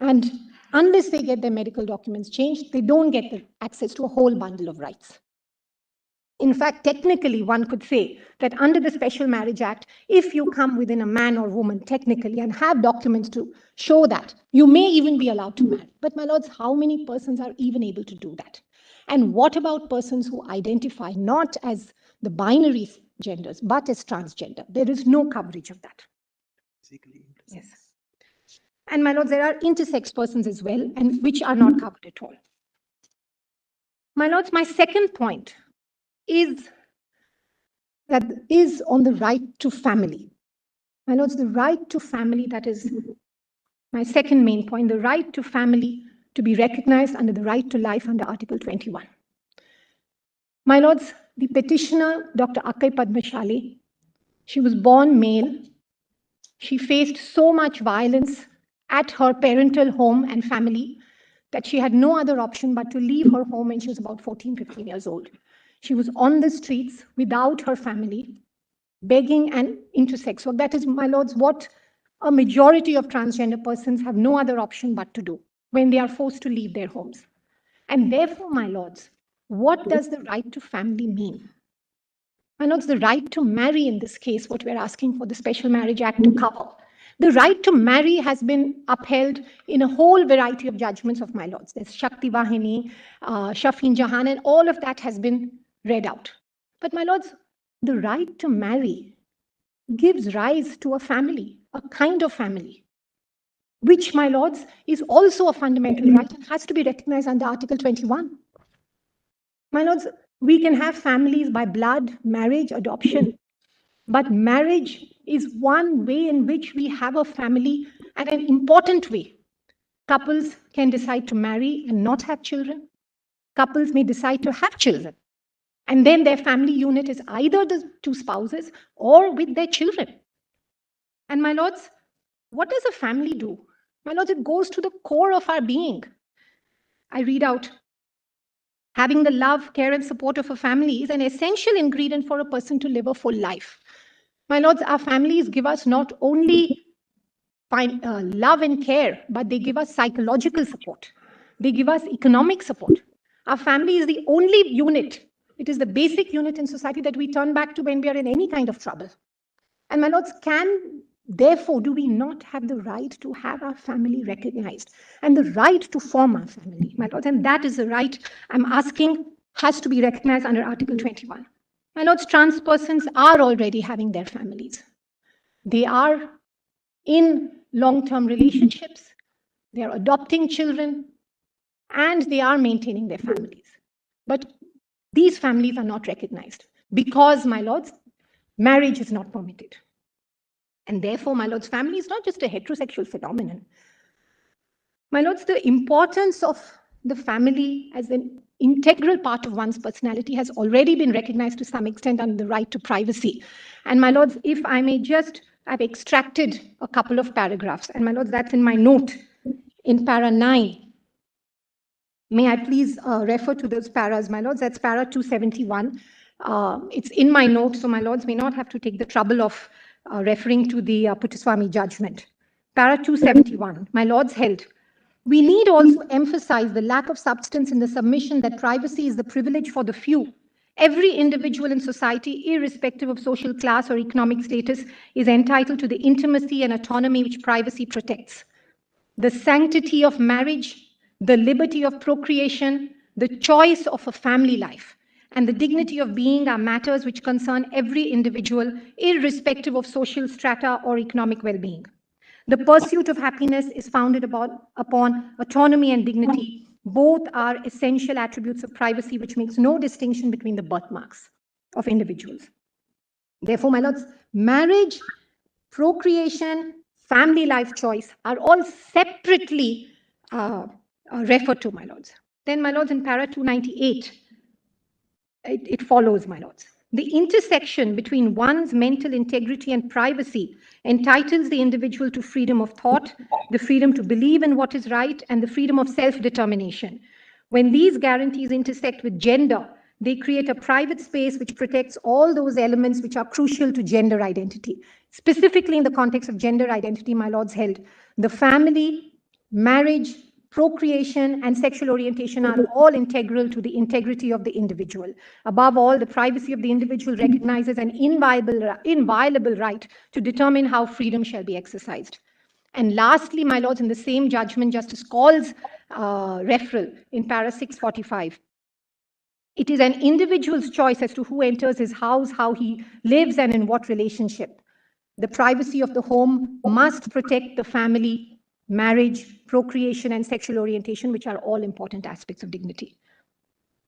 And unless they get their medical documents changed, they don't get the access to a whole bundle of rights. In fact, technically, one could say that under the Special Marriage Act, if you come within a man or woman technically and have documents to show that, you may even be allowed to marry. But my lords, how many persons are even able to do that? And what about persons who identify not as the binary genders, but as transgender? There is no coverage of that. Yes. And my lords, there are intersex persons as well, and which are not covered at all. My lords, my second point is on the right to family. My lords, the right to family, that is my second main point, the right to family to be recognized under the right to life under Article 21. My lords, the petitioner, Dr. Akai Padmashali, she was born male. She faced so much violence at her parental home and family that she had no other option but to leave her home when she was about 14, 15 years old. She was on the streets without her family, begging and intersex work. That is, my lords, what a majority of transgender persons have no other option but to do when they are forced to leave their homes. And therefore, my lords, what does the right to family mean? My lords, the right to marry in this case, what we're asking for the Special Marriage Act to cover. The right to marry has been upheld in a whole variety of judgments of my lords. There's Shakti Vahini, Shafin Jahan, and all of that has been read out. But my lords, the right to marry gives rise to a family, a kind of family, which, my lords, is also a fundamental right and has to be recognized under Article 21. My lords, we can have families by blood, marriage, adoption, but marriage is one way in which we have a family, and an important way. Couples can decide to marry and not have children. Couples may decide to have children. And then their family unit is either the two spouses or with their children. And my lords, what does a family do? My lords, it goes to the core of our being. I read out, having the love, care, and support of a family is an essential ingredient for a person to live a full life. My lords, our families give us not only love and care, but they give us psychological support. They give us economic support. Our family is the only unit. It is the basic unit in society that we turn back to when we are in any kind of trouble. And my lords, therefore, do we not have the right to have our family recognized and the right to form our family, my lords? And that is the right I'm asking has to be recognized under Article 21. My lords, trans persons are already having their families. They are in long-term relationships, they are adopting children, and they are maintaining their families. But these families are not recognized because, my lords, marriage is not permitted. And therefore, my lords, family is not just a heterosexual phenomenon. My lords, the importance of the family as an integral part of one's personality has already been recognized to some extent under the right to privacy. And my lords, if I may just, I've extracted a couple of paragraphs. And my lords, that's in my note in para 9. May I please refer to those paras, my lords? That's para 271. It's in my note, so my lords may not have to take the trouble of referring to the Puttaswamy judgment. Para 271, my lords held, we need also emphasize the lack of substance in the submission that privacy is the privilege for the few. Every individual in society, irrespective of social class or economic status, is entitled to the intimacy and autonomy which privacy protects. The sanctity of marriage, the liberty of procreation, the choice of a family life, and the dignity of being are matters which concern every individual, irrespective of social strata or economic well-being. The pursuit of happiness is founded upon autonomy and dignity. Both are essential attributes of privacy, which makes no distinction between the birthmarks of individuals. Therefore, my lords, marriage, procreation, family life choice are all separately referred to, my lords. Then, my lords, in para 298, it follows, my lords. The intersection between one's mental integrity and privacy entitles the individual to freedom of thought, the freedom to believe in what is right, and the freedom of self-determination. When these guarantees intersect with gender, they create a private space which protects all those elements which are crucial to gender identity. Specifically in the context of gender identity, my lords held, the family, marriage, procreation, and sexual orientation are all integral to the integrity of the individual. Above all, the privacy of the individual recognizes an inviolable right to determine how freedom shall be exercised. And lastly, my lords, in the same judgment, Justice Call's referral in para 645, it is an individual's choice as to who enters his house, how he lives, and in what relationship. The privacy of the home must protect the family, marriage, procreation, and sexual orientation, which are all important aspects of dignity.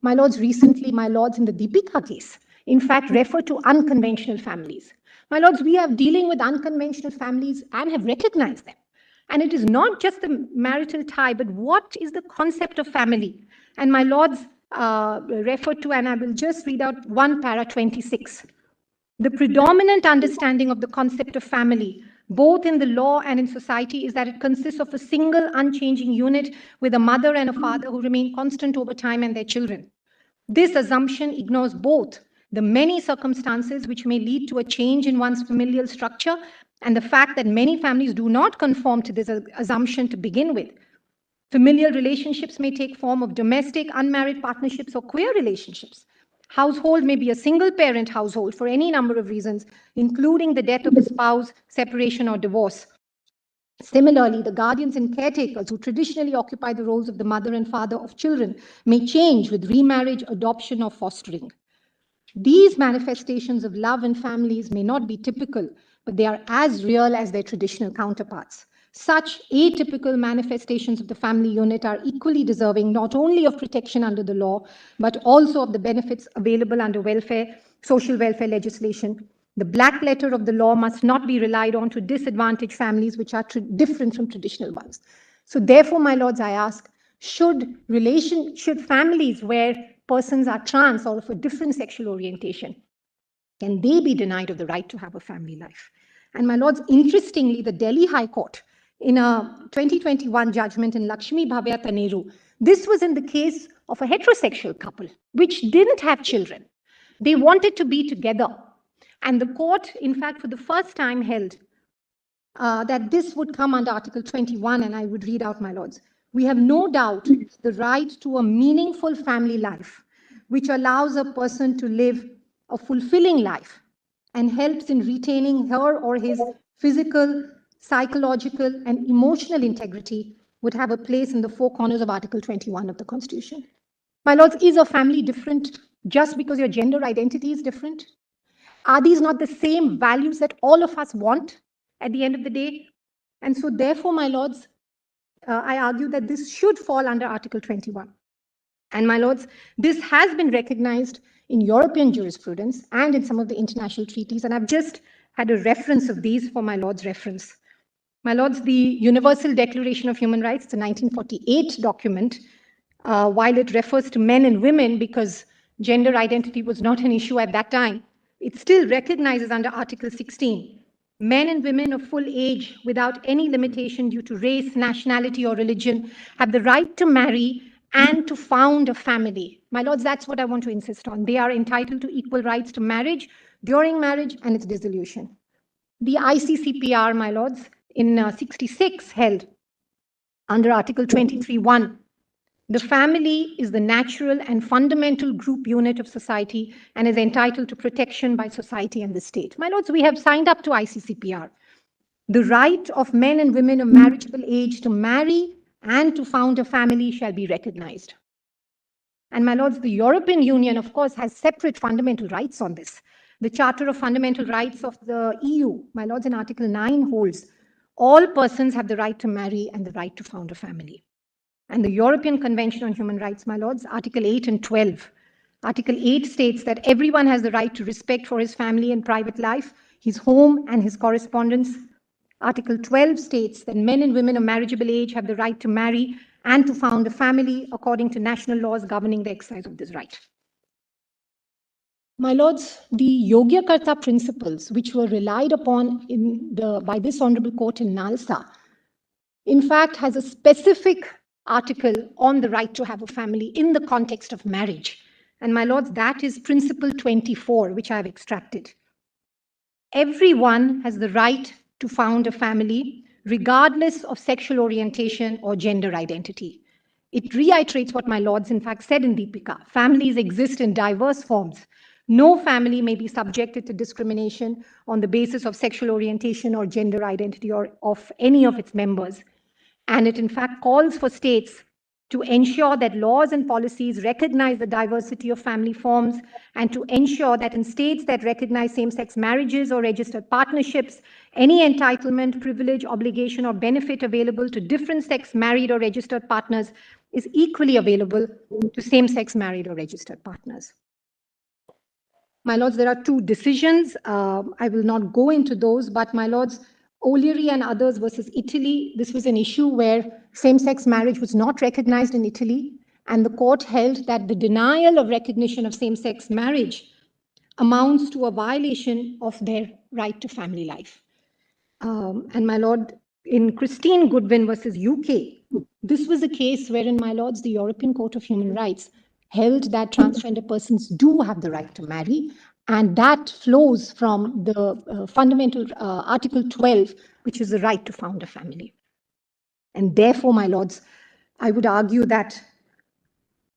My lords, recently, my lords, in the Deepika case, in fact, refer to unconventional families. My lords, we are dealing with unconventional families and have recognized them. And it is not just the marital tie, but what is the concept of family? And my lords referred to, and I will just read out one para 26. The predominant understanding of the concept of family, both in the law and in society, is that it consists of a single unchanging unit with a mother and a father who remain constant over time and their children. This assumption ignores both the many circumstances which may lead to a change in one's familial structure and the fact that many families do not conform to this assumption to begin with. Familial relationships may take form of domestic, unmarried partnerships or queer relationships. Household may be a single-parent household for any number of reasons, including the death of a spouse, separation, or divorce. Similarly, the guardians and caretakers who traditionally occupy the roles of the mother and father of children may change with remarriage, adoption, or fostering. These manifestations of love in families may not be typical, but they are as real as their traditional counterparts. Such atypical manifestations of the family unit are equally deserving not only of protection under the law, but also of the benefits available under social welfare legislation. The black letter of the law must not be relied on to disadvantage families which are different from traditional ones. So therefore, my lords, I ask, should families where persons are trans or of a different sexual orientation, can they be denied of the right to have a family life? And my lords, interestingly, the Delhi High Court, in a 2021 judgment in Lakshmi Bhavya Taneru, this was in the case of a heterosexual couple which didn't have children. They wanted to be together. And the court, in fact, for the first time held that this would come under Article 21, and I would read out, my lords. We have no doubt the right to a meaningful family life, which allows a person to live a fulfilling life and helps in retaining her or his physical, psychological, and emotional integrity, would have a place in the four corners of Article 21 of the Constitution. My lords, is a family different just because your gender identity is different? Are these not the same values that all of us want at the end of the day? And so therefore, my lords, I argue that this should fall under Article 21. And my lords, this has been recognized in European jurisprudence and in some of the international treaties. And I've just had a reference of these for my lords' reference. My lords, the Universal Declaration of Human Rights, the 1948 document, while it refers to men and women because gender identity was not an issue at that time, it still recognizes under Article 16, men and women of full age without any limitation due to race, nationality, or religion have the right to marry and to found a family. My lords, that's what I want to insist on. They are entitled to equal rights to marriage, during marriage, and its dissolution. The ICCPR, my lords, in 66 held under Article 23(1, the family is the natural and fundamental group unit of society and is entitled to protection by society and the state. My lords, we have signed up to ICCPR. The right of men and women of marriageable age to marry and to found a family shall be recognized. And my lords, the European Union, of course, has separate fundamental rights on this. The Charter of Fundamental Rights of the EU, my lords, in Article 9 holds all persons have the right to marry and the right to found a family. And the European Convention on Human Rights, my lords, Article 8 and 12. Article 8 states that everyone has the right to respect for his family and private life, his home and his correspondence. Article 12 states that men and women of marriageable age have the right to marry and to found a family according to national laws governing the exercise of this right. My lords, the Yogyakarta principles, which were relied upon by this Honorable Court in Nalsa, in fact, has a specific article on the right to have a family in the context of marriage. And my lords, that is Principle 24, which I have extracted. Everyone has the right to found a family, regardless of sexual orientation or gender identity. It reiterates what my lords, in fact, said in Deepika. Families exist in diverse forms. No family may be subjected to discrimination on the basis of sexual orientation or gender identity or of any of its members. And it, in fact, calls for states to ensure that laws and policies recognize the diversity of family forms and to ensure that in states that recognize same-sex marriages or registered partnerships, any entitlement, privilege, obligation, or benefit available to different-sex married or registered partners is equally available to same-sex married or registered partners. My lords, there are two decisions. I will not go into those, but my lords, O'Leary and others versus Italy, this was an issue where same-sex marriage was not recognized in Italy, and the court held that the denial of recognition of same-sex marriage amounts to a violation of their right to family life. And my lord, in Christine Goodwin versus UK, this was a case wherein, my lords, the European Court of Human Rights held that transgender persons do have the right to marry, and that flows from the fundamental Article 12, which is the right to found a family. And therefore, my lords, I would argue that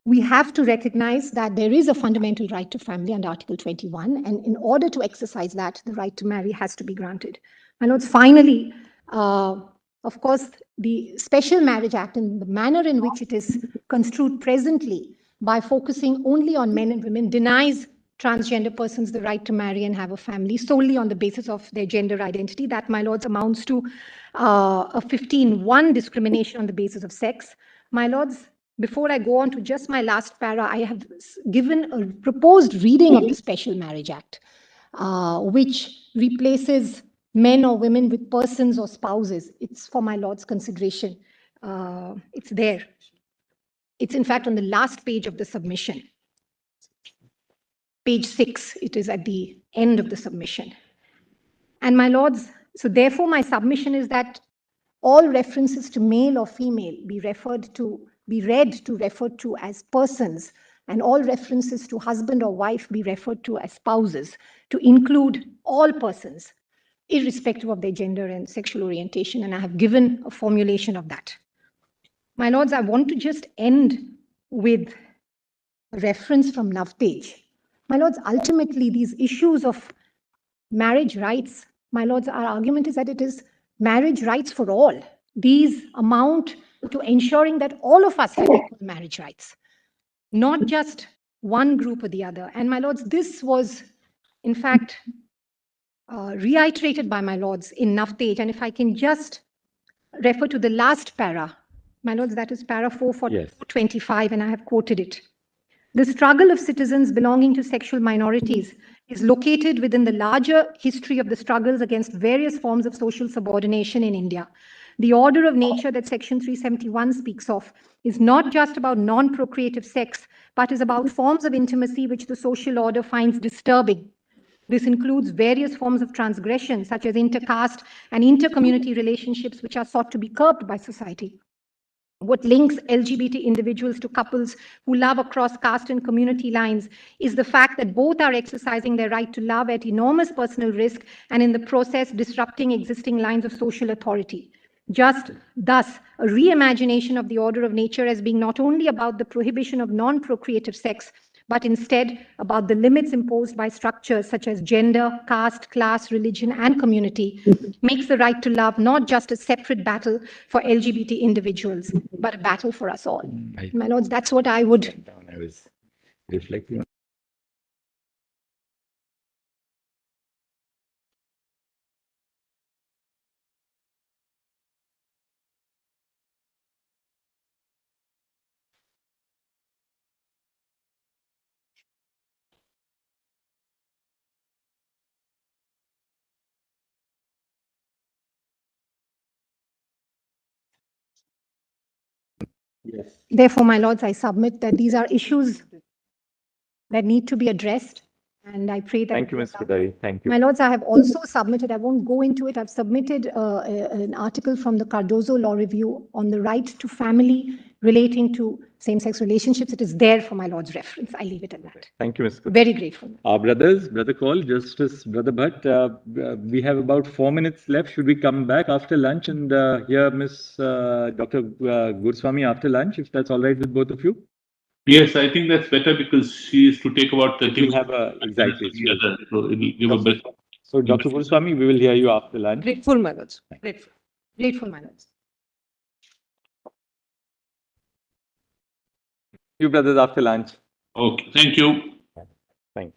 we have to recognize that there is a fundamental right to family under Article 21, and in order to exercise that, the right to marry has to be granted. My lords, finally, of course, the Special Marriage Act and the manner in which it is construed presently by focusing only on men and women denies transgender persons the right to marry and have a family solely on the basis of their gender identity. That, my lords, amounts to a 15(1) discrimination on the basis of sex. My lords, before I go on to just my last para, I have given a proposed reading of the Special Marriage Act, which replaces men or women with persons or spouses. It's for my lord's consideration. It's there. It's in fact on the last page of the submission. Page 6, it is at the end of the submission. And my lords, so therefore my submission is that all references to male or female be read to as persons, and all references to husband or wife be referred to as spouses, to include all persons, irrespective of their gender and sexual orientation, and I have given a formulation of that. My lords, I want to just end with a reference from Navtej. My lords, ultimately, these issues of marriage rights, my lords, our argument is that it is marriage rights for all. These amount to ensuring that all of us have equal marriage rights, not just one group or the other. And my lords, this was, in fact, reiterated by my lords in Navtej. And if I can just refer to the last para, my lords, that is para 425, and I have quoted it. The struggle of citizens belonging to sexual minorities is located within the larger history of the struggles against various forms of social subordination in India. The order of nature that Section 371 speaks of is not just about non-procreative sex, but is about forms of intimacy which the social order finds disturbing. This includes various forms of transgression, such as intercaste and intercommunity relationships, which are sought to be curbed by society. What links LGBT individuals to couples who love across caste and community lines is the fact that both are exercising their right to love at enormous personal risk and in the process disrupting existing lines of social authority. Just thus, a reimagination of the order of nature as being not only about the prohibition of non-procreative sex, but instead about the limits imposed by structures such as gender, caste, class, religion, and community, makes the right to love not just a separate battle for LGBT individuals, but a battle for us all. My lords, that's what I would was reflecting. Yes. Therefore, my lords, I submit that these are issues that need to be addressed. And I pray that. Thank you, Ms. Kothari. Thank you. My lords, I have also submitted, I won't go into it, I've submitted an article from the Cardozo Law Review on the right to family relating to same-sex relationships. It is there for my lord's reference. I leave it at that. Thank you, Ms. Kothari. Very grateful. Our brothers, Brother Call, Justice Brother Bhatt, we have about 4 minutes left. Should we come back after lunch and hear Ms. Dr. Gurswami after lunch, if that's all right with both of you? Yes, I think that's better because she is to take about 30 We'll have a, exactly. together, so it will give a best. So, Dr. Gurswami, we will hear you after lunch. Grateful, my lords. Grateful. Grateful, my lords. You brothers after lunch. Okay, thank you. Thank you.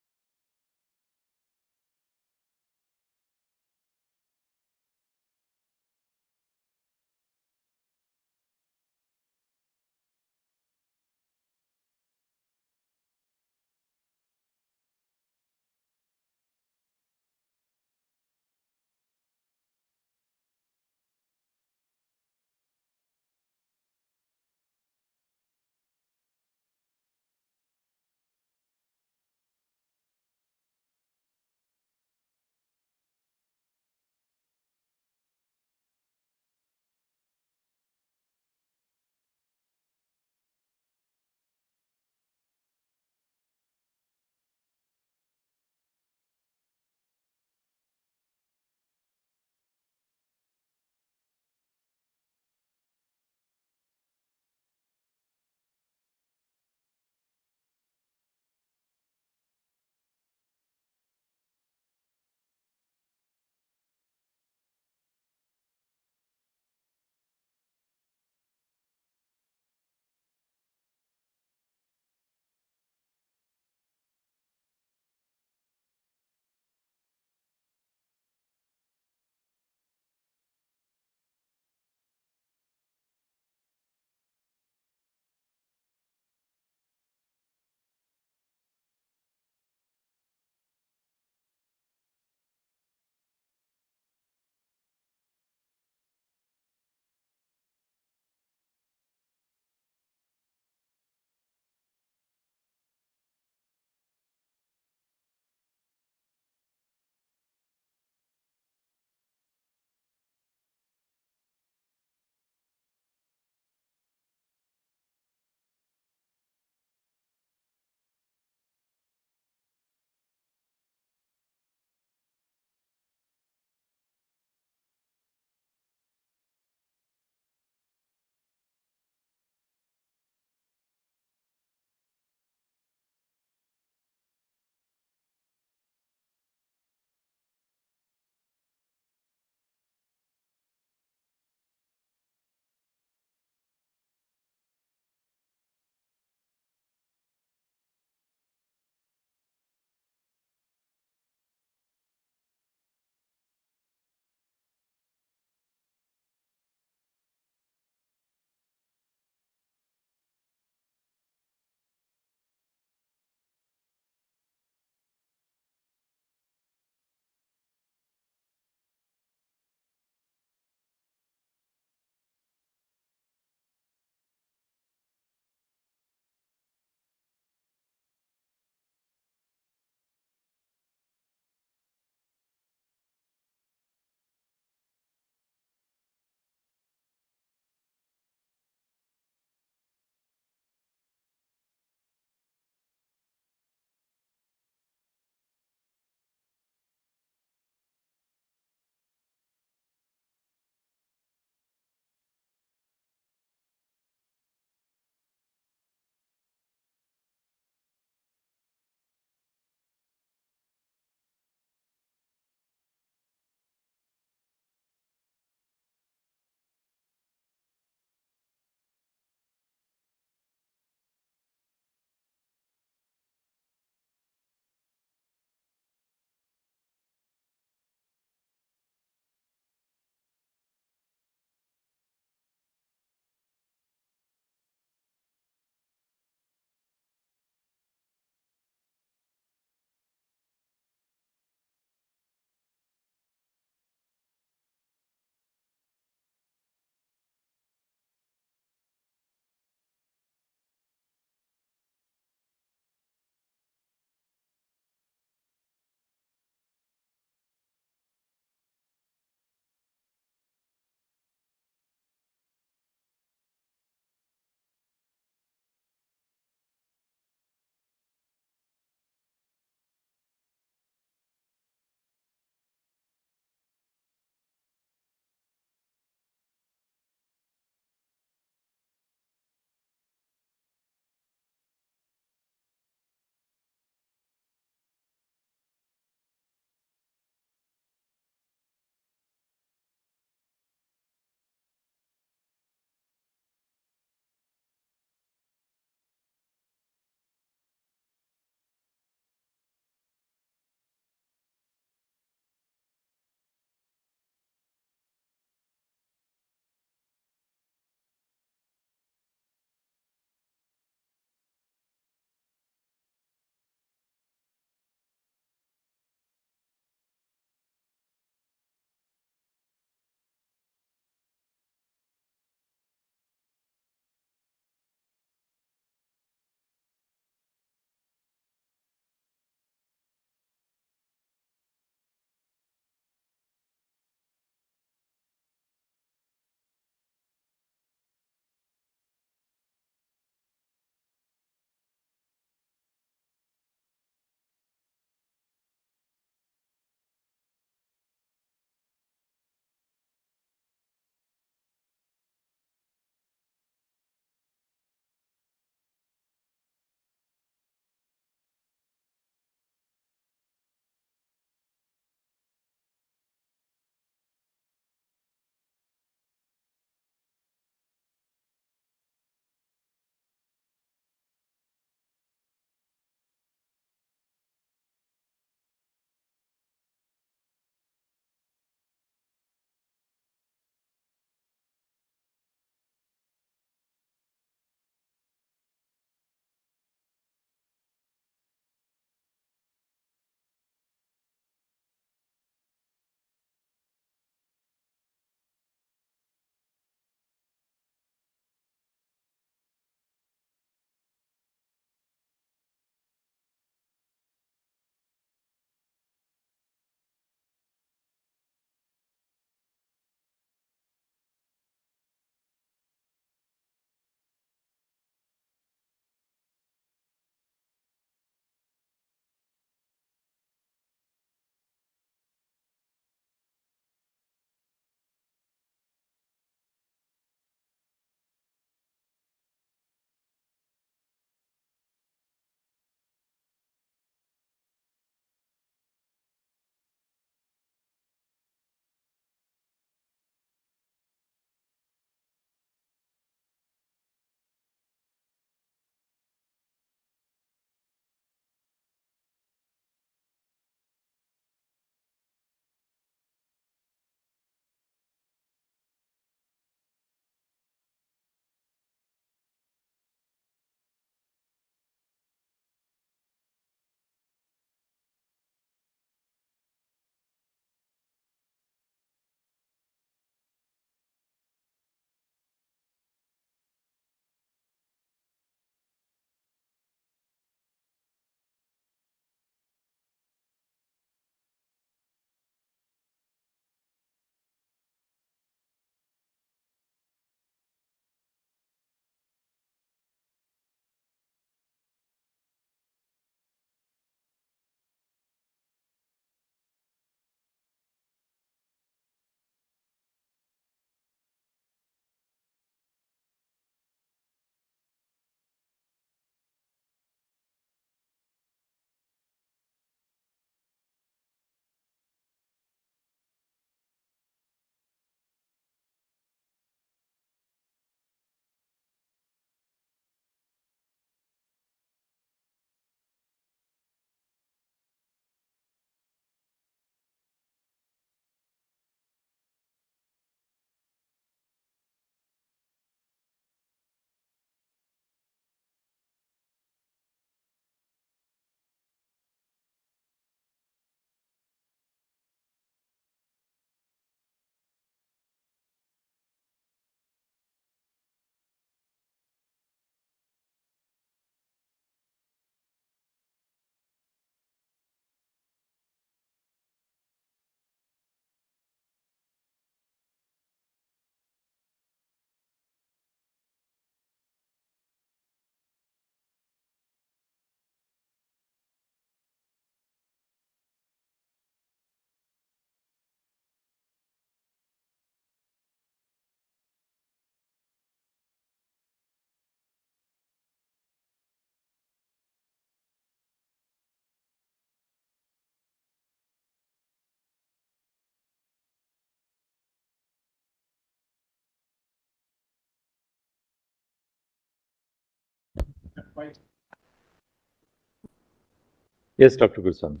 Yes, Dr. Goswami.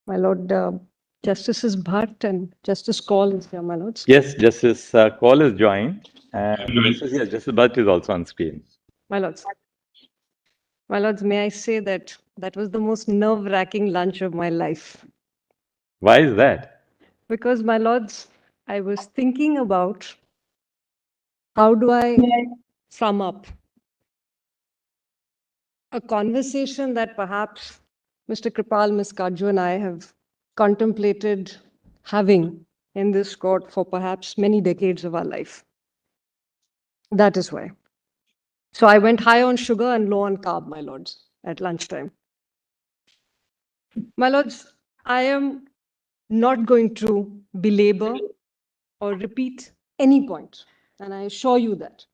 My Lord, Justices Bhatt and Justice Kaul is here, my lords. Yes, Justice Kaul is joined. And yes, Justice Bhatt is also on screen. My lords. My lords, may I say that that was the most nerve-wracking lunch of my life. Why is that? Because, my lords, I was thinking about how do I sum up a conversation that perhaps Mr. Kripal, Ms. Kaju and I have contemplated having in this court for perhaps many decades of our life. That is why. So I went high on sugar and low on carb, my lords, at lunchtime. My lords, I am not going to belabor or repeat any point, and I assure you that.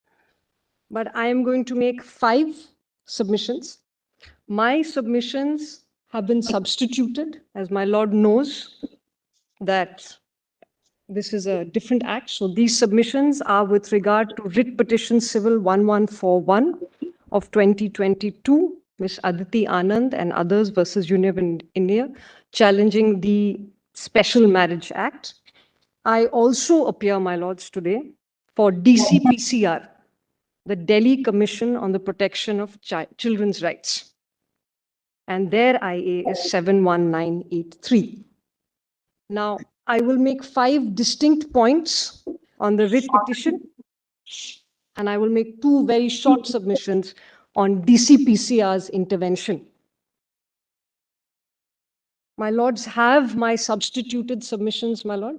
But I am going to make 5 submissions. My submissions have been substituted, as my lord knows that this is a different act. So these submissions are with regard to writ petition civil 1141 of 2022, Ms. Aditi Anand and others versus Union of India, challenging the Special Marriage Act. I also appear, my lords, today for DCPCR, the Delhi Commission on the Protection of Children's Rights. And their IA is 71983. Now, I will make 5 distinct points on the writ petition, and I will make 2 very short submissions on DCPCR's intervention. My lords have my substituted submissions, my lord.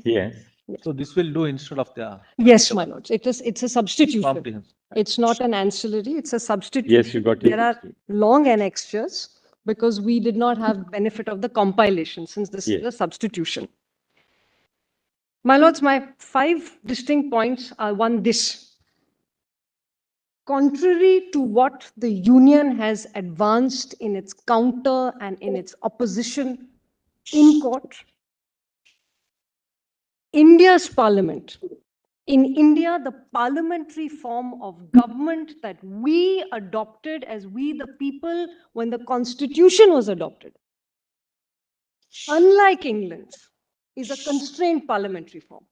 Yes. So this will do instead of the. Yes, my lords. It's a substitution. Comprehensive. It's not an ancillary, it's a substitution. Yes, you got it. There are long annexures because we did not have benefit of the compilation since this is a substitution. My lords, my 5 distinct points are one, this. Contrary to what the union has advanced in its counter and in its opposition in court, India's parliament, in India, the parliamentary form of government that we adopted as we the people when the constitution was adopted, unlike England, is a constrained parliamentary form.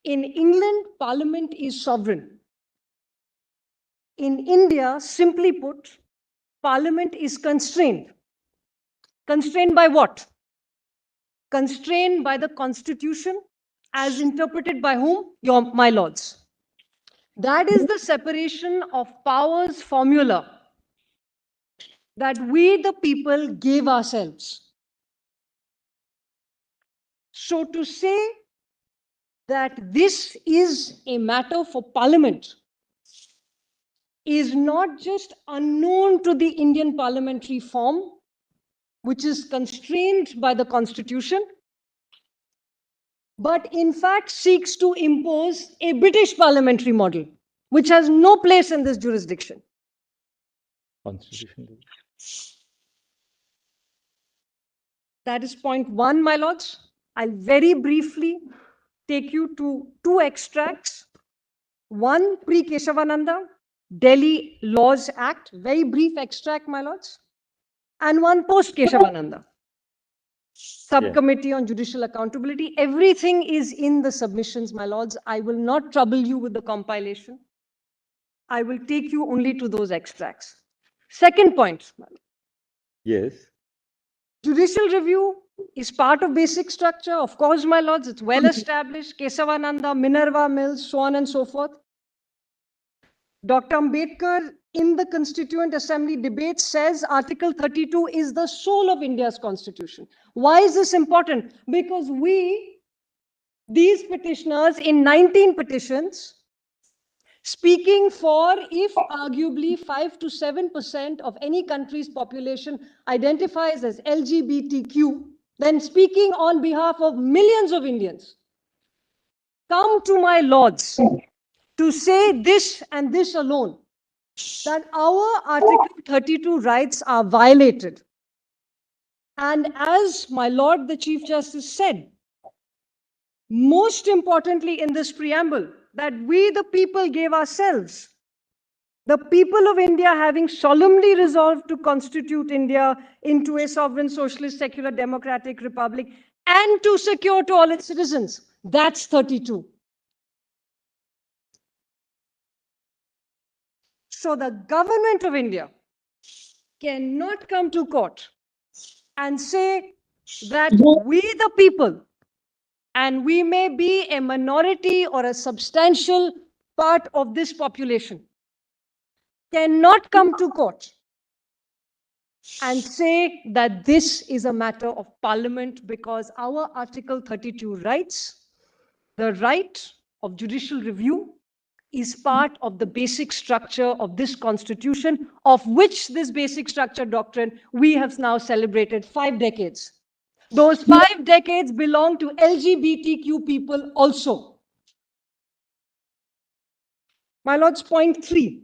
In England, parliament is sovereign. In India, simply put, parliament is constrained. Constrained by what? Constrained by the constitution as interpreted by whom? My lords. That is the separation of powers formula that we the people gave ourselves. So to say that this is a matter for parliament is not just unknown to the Indian parliamentary form, which is constrained by the constitution, but in fact seeks to impose a British parliamentary model, which has no place in this jurisdiction. Constitution. That is point 1, my lords. I'll very briefly take you to 2 extracts. One, pre-Keshavananda, Delhi Laws Act, very brief extract, my lords. And one post-Keshavananda, Subcommittee on Judicial Accountability. Everything is in the submissions, my lords. I will not trouble you with the compilation. I will take you only to those extracts. Second point, my lord. Yes. Judicial review is part of basic structure. Of course, my lords, it's well established. Kesavananda, Minerva Mills, so on and so forth. Dr. Ambedkar in the Constituent Assembly debate says Article 32 is the soul of India's constitution. Why is this important? Because these petitioners in 19 petitions, speaking for, if arguably 5 to 7% of any country's population identifies as LGBTQ, then speaking on behalf of millions of Indians, come to my lords to say this and this alone, that our Article 32 rights are violated. And as my Lord the Chief Justice said, most importantly in this preamble, that we the people gave ourselves. The people of India having solemnly resolved to constitute India into a sovereign, socialist, secular, democratic republic and to secure to all its citizens. That's 32. So the government of India cannot come to court and say that we the people, and we may be a minority or a substantial part of this population, cannot come to court and say that this is a matter of parliament, because our Article 32 rights, the right of judicial review, is part of the basic structure of this constitution, of which this basic structure doctrine we have now celebrated 5 decades. Those 5 decades belong to LGBTQ people also. My lords, point 3.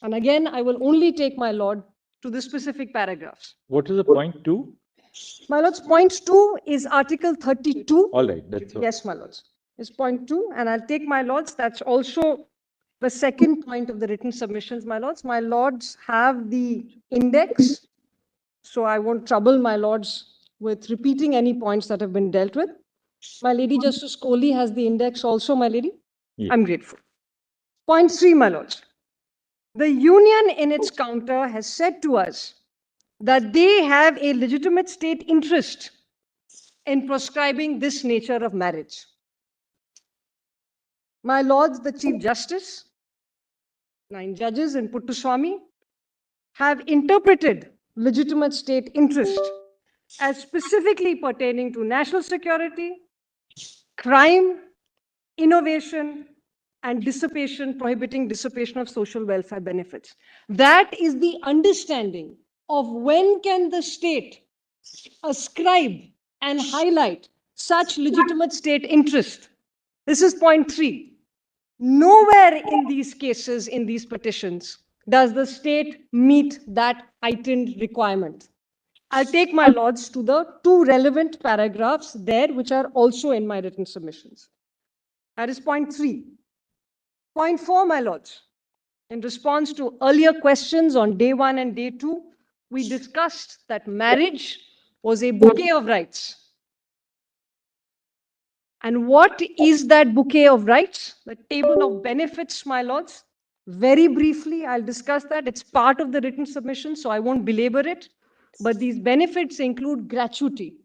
And again, I will only take my lord to the specific paragraphs. What is the point 2? My lords, point 2 is Article 32. All right, that's all. Yes, my lords. Is point 2, and I'll take my lords. That's also the second point of the written submissions, my lords. My lords have the index, so I won't trouble my lords with repeating any points that have been dealt with. My Lady Justice Kohli has the index also, my lady. Yeah. I'm grateful. Point 3, my lords. The union in its counter has said to us that they have a legitimate state interest in proscribing this nature of marriage. My lords, the Chief Justice, 9 judges in Puttaswamy, have interpreted legitimate state interest as specifically pertaining to national security, crime, innovation, and dissipation, prohibiting dissipation of social welfare benefits. That is the understanding of when can the state ascribe and highlight such legitimate state interest. This is point 3. Nowhere in these cases, in these petitions, does the state meet that heightened requirement. I'll take my lords to the 2 relevant paragraphs there, which are also in my written submissions. That is point 3. Point 4, my lords. In response to earlier questions on day 1 and day 2, we discussed that marriage was a bouquet of rights. And what is that bouquet of rights? The table of benefits, my lords. Very briefly, I'll discuss that. It's part of the written submission, so I won't belabor it. But these benefits include gratuity,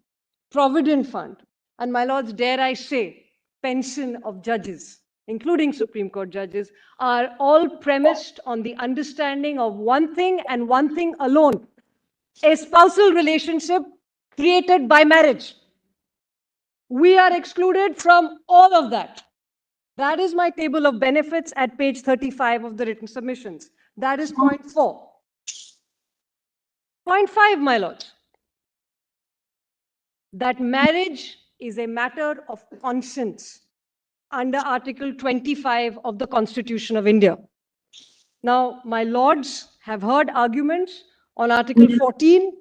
provident fund, and my lords, dare I say, pension of judges, including Supreme Court judges, are all premised on the understanding of one thing and one thing alone: a spousal relationship created by marriage. We are excluded from all of that. That is my table of benefits at page 35 of the written submissions. That is point 4. Point 5, my lords, that marriage is a matter of conscience under Article 25 of the Constitution of India. Now, my lords have heard arguments on Article 14,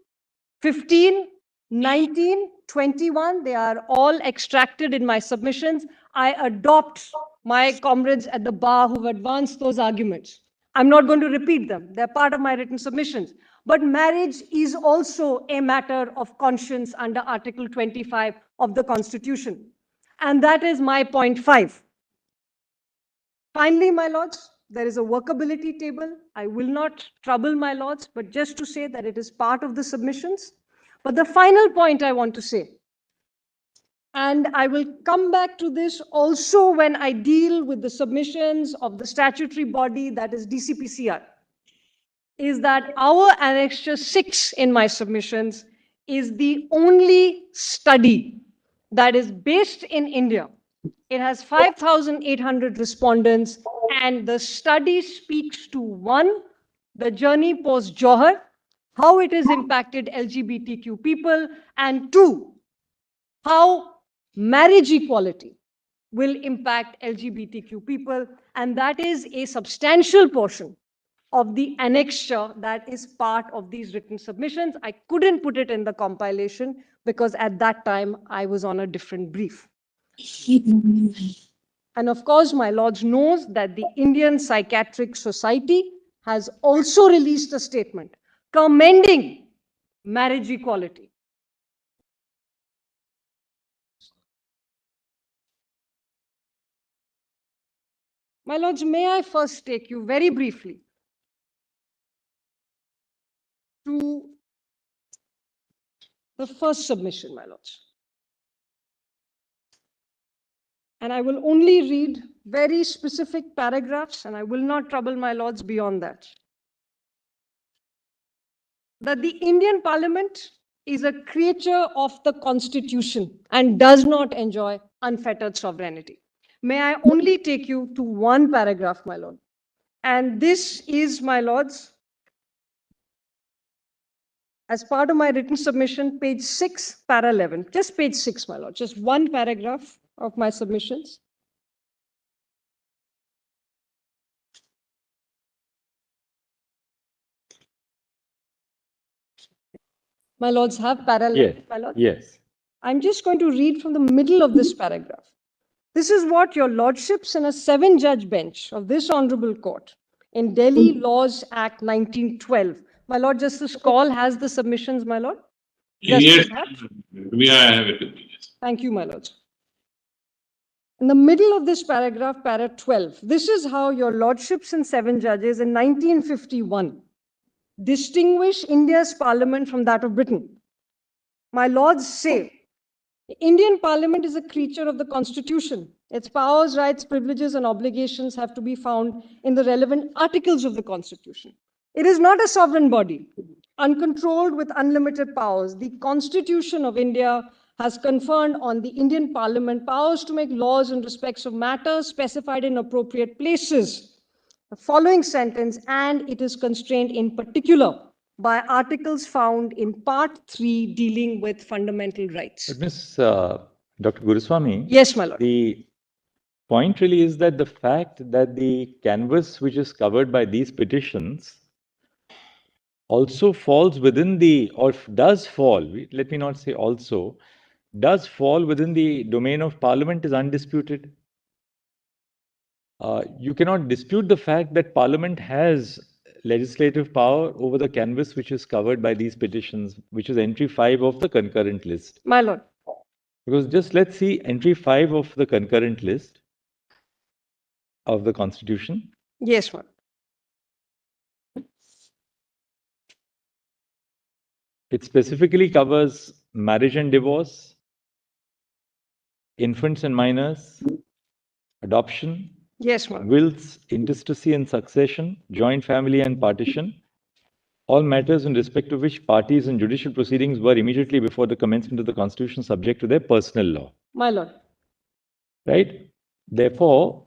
15, 19, 21. They are all extracted in my submissions. I adopt my comrades at the bar who've advanced those arguments. I'm not going to repeat them. They're part of my written submissions. But marriage is also a matter of conscience under Article 25 of the Constitution. And that is my point 5. Finally, my lords, there is a workability table. I will not trouble my lords, but just to say that it is part of the submissions. But the final point I want to say, and I will come back to this also when I deal with the submissions of the statutory body, that is DCPCR, is that our Annexure 6 in my submissions is the only study that is based in India. It has 5,800 respondents, and the study speaks to 1, the journey post-Johar, how it has impacted LGBTQ people, and 2, how marriage equality will impact LGBTQ people, and that is a substantial portion of the annexure that is part of these written submissions. I couldn't put it in the compilation because at that time I was on a different brief. And of course, my lords knows that the Indian Psychiatric Society has also released a statement commending marriage equality. My lords, may I first take you very briefly to the first submission, my lords. And I will only read very specific paragraphs, and I will not trouble my lords beyond that. That the Indian Parliament is a creature of the Constitution and does not enjoy unfettered sovereignty. May I only take you to one paragraph, my lord? And this is, my lords, as part of my written submission, page 6, para 11. Just page 6, my lord. Just one paragraph of my submissions. My lords have para 11, Yes. my lord? Yes. I'm just going to read from the middle of this paragraph. This is what your lordships in a 7-judge bench of this honorable court in Delhi Laws Act 1912. My Lord Justice Kaul has the submissions, my lord. Yes, Justice Bhatt? I have it with me. Yes. Thank you, my lords. In the middle of this paragraph, para 12, this is how your lordships and 7 judges in 1951 distinguish India's parliament from that of Britain. My lords say, the Indian Parliament is a creature of the Constitution. Its powers, rights, privileges, and obligations have to be found in the relevant articles of the Constitution. It is not a sovereign body, uncontrolled with unlimited powers. The Constitution of India has conferred on the Indian Parliament powers to make laws in respects of matters specified in appropriate places. The following sentence, and it is constrained in particular by articles found in Part 3 dealing with fundamental rights. But Dr. Guruswamy, Yes, my lord. the point really is that the fact that the canvas which is covered by these petitions also falls within the, or does fall, let me not say also, does fall within the domain of Parliament is undisputed. You cannot dispute the fact that Parliament has legislative power over the canvas which is covered by these petitions, which is entry 5 of the concurrent list. My lord. Because just let's see entry 5 of the concurrent list of the Constitution. Yes, ma'am. It specifically covers marriage and divorce, infants and minors, adoption, Yes, ma'am. wills, intestacy and succession, joint family and partition, all matters in respect of which parties in judicial proceedings were immediately before the commencement of the Constitution subject to their personal law. My lord. Right? Therefore,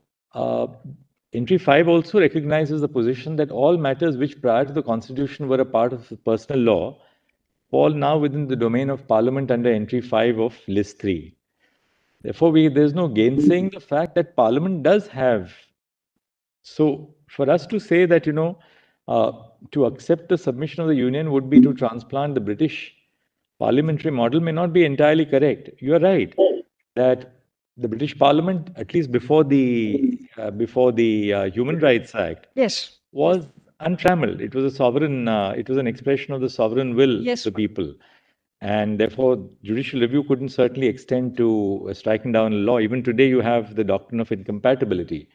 entry 5 also recognizes the position that all matters which prior to the Constitution were a part of personal law fall now within the domain of Parliament under entry 5 of list 3. Therefore, there's no gainsaying the fact that Parliament does have. So, for us to say that, to accept the submission of the Union would be to transplant the British parliamentary model may not be entirely correct. You are right that the British Parliament, at least before the Human Rights Act, Yes. was untrammeled. It was a sovereign. It was an expression of the sovereign will Yes, of the people. And therefore, judicial review couldn't certainly extend to striking down a law. Even today, you have the doctrine of incompatibility.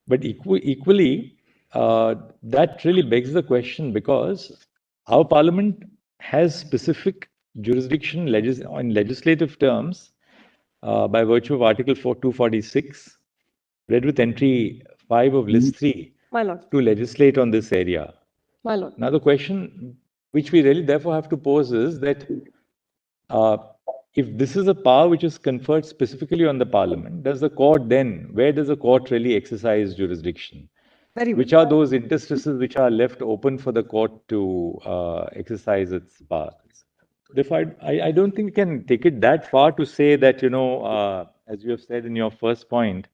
But equally, that really begs the question because our parliament has specific jurisdiction in legislative terms by virtue of Article 246, read with entry 5 of List 3, My lord. to legislate on this area. My lord. Now, the question which we really therefore have to pose is that if this is a power which is conferred specifically on the parliament, does the court then, where does the court really exercise jurisdiction? Very well. Which are those interstices which are left open for the court to exercise its powers? Therefore, I don't think we can take it that far to say that, as you have said in your first point,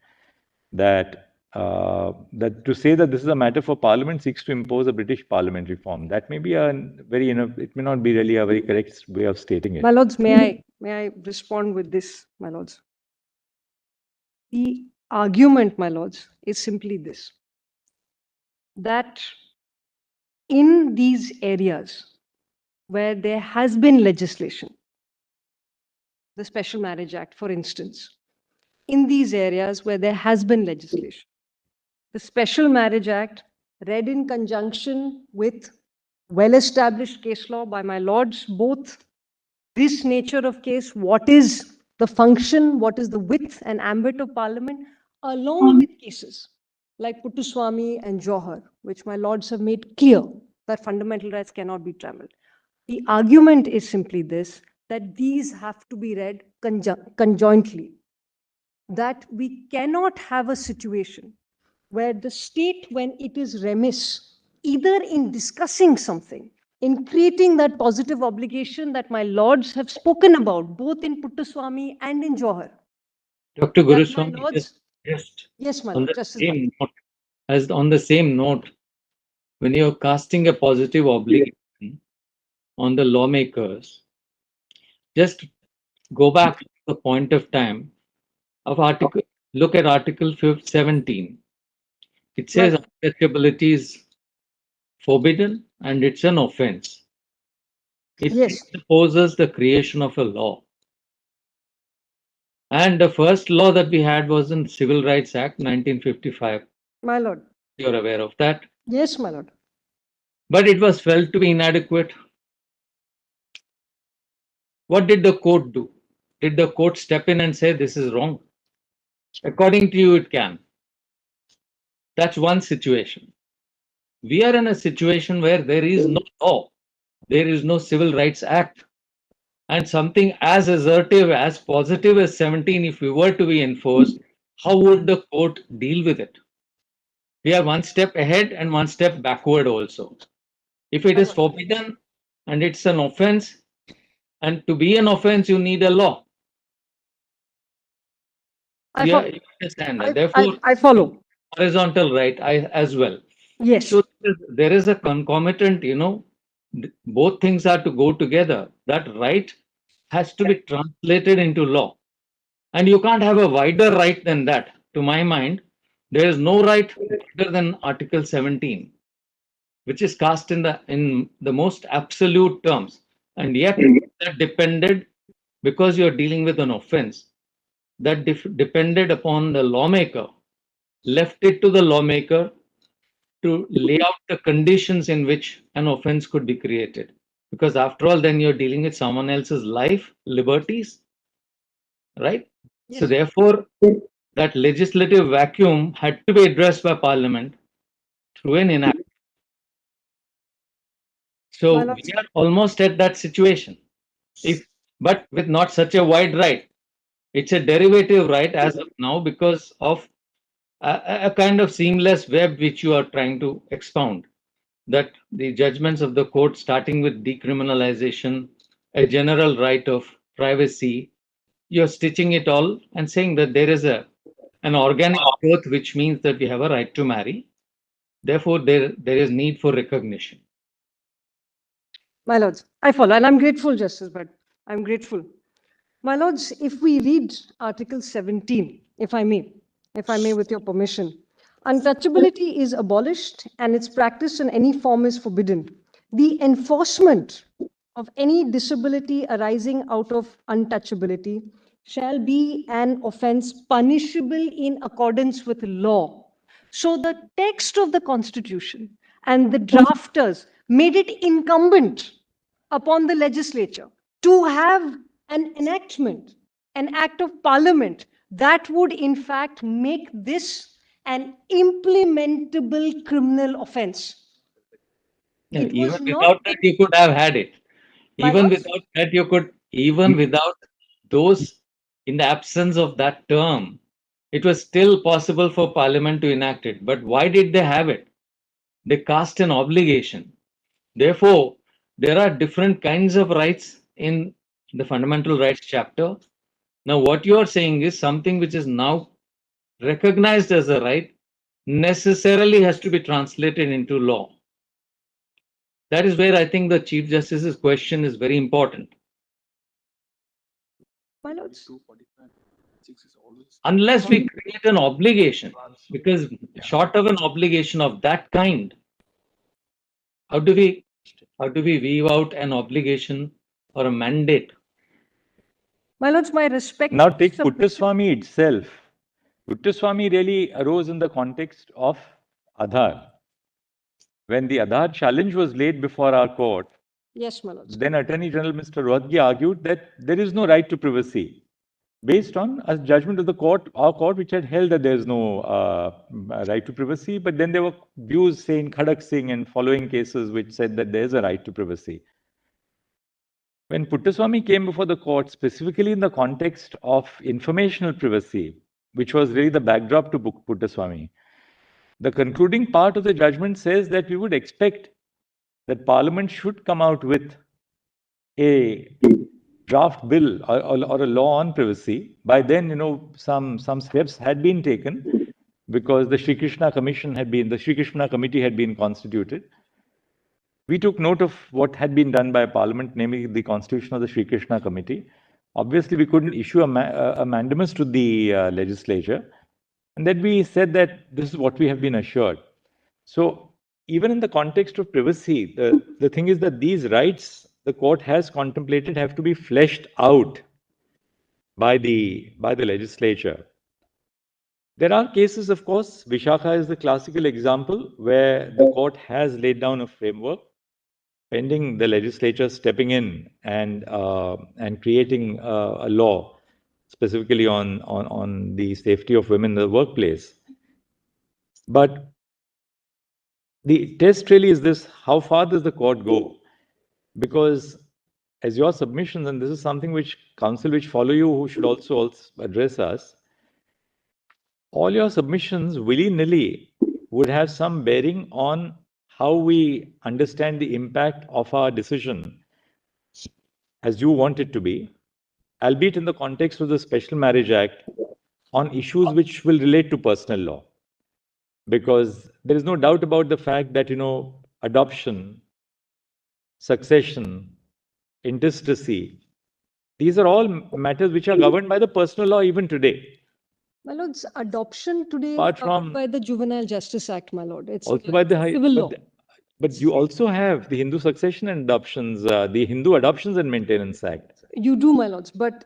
that to say that this is a matter for Parliament seeks to impose a British parliamentary form. That may be it may not be really a very correct way of stating it. My lords, may I respond with this, my lords? The argument, my lords, is simply this, that in these areas where there has been legislation, the Special Marriage Act, for instance, in these areas where there has been legislation, the Special Marriage Act, read in conjunction with well-established case law by my lords, both this nature of case, what is the function, what is the width and ambit of Parliament, along with cases like Puttaswamy and Johar, which my lords have made clear that fundamental rights cannot be trammeled. The argument is simply this, that these have to be read conjointly, that we cannot have a situation where the state, when it is remiss, either in discussing something, in creating that positive obligation that my lords have spoken about, both in Puttaswamy and in Johar. Dr. That my Guruswamy, lords, just yes, my on lord, the Justice same note, as on the same note, when you're casting a positive obligation on the lawmakers, just go back to the point of time of article, look at Article 17. It says untouchability is forbidden and it's an offense. It Yes. presupposes the creation of a law. And the first law that we had was in Civil Rights Act 1955. My lord. You're aware of that. Yes, my lord. But it was felt to be inadequate. What did the court do? Did the court step in and say this is wrong? According to you, it can. That's one situation. We are in a situation where there is no law, there is no Civil Rights Act, and something as assertive, as positive as 17, if we were to be enforced, how would the court deal with it? We are one step ahead and one step backward also. If it is forbidden and it's an offense, and to be an offense, you need a law. You understand that. Therefore, I follow. Horizontal right as well. Yes. So there is a concomitant, both things are to go together. That right has to be translated into law. And you can't have a wider right than that. To my mind, there is no right wider than Article 17, which is cast in the most absolute terms. And yet that depended, because you're dealing with an offense, that depended upon the lawmaker, left it to the lawmaker to lay out the conditions in which an offense could be created. Because after all, then you're dealing with someone else's life, liberties, right? Yes. So therefore, that legislative vacuum had to be addressed by Parliament through an enactment. So we are almost at that situation, but with not such a wide right. It's a derivative right as of now because of a kind of seamless web which you are trying to expound. That the judgments of the court, starting with decriminalization, a general right of privacy, you're stitching it all and saying that there is an organic growth, which means that we have a right to marry. Therefore, there is need for recognition. My lords, I follow, and I'm grateful, Justice, but I'm grateful. My lords, if we read Article 17, if I may, with your permission, untouchability is abolished and its practice in any form is forbidden. The enforcement of any disability arising out of untouchability shall be an offense punishable in accordance with law. So the text of the Constitution and the drafters made it incumbent upon the legislature to have an enactment, an act of Parliament that would in fact make this an implementable criminal offense. Even without that, you could have had it. Even without that, you could, even without those, in the absence of that term, it was still possible for Parliament to enact it. But why did they have it? They cast an obligation. Therefore, there are different kinds of rights in the Fundamental Rights chapter. Now, what you are saying is something which is now recognized as a right necessarily has to be translated into law. That is where I think the Chief Justice's question is very important. My lords, unless we create an obligation, because short of an obligation of that kind, how do we weave out an obligation or a mandate? My lords, my respect. Now take Puttaswamy itself. Puttaswamy really arose in the context of Aadhaar. When the Aadhaar challenge was laid before our court, Yes, my lords. then Attorney General Mr. Rohatgi argued that there is no right to privacy based on a judgment of the court, our court, which had held that there is no right to privacy. But then there were views, say, in Khadak Singh and following cases, which said that there is a right to privacy. When Puttaswamy came before the court, specifically in the context of informational privacy, which was really the backdrop to Puttaswamy, the concluding part of the judgment says that we would expect that Parliament should come out with a draft bill or a law on privacy. By then, some steps had been taken because the Sri Krishna Committee had been constituted. We took note of what had been done by Parliament, namely the constitution of the Sri Krishna Committee. Obviously, we couldn't issue a mandamus to the legislature. And then we said that this is what we have been assured. So even in the context of privacy, the thing is that these rights the court has contemplated have to be fleshed out by the legislature. There are cases, of course, Vishakha is the classical example where the court has laid down a framework pending the legislature stepping in and creating a law specifically on the safety of women in the workplace. But the test really is this: how far does the court go? Because as your submissions, and this is something which counsel which follow you who should also address us, all your submissions willy-nilly would have some bearing on how we understand the impact of our decision as you want it to be, albeit in the context of the Special Marriage Act, on issues which will relate to personal law. Because there is no doubt about the fact that, adoption, succession, intestacy, these are all matters which are governed by the personal law even today. My lords, adoption today Apart is covered from- by the Juvenile Justice Act, my lord. It's Also by the civil law. but you also have the Hindu Succession and Adoptions, the Hindu Adoptions and Maintenance Act. You do, my lords, but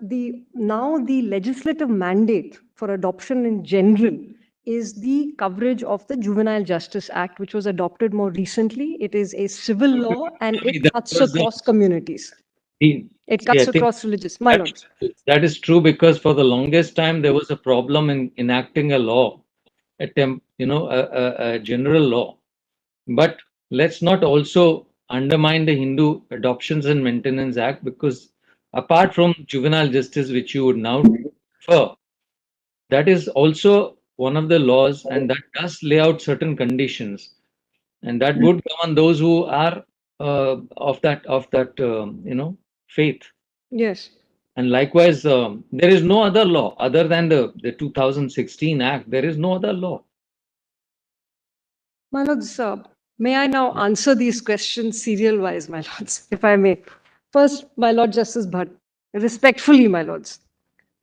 now the legislative mandate for adoption in general is the coverage of the Juvenile Justice Act, which was adopted more recently. It is a civil law and it That cuts was the- across communities. See, It I cuts think across religious. My lords. that is true, because for the longest time there was a problem in enacting a law, a general law. But let's not also undermine the Hindu Adoptions and Maintenance Act, because apart from juvenile justice, which you would now refer, that is also one of the laws, and that does lay out certain conditions, and that would govern those who are of that faith. Yes. And likewise, there is no other law other than the 2016 Act. There is no other law. My lords, may I now answer these questions serial-wise, my lords, if I may? First, my Lord Justice Bhatt, respectfully, my lords,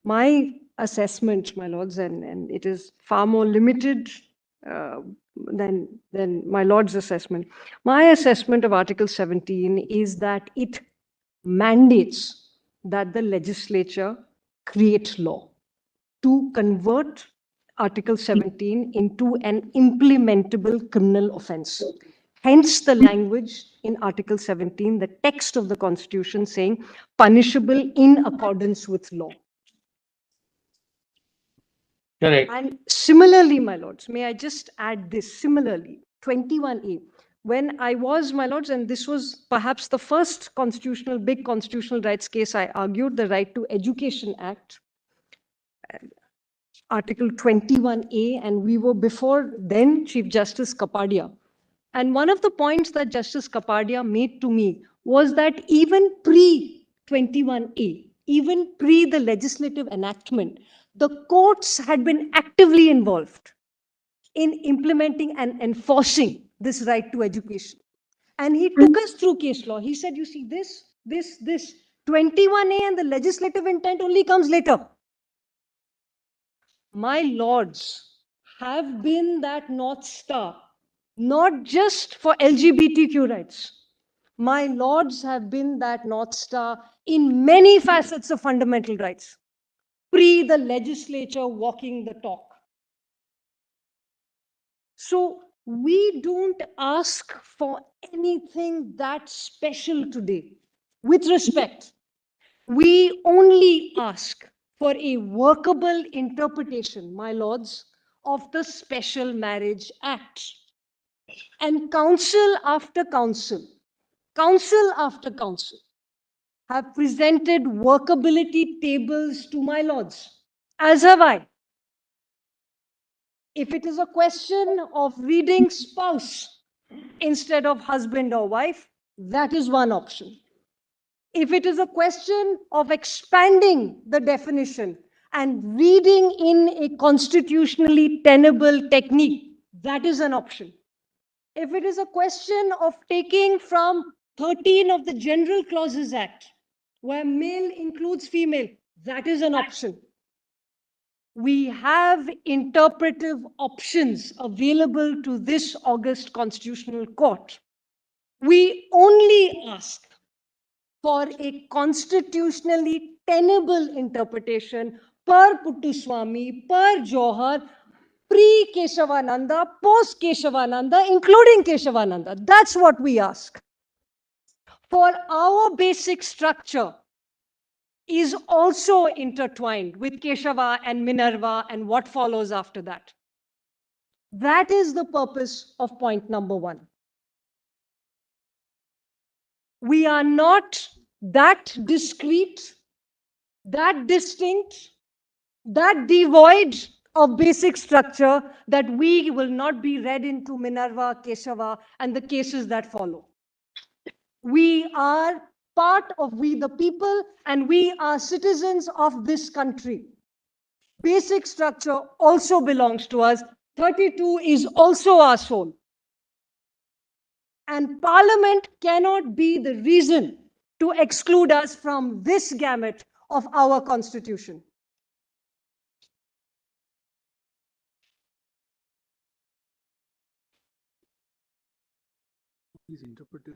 my assessment, my lords, and it is far more limited than my lord's assessment. My assessment of Article 17 is that it mandates that the legislature create law to convert Article 17 into an implementable criminal offense. Hence the language in Article 17, the text of the Constitution saying punishable in accordance with law. Correct. And similarly, my lords, may I just add this, similarly, 21A, when I was, my lords, and this was perhaps the first big constitutional rights case I argued, the Right to Education Act, Article 21A, and we were before then Chief Justice Kapadia. And one of the points that Justice Kapadia made to me was that even pre-21A, even pre the legislative enactment, the courts had been actively involved in implementing and enforcing this right to education. And he took us through case law. He said, you see, this, 21A and the legislative intent only comes later. my lords have been that North Star, not just for LGBTQ rights. My lords have been that North Star in many facets of fundamental rights, pre the legislature walking the talk. So we don't ask for anything that special today. With respect, we only ask for a workable interpretation, my lords, of the Special Marriage Act. And council after council after council have presented workability tables to my lords, as have I. If it is a question of reading spouse instead of husband or wife, that is one option. If it is a question of expanding the definition and reading in a constitutionally tenable technique, that is an option. If it is a question of taking from 13 of the General Clauses Act, where male includes female, that is an option. We have interpretive options available to this August Constitutional Court. We only ask for a constitutionally tenable interpretation per Puttaswamy, per Johar, pre-Keshavananda, post-Keshavananda, including Keshavananda. That's what we ask. For our basic structure is also intertwined with Keshava and Minerva and what follows after that. That is the purpose of point number 1. We are not that discrete, that distinct, that devoid of basic structure that we will not be read into Minerva, Keshava, and the cases that follow. We are part of we the people, and we are citizens of this country. Basic structure also belongs to us. 32 is also our soul. And Parliament cannot be the reason to exclude us from this gamut of our Constitution. Please interpret it.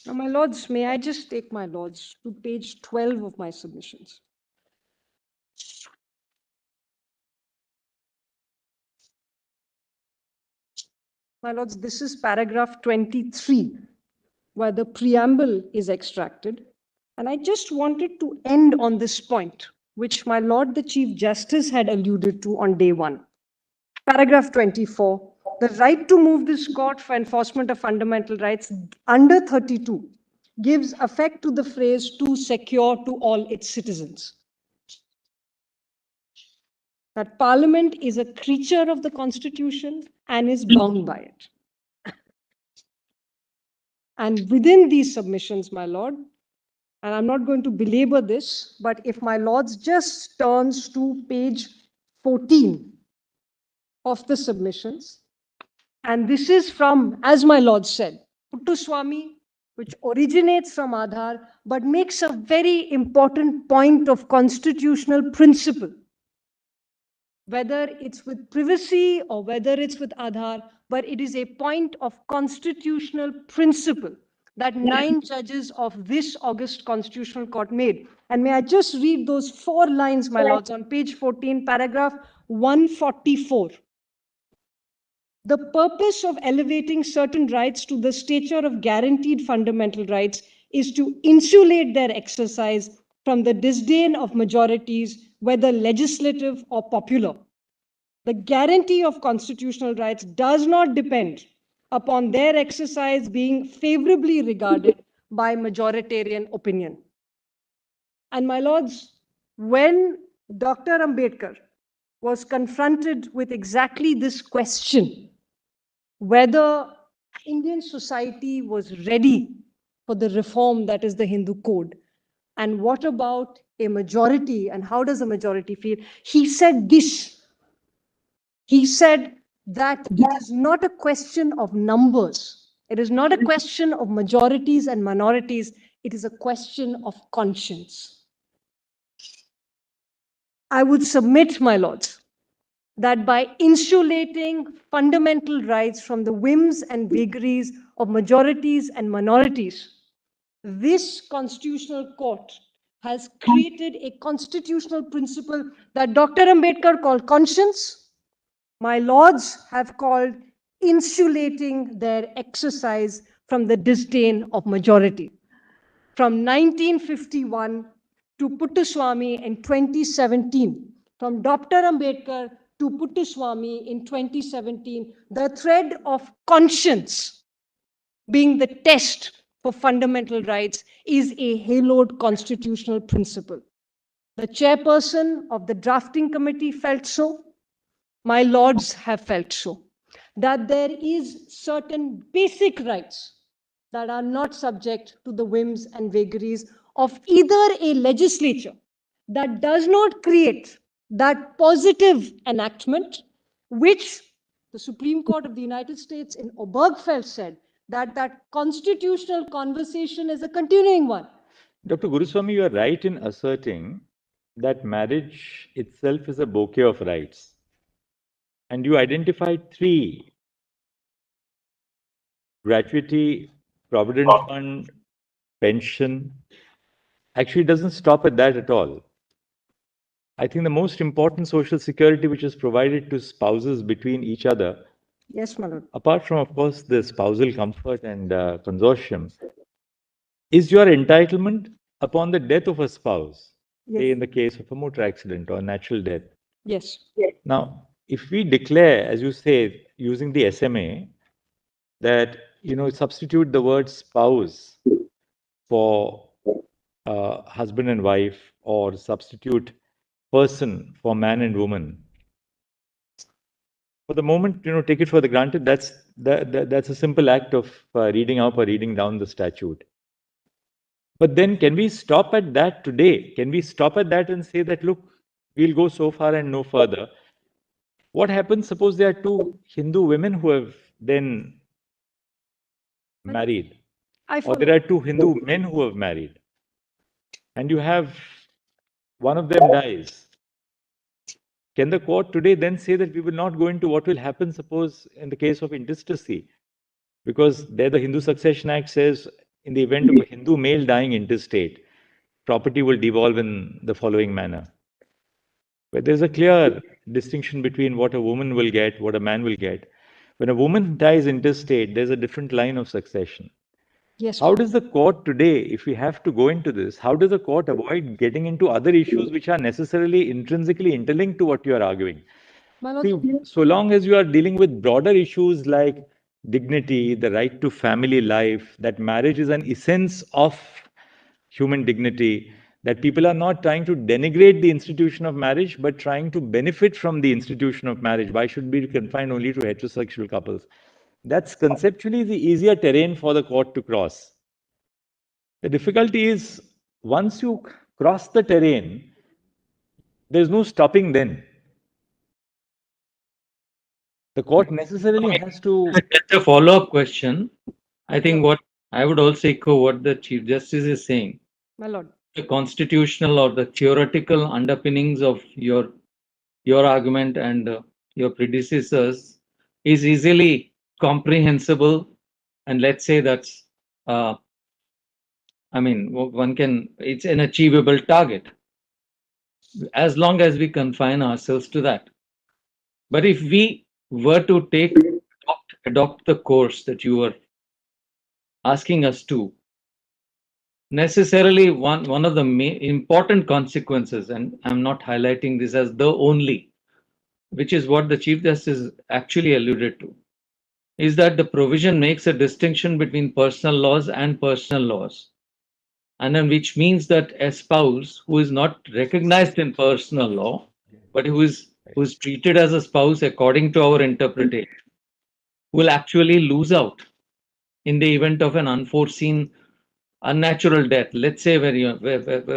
Now, my lords, may I just take my lords to page 12 of my submissions? My lords, this is paragraph 23, where the preamble is extracted. And I just wanted to end on this point, which my Lord the Chief Justice had alluded to on day 1. Paragraph 24, the right to move this court for enforcement of fundamental rights under 32 gives effect to the phrase "to secure to all its citizens." That Parliament is a creature of the Constitution and is bound by it. And within these submissions, my Lord, and I'm not going to belabor this, but if my Lords just turns to page 14 of the submissions, and this is from, as my Lord said, Puttaswamy, which originates from Aadhaar, but makes a very important point of constitutional principle. Whether it's with privacy or whether it's with Aadhaar, but it is a point of constitutional principle that 9 judges of this August Constitutional Court made. And may I just read those 4 lines, my lords, on page 14, paragraph 144. The purpose of elevating certain rights to the stature of guaranteed fundamental rights is to insulate their exercise from the disdain of majorities, whether legislative or popular. The guarantee of constitutional rights does not depend upon their exercise being favorably regarded by majoritarian opinion. And my lords, when Dr. Ambedkar was confronted with exactly this question, whether Indian society was ready for the reform that is the Hindu Code, and what about a majority and how does a majority feel, he said this. He said, that it is not a question of numbers. It is not a question of majorities and minorities. It is a question of conscience. I would submit, my lords, that by insulating fundamental rights from the whims and vagaries of majorities and minorities, this constitutional court has created a constitutional principle that Dr. Ambedkar called conscience. My lords have called insulating their exercise from the disdain of majority. From 1951 to Puttaswamy in 2017, from Dr. Ambedkar to Puttaswamy in 2017, the thread of conscience being the test for fundamental rights is a haloed constitutional principle. The chairperson of the drafting committee felt so. My lords have felt so. That there is certain basic rights that are not subject to the whims and vagaries of either a legislature that does not create that positive enactment, which the Supreme Court of the United States in Obergefell said that constitutional conversation is a continuing one. Dr. Guruswamy, you are right in asserting that marriage itself is a bouquet of rights. And you identified three: gratuity, provident fund, pension. Actually, it doesn't stop at that at all. I think the most important social security which is provided to spouses between each other, Yes, my lord. apart from, of course, the spousal comfort and consortium, is your entitlement upon the death of a spouse, say in the case of a motor accident or natural death. Yes. Now, if we declare, as you say, using the SMA, that, substitute the word spouse for husband and wife, or substitute person for man and woman, for the moment, take it for the granted, that's a simple act of reading up or reading down the statute. But then can we stop at that today? Can we stop at that and say that, look, we'll go so far and no further? What happens, suppose there are two Hindu women who have then married, or there are two Hindu men who have married, and you have one of them dies. Can the court today then say that we will not go into what will happen, suppose, in the case of intestacy? Because there the Hindu Succession Act says, in the event of a Hindu male dying intestate, property will devolve in the following manner. But there's a clear distinction between what a woman will get, what a man will get. When a woman dies intestate, there's a different line of succession. Yes. How does the court today, if we have to go into this, how does the court avoid getting into other issues which are necessarily intrinsically interlinked to what you are arguing? See, so long as you are dealing with broader issues like dignity, the right to family life, that marriage is an essence of human dignity, that people are not trying to denigrate the institution of marriage, but trying to benefit from the institution of marriage. Why should it be confined only to heterosexual couples? That's conceptually the easier terrain for the court to cross. The difficulty is, once you cross the terrain, there's no stopping then. The court necessarily has to... Just a follow-up question. I think what I would also echo what the Chief Justice is saying. My lord. The constitutional or the theoretical underpinnings of your argument and your predecessors is easily comprehensible, and let's say that's it's an achievable target as long as we confine ourselves to that. But if we were to adopt the course that you were asking us to, necessarily one of the important consequences, and I'm not highlighting this as the only, which is what the Chief Justice actually alluded to, is that the provision makes a distinction between personal laws and personal laws. And then which means that a spouse who is not recognized in personal law, but who is treated as a spouse according to our interpretation, will actually lose out in the event of an unforeseen unnatural death. Let's say where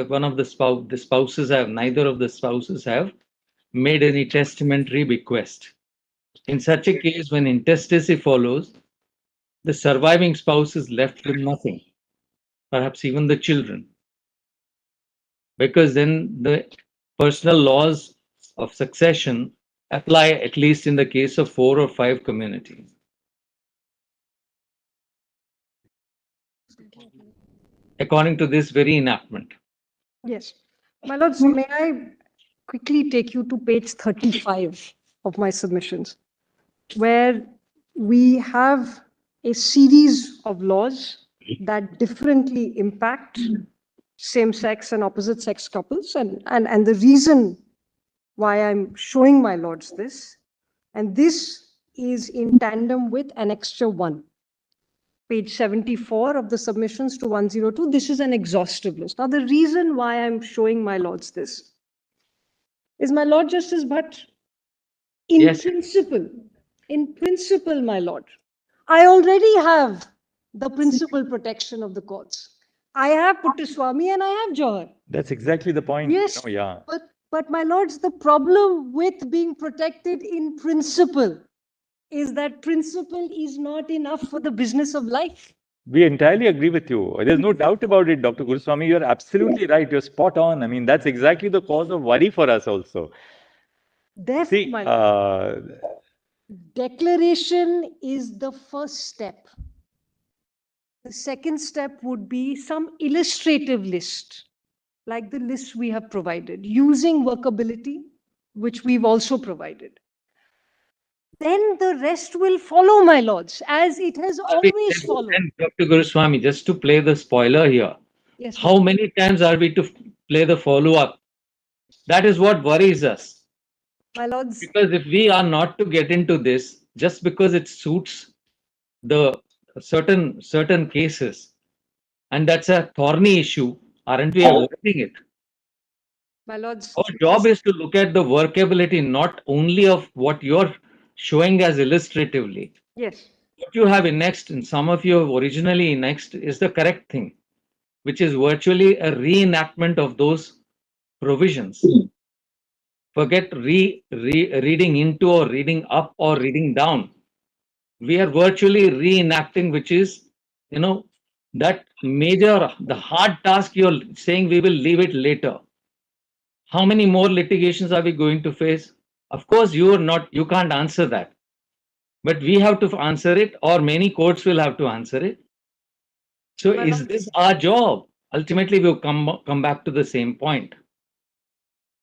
one of the spouses have, neither of the spouses have made any testamentary bequest. In such a case, when intestacy follows, the surviving spouse is left with nothing, perhaps even the children, because then the personal laws of succession apply, at least in the case of 4 or 5 communities. According to this very enactment. Yes. My lords, may I quickly take you to page 35 of my submissions, where we have a series of laws that differently impact same-sex and opposite-sex couples. And the reason why I'm showing my lords this, and this is in tandem with Annexure 1. Page 74 of the submissions to 102, this is an exhaustive list. Now, the reason why I'm showing my lords this is, my Lord Justice Bhatt, in principle, my lord, I already have the principal protection of the courts. I have Puttaswamy and I have Johar. That's exactly the point. Yes, No, yeah. but my lords, the problem with being protected in principle is that principle is not enough for the business of life. We entirely agree with you. There's no doubt about it, Dr. Guruswamy. You're absolutely right. You're spot on. I mean, that's exactly the cause of worry for us also. Therefore, See, my lord, declaration is the first step. The second step would be some illustrative list, like the list we have provided, using workability, which we've also provided. Then the rest will follow, my lords, as it has always followed. And Dr. Guruswamy, just to play the spoiler here, Yes, how many times are we to play the follow-up? That is what worries us. my lords, Because if we are not to get into this, just because it suits the certain cases, and that's a thorny issue, aren't we avoiding it? my lords, Our job is to look at the workability, not only of what you're showing as illustratively. yes, What you have annexed, and some of you have originally annexed, is the correct thing, which is virtually a reenactment of those provisions. Forget reading into or reading up or reading down. We are virtually reenacting, which is, that major, the hard task you're saying we will leave it later. How many more litigations are we going to face? Of course, you can't answer that. But we have to answer it, or many courts will have to answer it. So is this our job? Ultimately, we'll come back to the same point.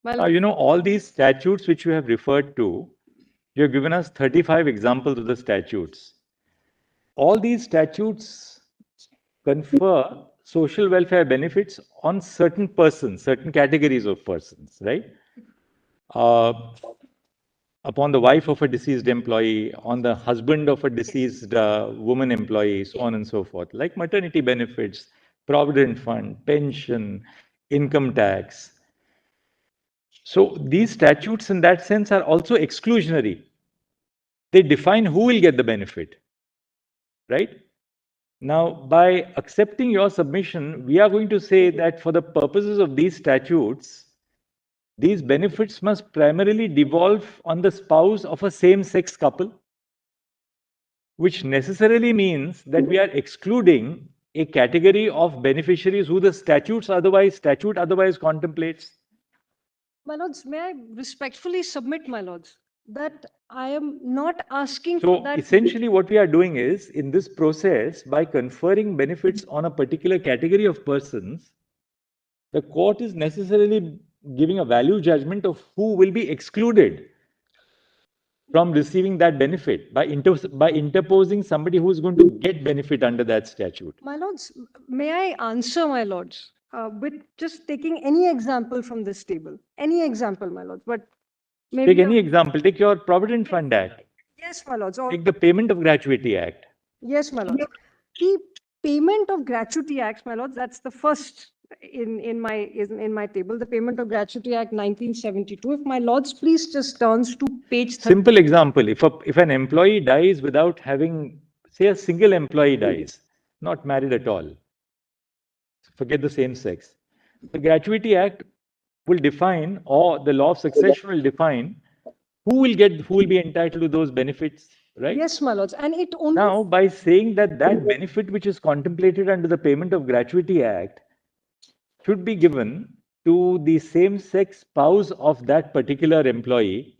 All these statutes which you have referred to, you have given us 35 examples of the statutes. All these statutes confer social welfare benefits on certain persons, certain categories of persons, right? Upon the wife of a deceased employee, on the husband of a deceased woman employee, so on and so forth, like maternity benefits, provident fund, pension, income tax. So these statutes in that sense are also exclusionary. They define who will get the benefit, right? Now, by accepting your submission, we are going to say that for the purposes of these statutes, these benefits must primarily devolve on the spouse of a same-sex couple, which necessarily means that we are excluding a category of beneficiaries who the statute otherwise contemplates. My lords, may I respectfully submit, my lords, that I am not asking So for that. essentially what we are doing is, in this process, by conferring benefits on a particular category of persons, the court is necessarily giving a value judgment of who will be excluded from receiving that benefit by interposing somebody who is going to get benefit under that statute. My lords, may I answer, my lords, with just taking any example from this table? Any example, my lords, but maybe... Take any example. Take your Provident Fund Act. Yes, my lords. Or... Take the Payment of Gratuity Act. Yes, my lords. The Payment of Gratuity Act, my lords, that's the first in my table, the Payment of Gratuity Act 1972. If my lords please just turns to page 30. Simple example, if an employee dies without having, say a single employee dies, not married at all, forget the same sex, the Gratuity Act will define, or the law of succession will define, who will be entitled to those benefits, right? Yes, my lords, and it only. Now, by saying that that benefit which is contemplated under the Payment of Gratuity Act should be given to the same-sex spouse of that particular employee,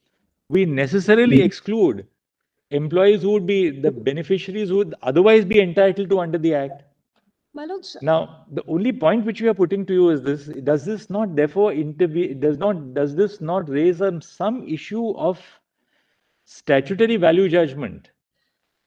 we necessarily exclude employees who would be the beneficiaries who would otherwise be entitled to under the Act. My lords, Now, the only point which we are putting to you is this: does this not therefore intervene? Does this not raise some issue of statutory value judgment?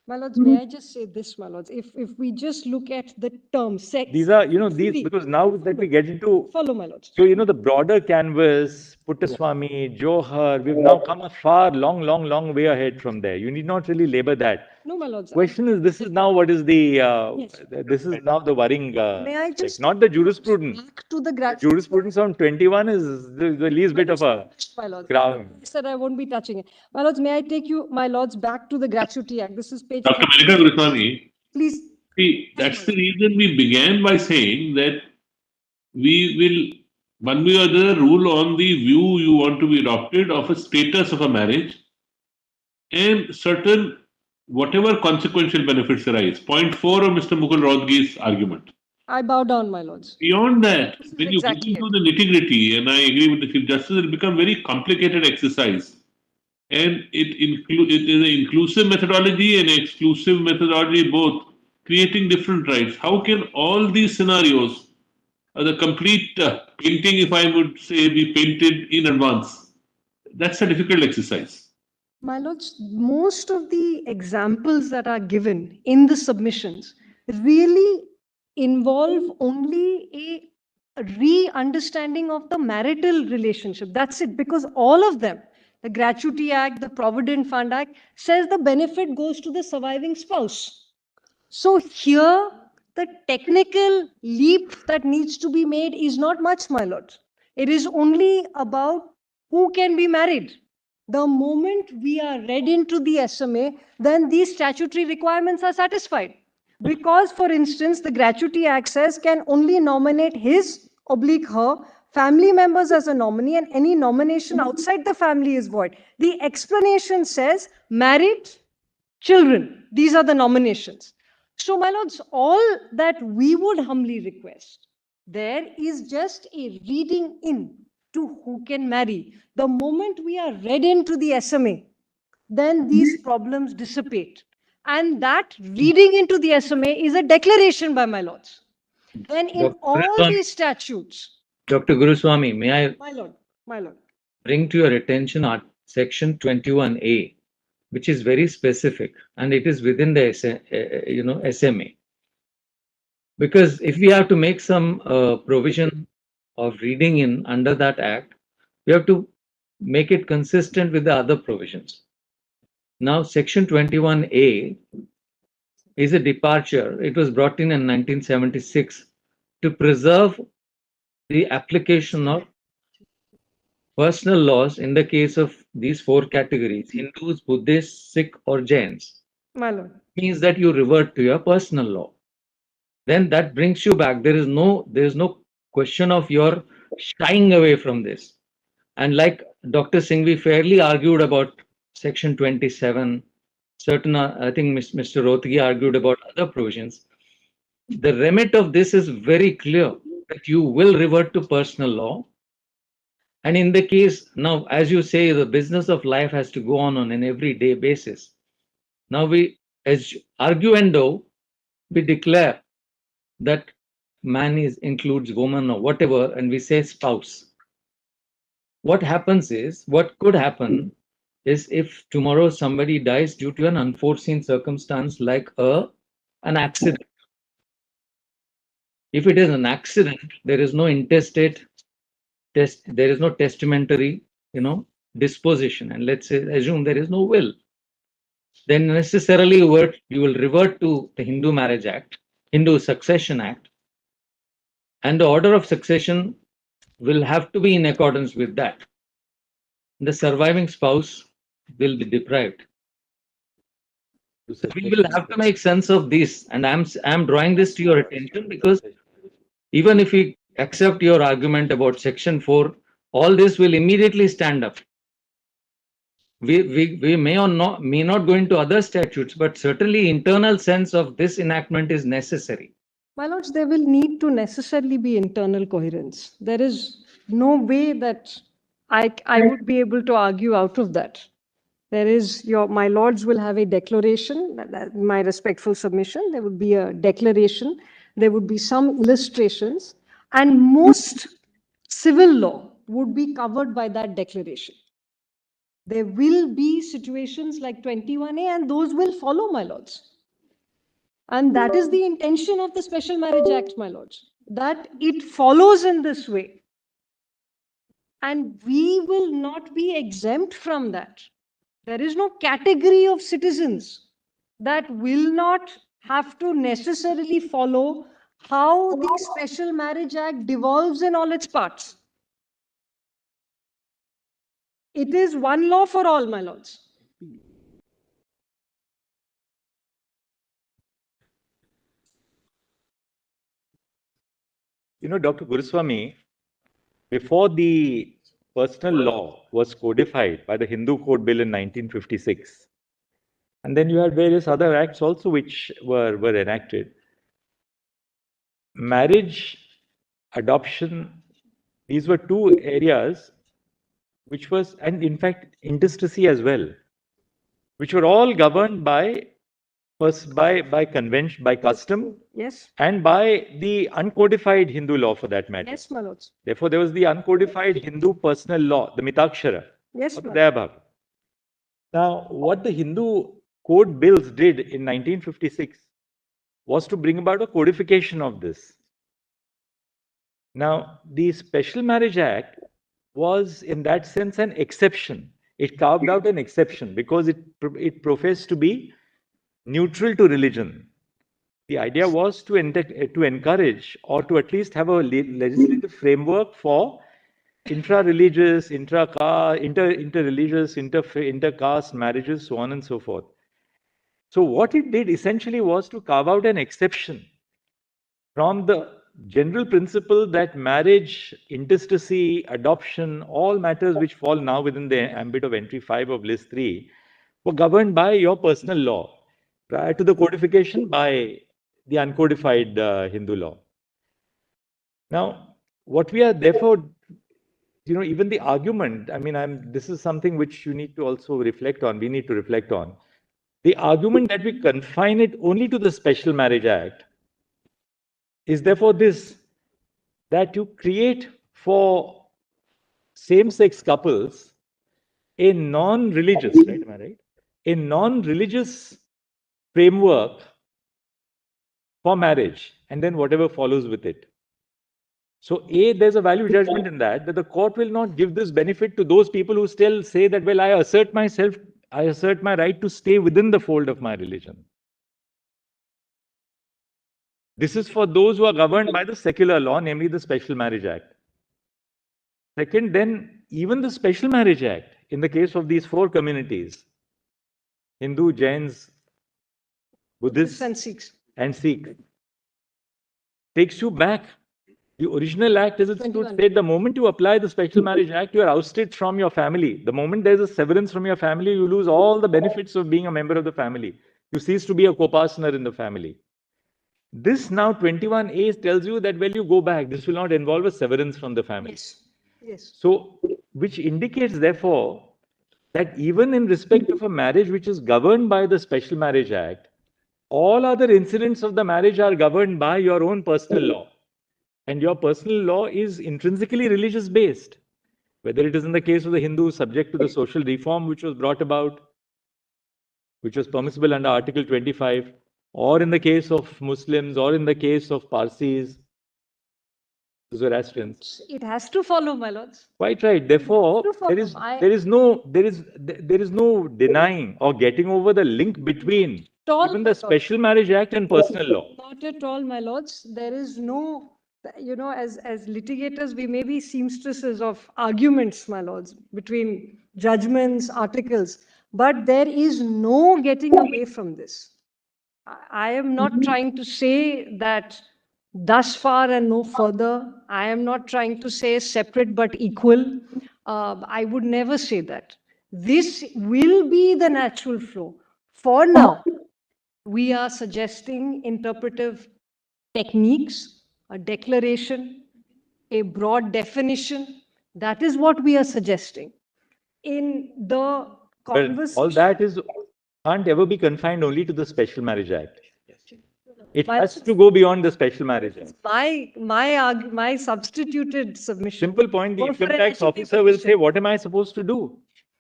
my lords, may I just say this, my lords? If we just look at the term sex. These are, because now that we get into, Follow, my lords. so, the broader canvas, Puttaswamy, Johar, we've now come a far, long way ahead from there. You need not really labor that. No, my lords. Question is, this is now what is the, Yes. this is now the worrying, May I just not the jurisprudence. back to the gratuity? Jurisprudence on 21 is the least bit of a My lords, ground. I said I won't be touching it. My lords, may I take you, my lords, back to the Gratuity Act? This is page. Dr. 30. Manika Goswami, Please. see, that's the reason we began by saying that we will, one way or the other, rule on the view you want to be adopted of a status of a marriage and certain whatever consequential benefits arise. Point 4 of Mr. Mukul Rohtagi's argument. I bow down, my lords. Beyond that, This is when you exactly get into the nitty-gritty, and I agree with the Chief Justice, it becomes very complicated exercise. And it is an inclusive methodology and exclusive methodology both, creating different rights. How can all these scenarios, the complete painting, if I would say, be painted in advance? That's a difficult exercise. My lords, most of the examples that are given in the submissions really involve only a re-understanding of the marital relationship. That's it, because all of them, the Gratuity Act, the Provident Fund Act, says the benefit goes to the surviving spouse. So here, the technical leap that needs to be made is not much, my lord. It is only about who can be married. The moment we are read into the SMA, then these statutory requirements are satisfied. Because, for instance, the Gratuity Act says can only nominate his / her family members as a nominee, and any nomination outside the family is void. The explanation says married, children. These are the nominations. So, my lords, all that we would humbly request, there is just a reading in to who can marry. The moment we are read into the SMA, then these problems dissipate. And that reading into the SMA is a declaration by my lords. Then in Dr. all Guruswamy. these statutes, Dr. Guruswamy, may I my lord, bring to your attention section 21A, which is very specific, and it is within the SMA. Because if we have to make some provision of reading in under that act, we have to make it consistent with the other provisions. Now, section 21A is a departure. It was brought in 1976 to preserve the application of personal laws in the case of these 4 categories: Hindus, Buddhists, Sikh, or Jains. my lord. Means that you revert to your personal law. Then that brings you back. There is no question of your shying away from this. And like Dr. Singhvi fairly argued about section 27, certain, I think Mr. Rohtagi argued about other provisions. The remit of this is very clear, that you will revert to personal law. And in the case, now, as you say, the business of life has to go on an everyday basis. Now we, as arguendo, we declare that man includes woman or whatever, and we say spouse. What happens is, what could happen is, if tomorrow somebody dies due to an unforeseen circumstance like an accident. If it is an accident, there is no intestate there is no testamentary, disposition, and let's say assume there is no will. Then necessarily you will revert to the Hindu Marriage Act, Hindu Succession Act, and the order of succession will have to be in accordance with that. The surviving spouse will be deprived. We will have to make sense of this, and I'm drawing this to your attention because even if we accept your argument about section 4, all this will immediately stand up. we may not go into other statutes, but certainly internal sense of this enactment is necessary. My lords, there will need to necessarily be internal coherence. There is no way that I would be able to argue out of that. There is my lords will have a declaration, my respectful submission. There would be a declaration. There would be some illustrations, and most civil law would be covered by that declaration. There will be situations like 21A, and those will follow, my lords. And that is the intention of the Special Marriage Act, my lords, that it follows in this way. And we will not be exempt from that. There is no category of citizens that will not have to necessarily follow how the Special Marriage Act devolves in all its parts. It is one law for all, my lords. You know, Dr. Guruswamy, before the personal law was codified by the Hindu Code Bill in 1956, and then you had various other acts also which were enacted. Marriage, adoption, these were two areas which was, and in fact, intestacy as well, which were all governed by convention, by custom, Yes. and by the uncodified Hindu law for that matter. Yes, my lords. Therefore, there was the uncodified Hindu personal law, the Mitakshara, Yes, or the my Dayabhag. Now, what the Hindu code bills did in 1956 was to bring about a codification of this. Now, the Special Marriage Act was, in that sense, an exception. It carved out an exception because it professed to be neutral to religion. The idea was to encourage, or to at least have a legislative framework for intra-religious, inter-religious, inter-caste marriages, so on and so forth. So what it did essentially was to carve out an exception from the general principle that marriage, intestacy, adoption, all matters which fall now within the ambit of entry 5 of list 3 were governed by your personal law prior to the codification by the uncodified Hindu law. Now, what we are therefore, even the argument, this is something which you need to also reflect on, we need to reflect on. The argument that we confine it only to the Special Marriage Act is therefore this, that you create for same-sex couples a non-religious, right, am I right? A non-religious framework for marriage, and then whatever follows with it. So there's a value judgment in that the court will not give this benefit to those people who still say that, well, I assert my right to stay within the fold of my religion. This is for those who are governed by the secular law, namely the Special Marriage Act. Second, then, even the Special Marriage Act, in the case of these 4 communities, Hindu, Jains, Buddhists, and Sikhs, takes you back. The original act, as it stood, said the moment you apply the Special Marriage Act, you are ousted from your family. The moment there is a severance from your family, you lose all the benefits of being a member of the family. You cease to be a co-partner in the family. This now 21A tells you that, well, you go back. This will not involve a severance from the family. Yes. Yes. So, which indicates, therefore, that even in respect of a marriage which is governed by the Special Marriage Act, all other incidents of the marriage are governed by your own personal law. And your personal law is intrinsically religious based. Whether it is in the case of the Hindu subject to the social reform which was brought about, which was permissible under Article 25, or in the case of Muslims, or in the case of Parsis, Zoroastrians. It has to follow, my lords. Quite right. Therefore, there is no denying or getting over the link between even the Special Marriage Act and personal law. Not at all, my lords. There is no, as litigators, we may be seamstresses of arguments, my lords, between judgments, articles, but there is no getting away from this. I am not trying to say that thus far and no further. I am not trying to say separate but equal. I would never say that. This will be the natural flow. For now, we are suggesting interpretive techniques, a declaration, a broad definition. That is what we are suggesting. In the But all conversation, that is can't ever be confined only to the Special Marriage Act. It My- has to go beyond the Special Marriage Act. my substituted submission. Simple point, the Or for income an tax HMA officer will say, petition. what am I supposed to do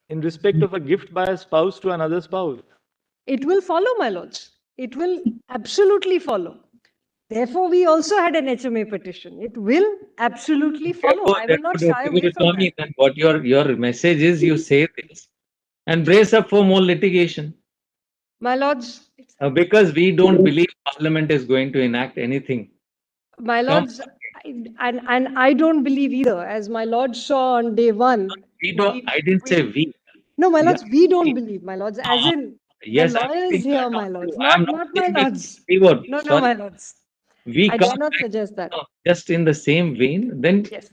in respect of a gift by a spouse to another spouse? It will follow, my lords. It will absolutely follow. Therefore, we also had an HMA petition. It will absolutely follow. I will not shy away from Swami, that. then what your message is, you say this and brace up for more litigation. My lords, Because we don't believe Parliament is going to enact anything. my lords, and I don't believe either, as my lord saw on day one. We don't. I didn't say we. No, my Yeah. lords, we don't believe, my lords, as in Yes, the I'm lawyers saying here, that my also. lords, I'm not my saying that lords. keyword. No, Sorry. my lords. We I come dare not back, suggest that. just in the same vein. Then Yes.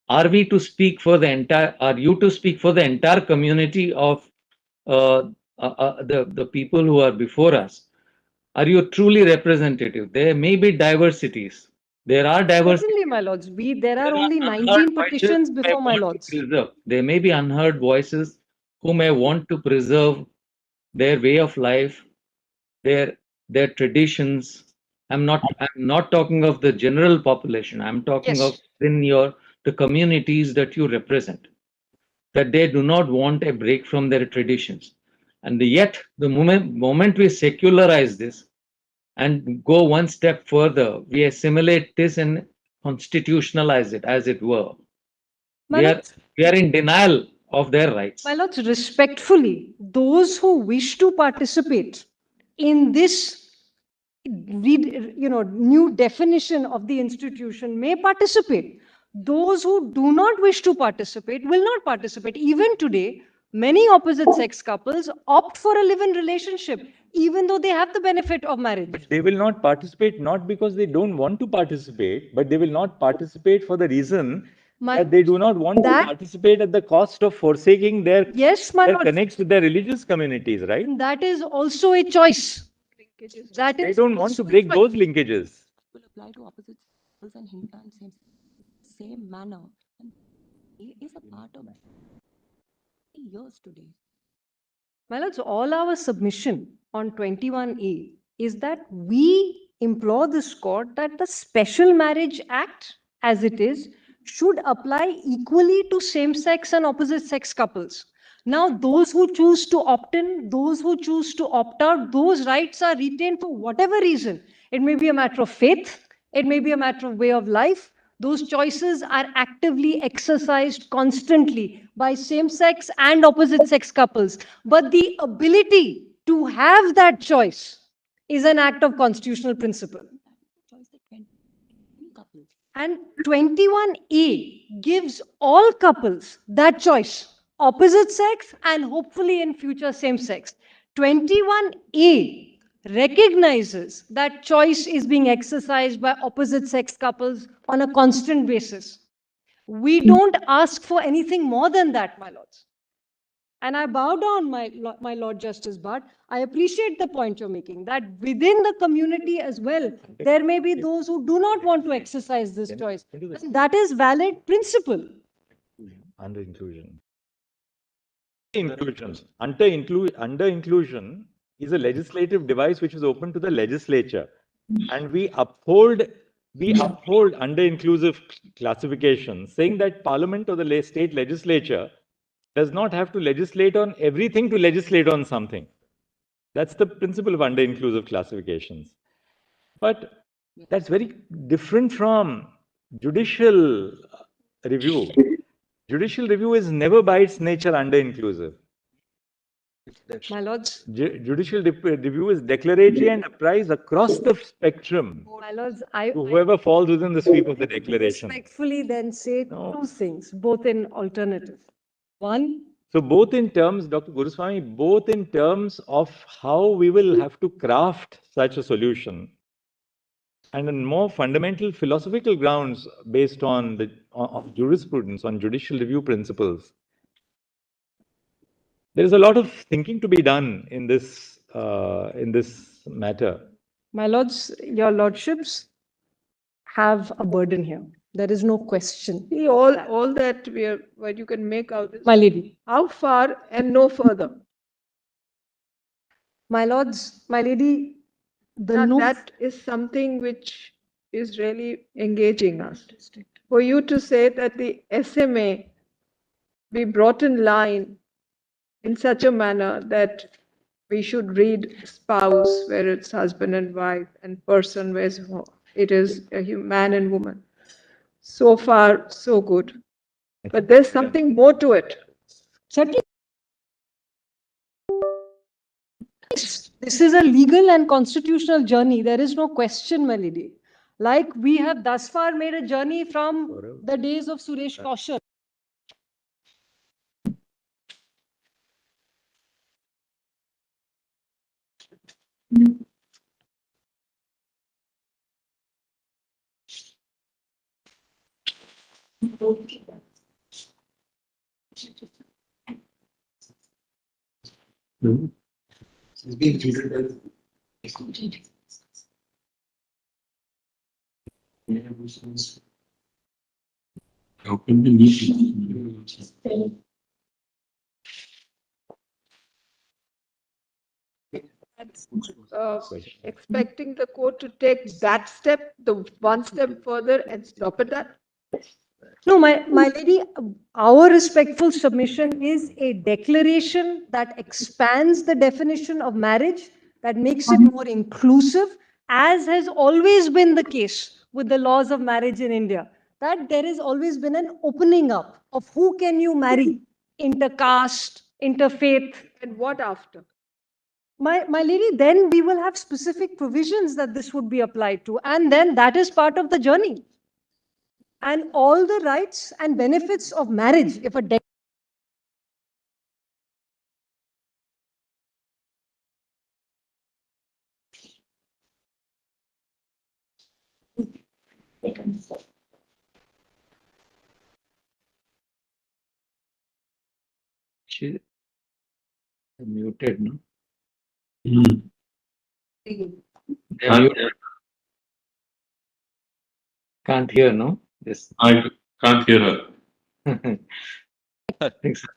are we to speak for the entire? Are you to speak for the entire community of the people who are before us? Are you truly representative? There may be diversities. There are diversities. Certainly, my lords, there are There only unheard 19 voices petitions who may before my want to lords. preserve. There may be unheard voices who may want to preserve their way of life, their traditions. I'm not talking of the general population. I'm talking Yes. of in the communities that you represent, that they do not want a break from their traditions. And yet, the moment we secularize this and go one step further, we assimilate this and constitutionalize it, as it were. My We are, lords, we are in denial of their rights. my lords, respectfully, those who wish to participate in this new definition of the institution may participate. Those who do not wish to participate will not participate. Even today, many opposite sex couples opt for a live-in relationship, even though they have the benefit of marriage. But they will not participate not because they don't want to participate, but they will not participate for the reason that they do not want to participate at the cost of forsaking their, Yes, my their lord. connects with their religious communities, right? That is also a choice. That They is don't want to break those linkages. Will apply to opposite sexes and Hindu and same manner. And he is a part of years today. My lords, all our submission on 21A is that we implore this court that the Special Marriage Act, as it is, should apply equally to same-sex and opposite-sex couples. Now, those who choose to opt in, those who choose to opt out, those rights are retained for whatever reason. It may be a matter of faith, it may be a matter of way of life. Those choices are actively exercised constantly by same-sex and opposite-sex couples. But the ability to have that choice is an act of constitutional principle. And 21A gives all couples that choice, opposite sex and hopefully in future same sex. 21A recognizes that choice is being exercised by opposite sex couples on a constant basis. We don't ask for anything more than that, my lords. And I bow down, my Lord Justice Bhatt. I appreciate the point you're making, that within the community as well, there may be those who do not want to exercise this choice. And that is valid principle. Under inclusion. Under inclusion is a legislative device which is open to the legislature. And we uphold under inclusive classification, saying that Parliament or the state legislature does not have to legislate on everything to legislate on something. That's the principle of under inclusive classifications. But that's very different from judicial review. Judicial review is never by its nature under inclusive. My lords. Judicial review is declaratory and applies across the spectrum. My lords, to whoever falls within the sweep of the declaration. Respectfully then say two things, both in alternative. One. So both in terms, Dr. Guruswami, both in terms of how we will have to craft such a solution, and on more fundamental philosophical grounds based on on jurisprudence, on judicial review principles, there is a lot of thinking to be done in this matter. My lords, your lordships have a burden here. There is no question. See, all that what you can make out is My lady. how far and no further. My lords, my lady, the no. That is something which is really engaging us. For you to say that the SMA be brought in line in such a manner that we should read spouse where it's husband and wife and person where it is a man and woman. So far, so good. But there's something more to it. Certainly. This is a legal and constitutional journey. There is no question, my lady. Like we have thus far made a journey from the days of Suresh Kaushal. Expecting the court to take that step, the one step further and stop at that? No, my lady, our respectful submission is a declaration that expands the definition of marriage, that makes it more inclusive, as has always been the case with the laws of marriage in India, that there has always been an opening up of who can you marry, intercaste, interfaith. And what after? My lady, then we will have specific provisions that this would be applied to, and then that is part of the journey. And all the rights and benefits of marriage, if a She muted, no? They're muted. Can't hear, no? Yes. I can't hear her.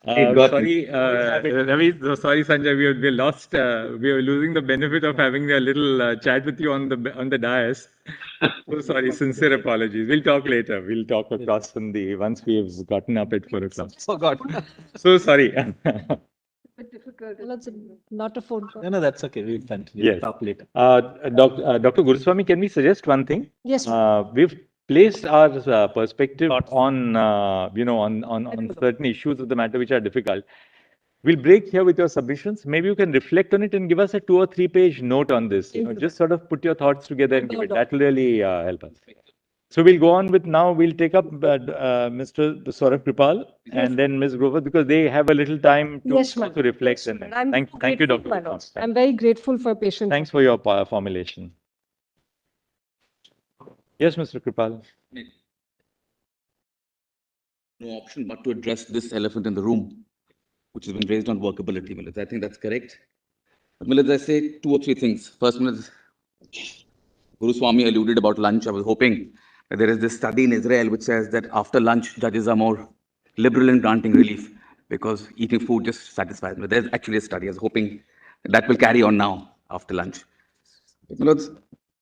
Sorry, Ravi, sorry, Sanjay, we lost. We are losing the benefit of having a little chat with you on the dais. So sorry, sincere apologies. We'll talk later. We'll talk across from once we've gotten up at 4 o'clock. Oh God. So sorry. Well, not a phone call. No, that's okay. We'll continue. Yes. Talk later. Dr. Guruswamy, can we suggest one thing? Yes. We've placed our perspective on on certain issues of the matter which are difficult. We'll break here with your submissions. Maybe you can reflect on it and give us a 2 or 3 page note on this. Just sort of put your thoughts together and give it. That will really help us. So we'll go on with now. We'll take up Mr. Saurabh Kripal and then Ms. Grover, because they have a little time to also reflect. And thank you, Dr. I'm very grateful for patience. Thanks for your formulation. Yes, Mr. Kripal. No option but to address this elephant in the room, which has been raised on workability, Miliz. I think that's correct. But Miliz, I say 2 or 3 things. First, Miliz, Guruswamy alluded about lunch. I was hoping that there is this study in Israel which says that after lunch, judges are more liberal in granting relief because eating food just satisfies me. There's actually a study. I was hoping that will carry on now after lunch. But Miliz,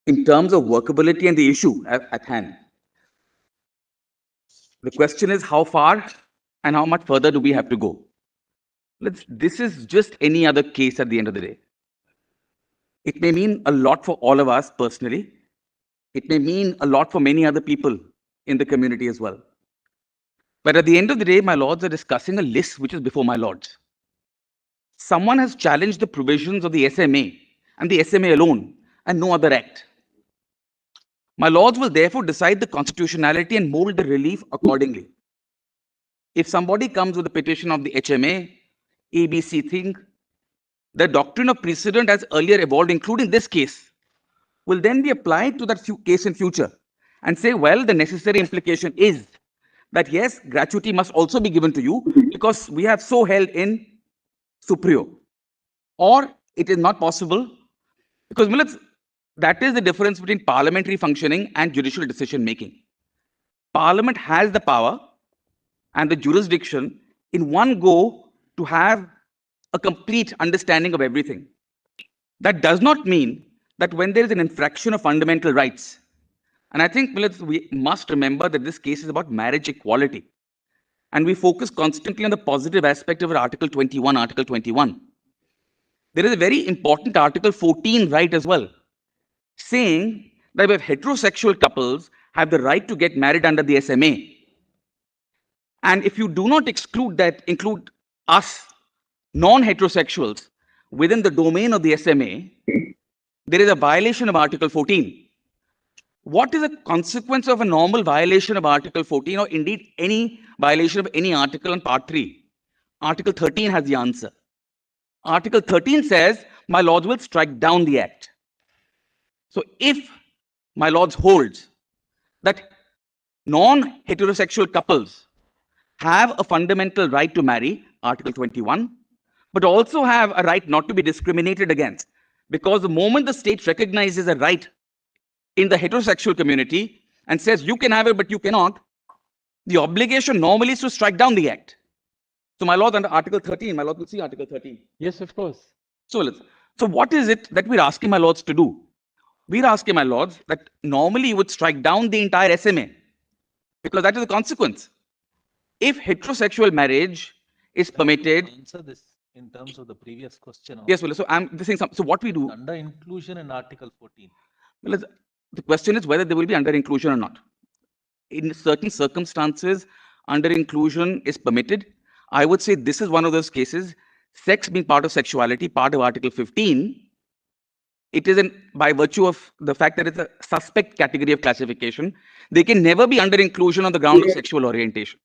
in terms of workability and the issue at hand, the question is how far and how much further do we have to go? This is just any other case at the end of the day. It may mean a lot for all of us personally. It may mean a lot for many other people in the community as well. But at the end of the day, my lords are discussing a list which is before my lords. Someone has challenged the provisions of the SMA and the SMA alone and no other act. My lords will therefore decide the constitutionality and mold the relief accordingly. If somebody comes with a petition of the HMA, ABC thing, the doctrine of precedent as earlier evolved, including this case, will then be applied to that case in future and say, well, the necessary implication is that yes, gratuity must also be given to you because we have so held in superior, or it is not possible because that is the difference between parliamentary functioning and judicial decision making. Parliament has the power and the jurisdiction in one go to have a complete understanding of everything. That does not mean that when there is an infraction of fundamental rights, and I think we must remember that this case is about marriage equality, and we focus constantly on the positive aspect of Article 21, Article 21. There is a very important Article 14 right as well, saying that if heterosexual couples have the right to get married under the SMA, and if you do not include us, non-heterosexuals, within the domain of the SMA, there is a violation of Article 14. What is the consequence of a normal violation of Article 14, or indeed any violation of any article in Part 3? Article 13 has the answer. Article 13 says, my lords will strike down the act. So if my lords holds that non-heterosexual couples have a fundamental right to marry, Article 21, but also have a right not to be discriminated against, because the moment the state recognizes a right in the heterosexual community and says you can have it but you cannot, the obligation normally is to strike down the act. So my lord, under Article 13, my lord will see Article 13. Yes, of course. So what is it that we're asking my lords to do? We're asking my lords that normally you would strike down the entire SMA, because that is the consequence. If heterosexual marriage is permitted. Answer this in terms of the previous question. Yes, well, so I'm saying so what we do. Under inclusion in Article 14. Well, the question is whether they will be under inclusion or not. In certain circumstances, under inclusion is permitted. I would say this is one of those cases, sex being part of sexuality, part of Article 15. It is by virtue of the fact that it's a suspect category of classification, they can never be under inclusion on the ground of sexual orientation.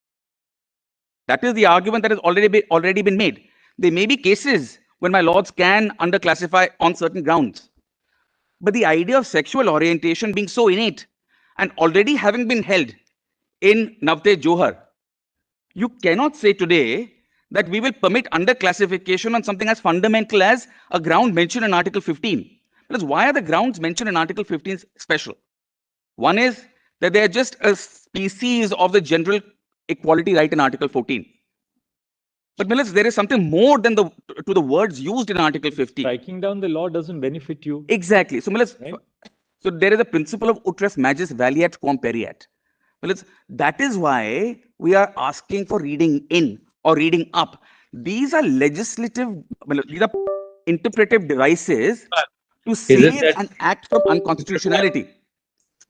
That is the argument that has already been made. There may be cases when my lords can underclassify on certain grounds. But the idea of sexual orientation being so innate and already having been held in Navtej Johar, you cannot say today that we will permit underclassification on something as fundamental as a ground mentioned in Article 15. Because why are the grounds mentioned in Article 15 special? One is that they are just a species of the general equality right in Article 14. But Millis, there is something more than to the words used in Article 15. Striking down the law doesn't benefit you. Exactly. So Millis, right? So there is a principle of utres magis valeat quam periat. Millis, that is why we are asking for reading in or reading up. These are legislative, these are interpretive devices to save an act from unconstitutionality.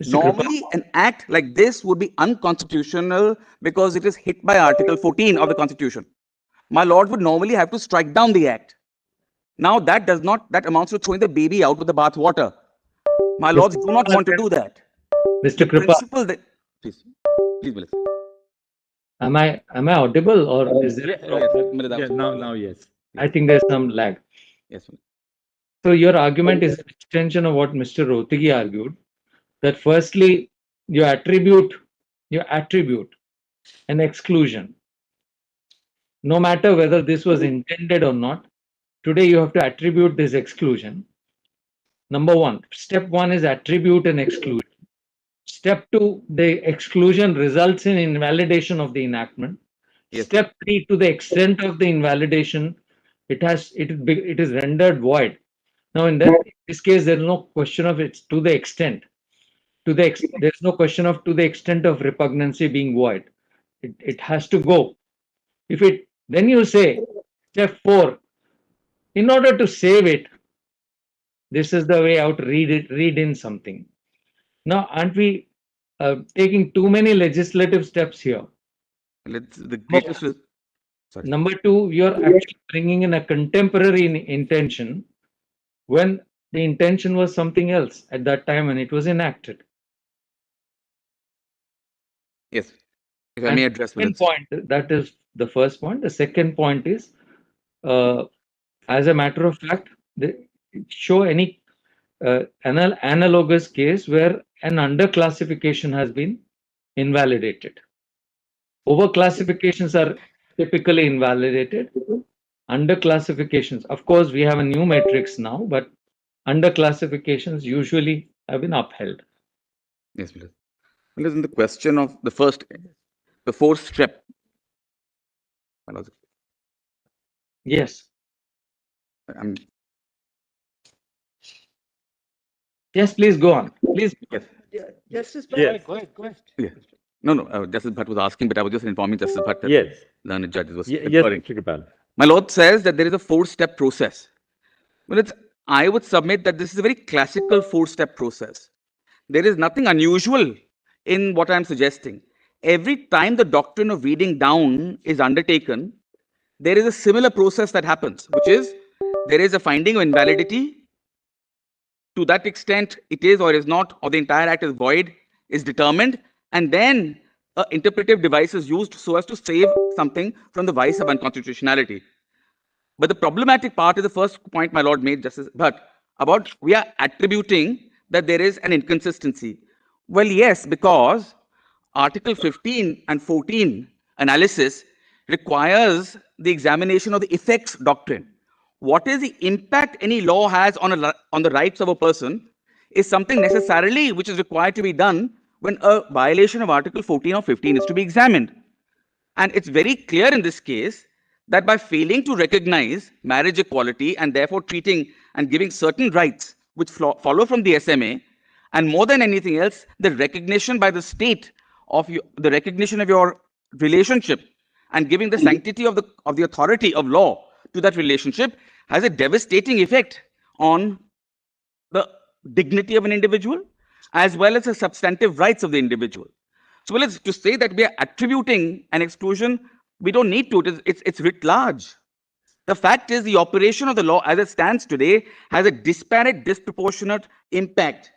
Normally, an act like this would be unconstitutional because it is hit by Article 14 of the Constitution. My lord would normally have to strike down the act. Now that amounts to throwing the baby out with the bath water. My lords do not want to do that. Mr. Kripa, please, Melissa. am I audible or is there? Yes, now yes. I think there's some lag. Yes. So your argument is an extension of what Mr. Rohtgi argued, that firstly you attribute an exclusion. No matter whether this was intended or not, today you have to attribute this exclusion. Number one, step one is attribute an exclusion. Step two, the exclusion results in invalidation of the enactment. Yes. Step three, to the extent of the invalidation, it is rendered void. Now, in this case, there is no question of it's to the extent. There's no question of to the extent of repugnancy being void. It has to go. Then you say, step 4, in order to save it, this is the way out, read in something. Now, aren't we taking too many legislative steps here? Number 2, you're actually bringing in a contemporary intention when the intention was something else at that time and it was enacted. Yes, if I may address second point, that is the first point. The second point is, as a matter of fact, show any analogous case where an underclassification has been invalidated. Overclassifications are typically invalidated. under classifications, of course, we have a new matrix now, but under classifications usually have been upheld. Yes, Milad. Milad, in the question of the fourth step. Yes. I'm Yes, please go on. Please. Yes. Justice Yes. Bhatt. Go ahead. Yeah. No, Justice Bhatt was asking, but I was just informing Justice Bhatt that Yes. learned judges was Yes, referring. Mr. Kripal. My Lord says that there is a four-step process. Well, I would submit that this is a very classical four-step process. There is nothing unusual in what I'm suggesting. Every time the doctrine of reading down is undertaken, there is a similar process that happens, which is there is a finding of invalidity. To that extent, it is or is not, or the entire act is void, is determined, and then an interpretive device is used so as to save something from the vice of unconstitutionality. But the problematic part is the first point my Lord made, Justice Bhatt, about we are attributing that there is an inconsistency. Well, yes, because Article 15 and 14 analysis requires the examination of the effects doctrine. What is the impact any law has on the rights of a person is something necessarily which is required to be done when a violation of Article 14 or 15 is to be examined. And it's very clear in this case that by failing to recognize marriage equality and therefore treating and giving certain rights which follow from the SMA, and more than anything else, the recognition by the state of the recognition of your relationship and giving the sanctity of the authority of law to that relationship has a devastating effect on the dignity of an individual as well as the substantive rights of the individual. So, well, to say that we are attributing an exclusion, we don't need to. It's writ large. The fact is, the operation of the law as it stands today has a disparate, disproportionate impact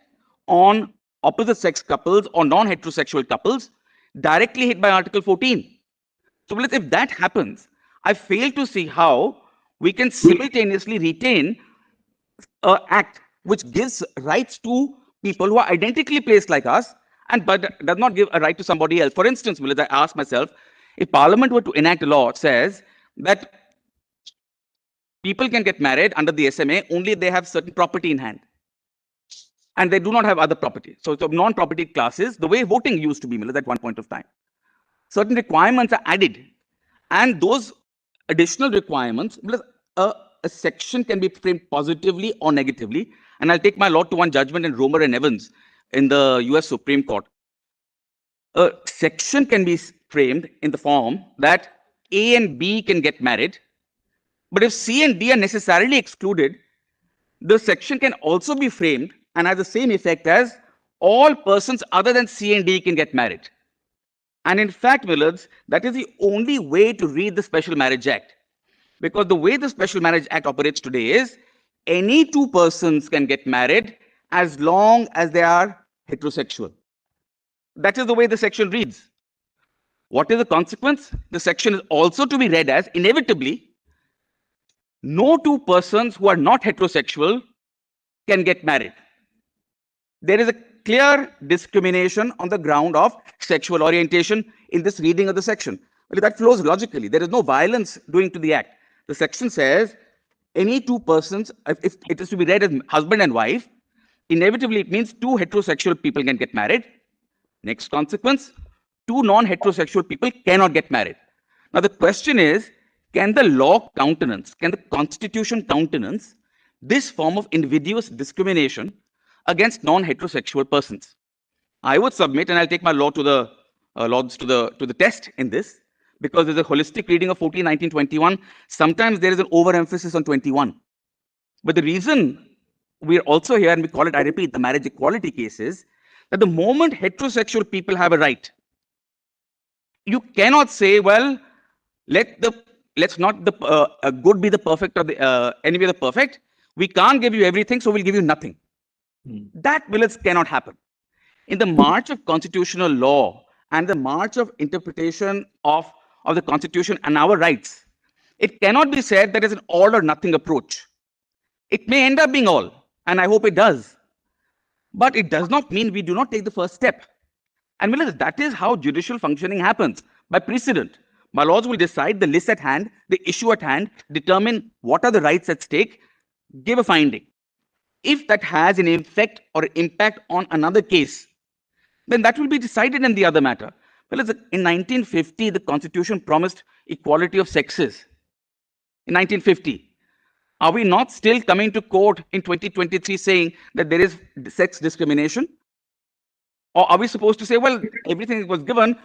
on opposite sex couples or non-heterosexual couples directly hit by Article 14. So, well, if that happens, I fail to see how we can simultaneously retain an act which gives rights to people who are identically placed like us, but does not give a right to somebody else. For instance, Milad, I ask myself, if Parliament were to enact a law that says that people can get married under the SMA only if they have certain property in hand, and they do not have other property. So non-property classes, the way voting used to be, Milad, at one point of time, certain requirements are added, and those additional requirements, a section can be framed positively or negatively. And I'll take my Lord to one judgment in Romer and Evans in the US Supreme Court. A section can be framed in the form that A and B can get married, but if C and D are necessarily excluded, the section can also be framed and has the same effect as all persons other than C and D can get married. And in fact, Millards, that is the only way to read the Special Marriage Act. Because the way the Special Marriage Act operates today is any two persons can get married as long as they are heterosexual. That is the way the section reads. What is the consequence? The section is also to be read as, inevitably, no two persons who are not heterosexual can get married. There is a clear discrimination on the ground of sexual orientation in this reading of the section. Well, that flows logically. There is no violence doing to the act. The section says any two persons, if it is to be read as husband and wife, inevitably it means two heterosexual people can get married. Next consequence, two non-heterosexual people cannot get married. Now the question is, can the law countenance, can the Constitution countenance this form of invidious discrimination against non-heterosexual persons? I would submit, and I'll take my law to the Lords to the test in this, because there's a holistic reading of 14, 19, 21. Sometimes there is an overemphasis on 21. But the reason we're also here, and we call it, I repeat, the marriage equality cases, that the moment heterosexual people have a right, you cannot say, well, let's not the good be the perfect or the enemy the perfect. We can't give you everything, so we'll give you nothing. That, Millards, cannot happen. In the march of constitutional law and the march of interpretation of the Constitution and our rights, it cannot be said that it's an all or nothing approach. It may end up being all, and I hope it does. But it does not mean we do not take the first step. And Millards, that is how judicial functioning happens, by precedent. My lords will decide the list at hand, the issue at hand, determine what are the rights at stake, give a finding. If that has an effect or impact on another case, then that will be decided in the other matter. Well, in 1950, the Constitution promised equality of sexes. In 1950. Are we not still coming to court in 2023 saying that there is sex discrimination? Or are we supposed to say, well, everything was given,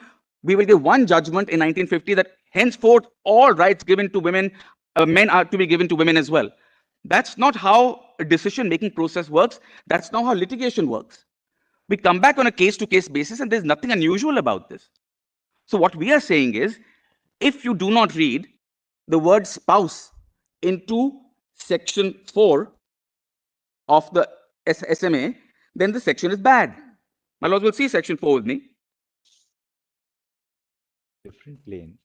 we will give one judgment in 1950 that henceforth all rights given to women, men are to be given to women as well. That's not how a decision-making process works. That's not how litigation works. We come back on a case-to-case basis and there's nothing unusual about this. So what we are saying is, if you do not read the word spouse into Section 4 of the SMA, then the section is bad. My lords will see Section 4 with me. Different lane.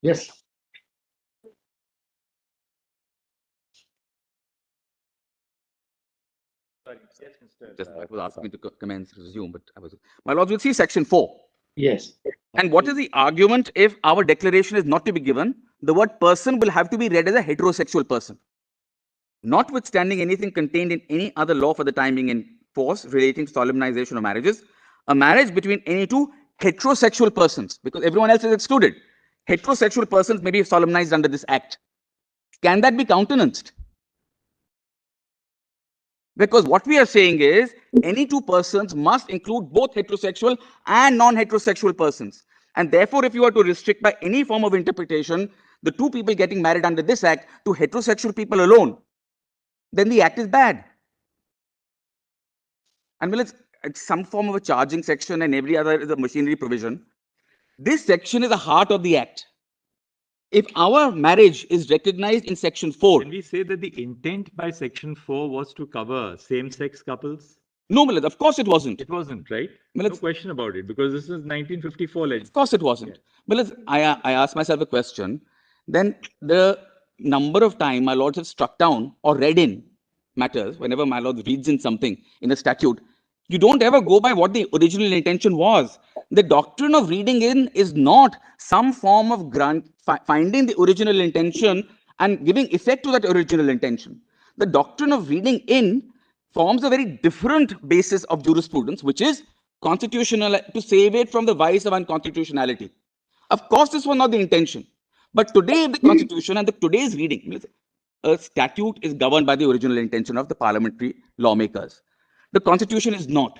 Yes. Just I was asking me to commence, resume, but I was. My lords will see Section 4. Yes. And what is the argument if our declaration is not to be given? The word person will have to be read as a heterosexual person. Notwithstanding anything contained in any other law for the time being in force relating to solemnization of marriages, a marriage between any two heterosexual persons, because everyone else is excluded, heterosexual persons may be solemnized under this act. Can that be countenanced? Because what we are saying is any two persons must include both heterosexual and non-heterosexual persons. And therefore, if you are to restrict by any form of interpretation, the two people getting married under this act to heterosexual people alone, then the act is bad. And well, it's some form of a charging section and every other is a machinery provision. This section is the heart of the act. If our marriage is recognized in Section 4. Can we say that the intent by Section 4 was to cover same-sex couples? No, Milad, of course it wasn't. It wasn't, right? Milad, no question about it, because this is 1954 legislation. Of course it wasn't. Yeah. Milad, I asked myself a question. Then the number of times my lords have struck down or read in matters, whenever my lord reads in something in a statute, you don't ever go by what the original intention was. The doctrine of reading in is not some form of finding the original intention and giving effect to that original intention. The doctrine of reading in forms a very different basis of jurisprudence, which is constitutional, to save it from the vice of unconstitutionality. Of course, this was not the intention. But today, the Constitution and today's reading, a statute is governed by the original intention of the parliamentary lawmakers. The Constitution is not.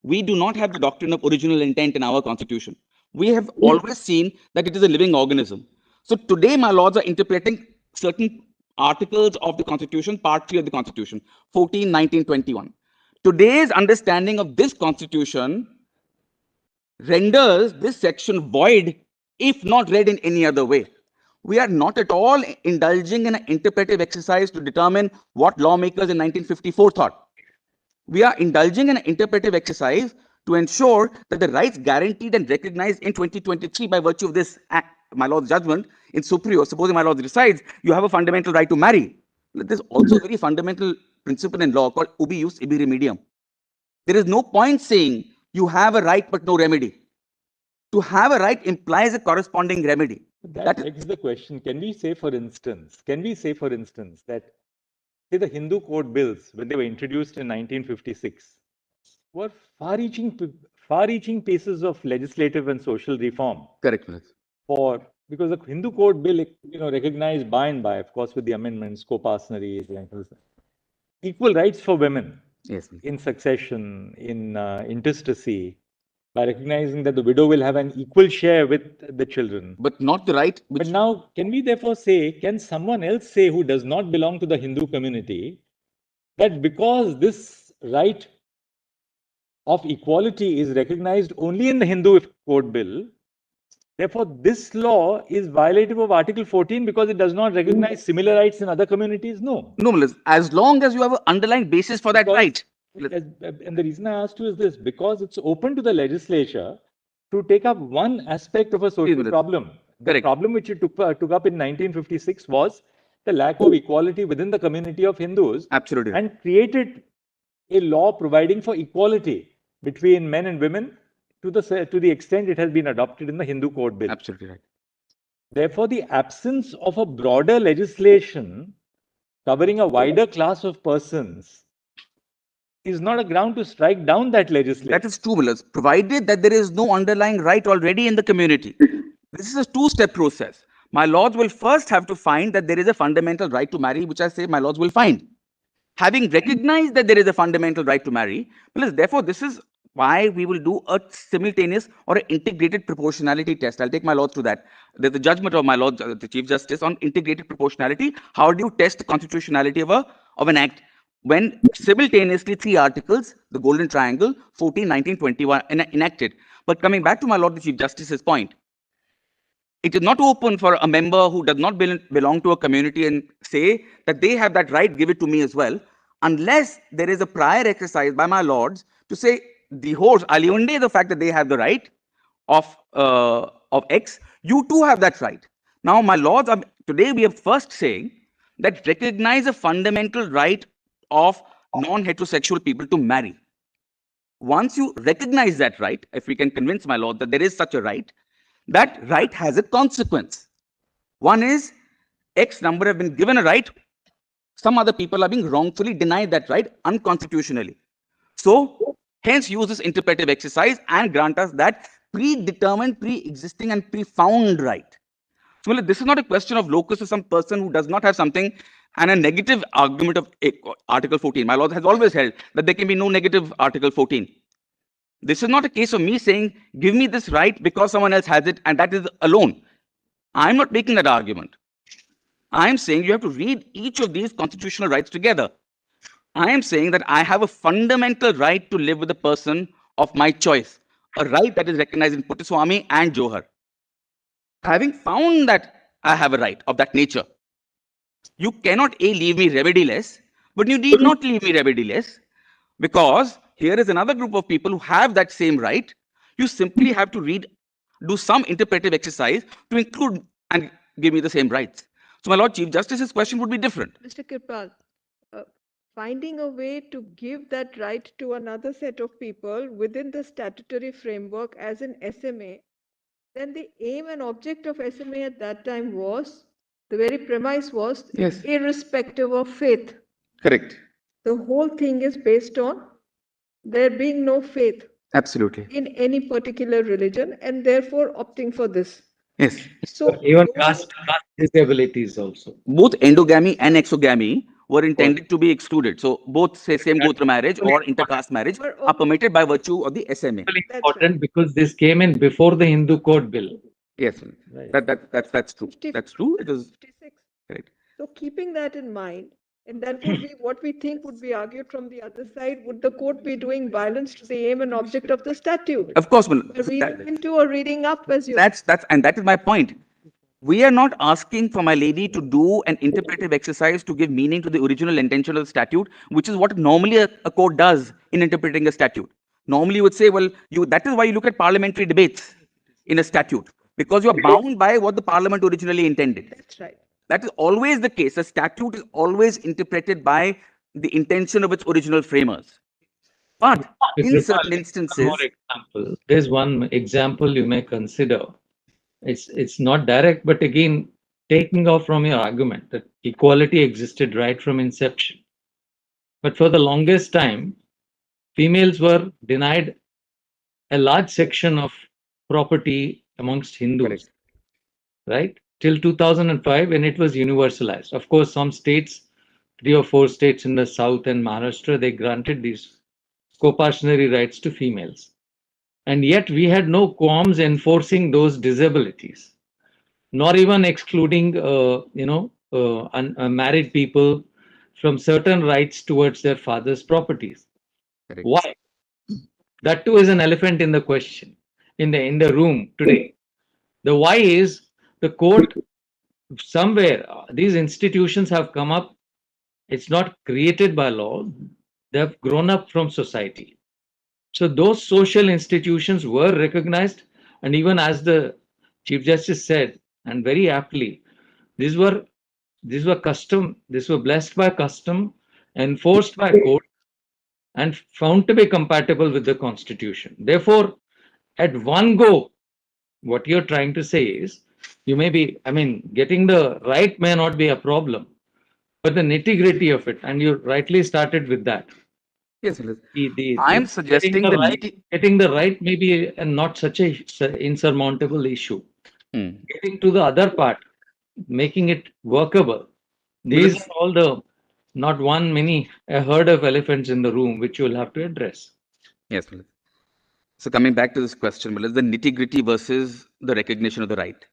We do not have the doctrine of original intent in our Constitution. We have always seen that it is a living organism. So today, my lords are interpreting certain articles of the Constitution, Part 3 of the Constitution, 14, 19, 21. Today's understanding of this Constitution renders this section void if not read in any other way. We are not at all indulging in an interpretive exercise to determine what lawmakers in 1954 thought. We are indulging in an interpretive exercise to ensure that the rights guaranteed and recognized in 2023 by virtue of this act, my lord's judgment in Superior, supposing my lord decides, you have a fundamental right to marry. There's also a very fundamental principle in law called ubi ius ibi remedium. There is no point saying you have a right but no remedy. To have a right implies a corresponding remedy. That begs the question, can we say for instance that say the Hindu code bills, when they were introduced in 1956, were far-reaching pieces of legislative and social reform. Correct. Because the Hindu code bill, recognized by and by, of course, with the amendments, co-parsonary, equal rights for women. Yes. In succession, in intestacy, by recognizing that the widow will have an equal share with the children. But not the right. But now, can we therefore say, can someone else say who does not belong to the Hindu community, that because this right of equality is recognized only in the Hindu Code Bill. Therefore, this law is violative of Article 14 because it does not recognize similar rights in other communities. No. No, Melez, as long as you have an underlying basis for that Because- right. And the reason I asked you is this, because it's open to the legislature to take up one aspect of a social Minutes. problem. The Correct. problem which it took up in 1956 was the lack of equality within the community of Hindus, Absolutely. and created a law providing for equality between men and women to the extent it has been adopted in the Hindu Code Bill. Absolutely right. Therefore, the absence of a broader legislation covering a wider class of persons is not a ground to strike down that legislation. That is true, Melez, provided that there is no underlying right already in the community. This is a two-step process. My lords will first have to find that there is a fundamental right to marry, which I say my lords will find. Having recognized that there is a fundamental right to marry, Melez, therefore, this is why we will do a simultaneous or an integrated proportionality test. I'll take my lords to that. There's a judgment of my lord, the Chief Justice, on integrated proportionality. How do you test the constitutionality of an act when simultaneously 3 articles, the Golden Triangle, 14, 19, 21, enacted? But coming back to my lord, the Chief Justice's point, it is not open for a member who does not belong to a community and say that they have that right, give it to me as well, unless there is a prior exercise by my lords to say the whole aliunde, the fact that they have the right of X, you too have that right. Now, my lords, today we are first saying that recognize a fundamental right of non-heterosexual people to marry. Once you recognize that right, if we can convince my lord that there is such a right, that right has a consequence. One is X number have been given a right, some other people are being wrongfully denied that right unconstitutionally. So, hence use this interpretive exercise and grant us that predetermined, pre-existing and pre-found right. So, this is not a question of locus to some person who does not have something and a negative argument of Article 14. My lord has always held that there can be no negative Article 14. This is not a case of me saying, give me this right because someone else has it and that is alone. I'm not making that argument. I'm saying you have to read each of these constitutional rights together. I am saying that I have a fundamental right to live with a person of my choice, a right that is recognized in Puttaswamy and Johar. Having found that I have a right of that nature, you cannot A, leave me remediless, but you need not leave me remediless, because here is another group of people who have that same right. You simply have to do some interpretive exercise to include and give me the same rights. So, my Lord Chief Justice's question would be different. Mr. Kirpal, finding a way to give that right to another set of people within the statutory framework as an SMA, then the aim and object of SMA at that time was, the very premise was, Yes. irrespective of faith. Correct. The whole thing is based on there being no faith Absolutely. in any particular religion and therefore opting for this. Yes. So Even caste disabilities also. Both endogamy and exogamy were intended to be excluded. So, both same gotra marriage or intercaste marriage are permitted by virtue of the SMA. Important because this came in before the Hindu Code Bill. Yes, Right. that's true. That's true. It is 56. correct. So keeping that in mind, and that would be what we think would be argued from the other side, would the court be doing violence to the aim and object of the statute? Of course, By reading into or reading up as you. that is my point. We are not asking for my lady to do an interpretive exercise to give meaning to the original intention of the statute, which is what normally a court does in interpreting a statute. Normally, you would say, well, that is why you look at parliamentary debates in a statute, because you are bound by what the parliament originally intended. That's right. That is always the case. A statute is always interpreted by the intention of its original framers. But in certain instances, One more example. There's one example you may consider. It's not direct, but again, taking off from your argument that equality existed right from inception. But for the longest time, females were denied a large section of property amongst Hindus, right? Till 2005, when it was universalized. Of course, some states, 3 or 4 states in the south and Maharashtra, they granted these co-partitionary rights to females. And yet we had no qualms enforcing those disabilities, nor even excluding, married people from certain rights towards their father's properties. Correct. Why? That too is an elephant in the question, in the room today. The why is the court somewhere, these institutions have come up. It's not created by law. They have grown up from society. So those social institutions were recognized, and even as the Chief Justice said, and very aptly, these were custom, these were blessed by custom, enforced by court, and found to be compatible with the Constitution. Therefore, at one go, what you're trying to say is, you may be, I mean, getting the right may not be a problem, but the nitty-gritty of it, and you rightly started with that. Yes, Lilies. I'm suggesting the getting the right may be not such a insurmountable issue. Hmm. Getting to the other part, making it workable. These are all the, not one, many, a herd of elephants in the room, which you will have to address. Yes, Lilies. So coming back to this question, Lilies, the nitty-gritty versus the recognition of the right.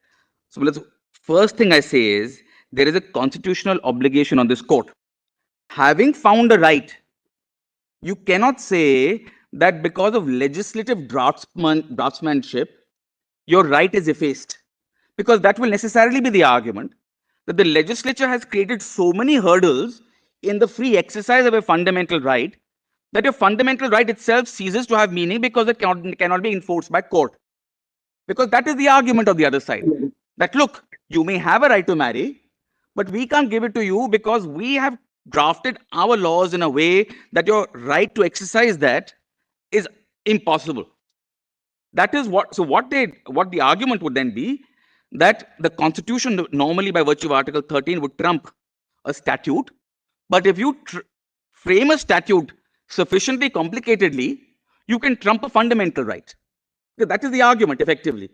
So Lilies, first thing I say is, there is a constitutional obligation on this court. Having found a right, you cannot say that because of legislative draftsmanship, your right is effaced. Because that will necessarily be the argument that the legislature has created so many hurdles in the free exercise of a fundamental right that your fundamental right itself ceases to have meaning because it cannot be enforced by court. Because that is the argument of the other side. That look, you may have a right to marry, but we can't give it to you because we have drafted our laws in a way that your right to exercise that is impossible. That is what, so what the argument would then be, that the Constitution normally by virtue of Article 13 would trump a statute, but if you frame a statute sufficiently complicatedly, you can trump a fundamental right. That is the argument effectively.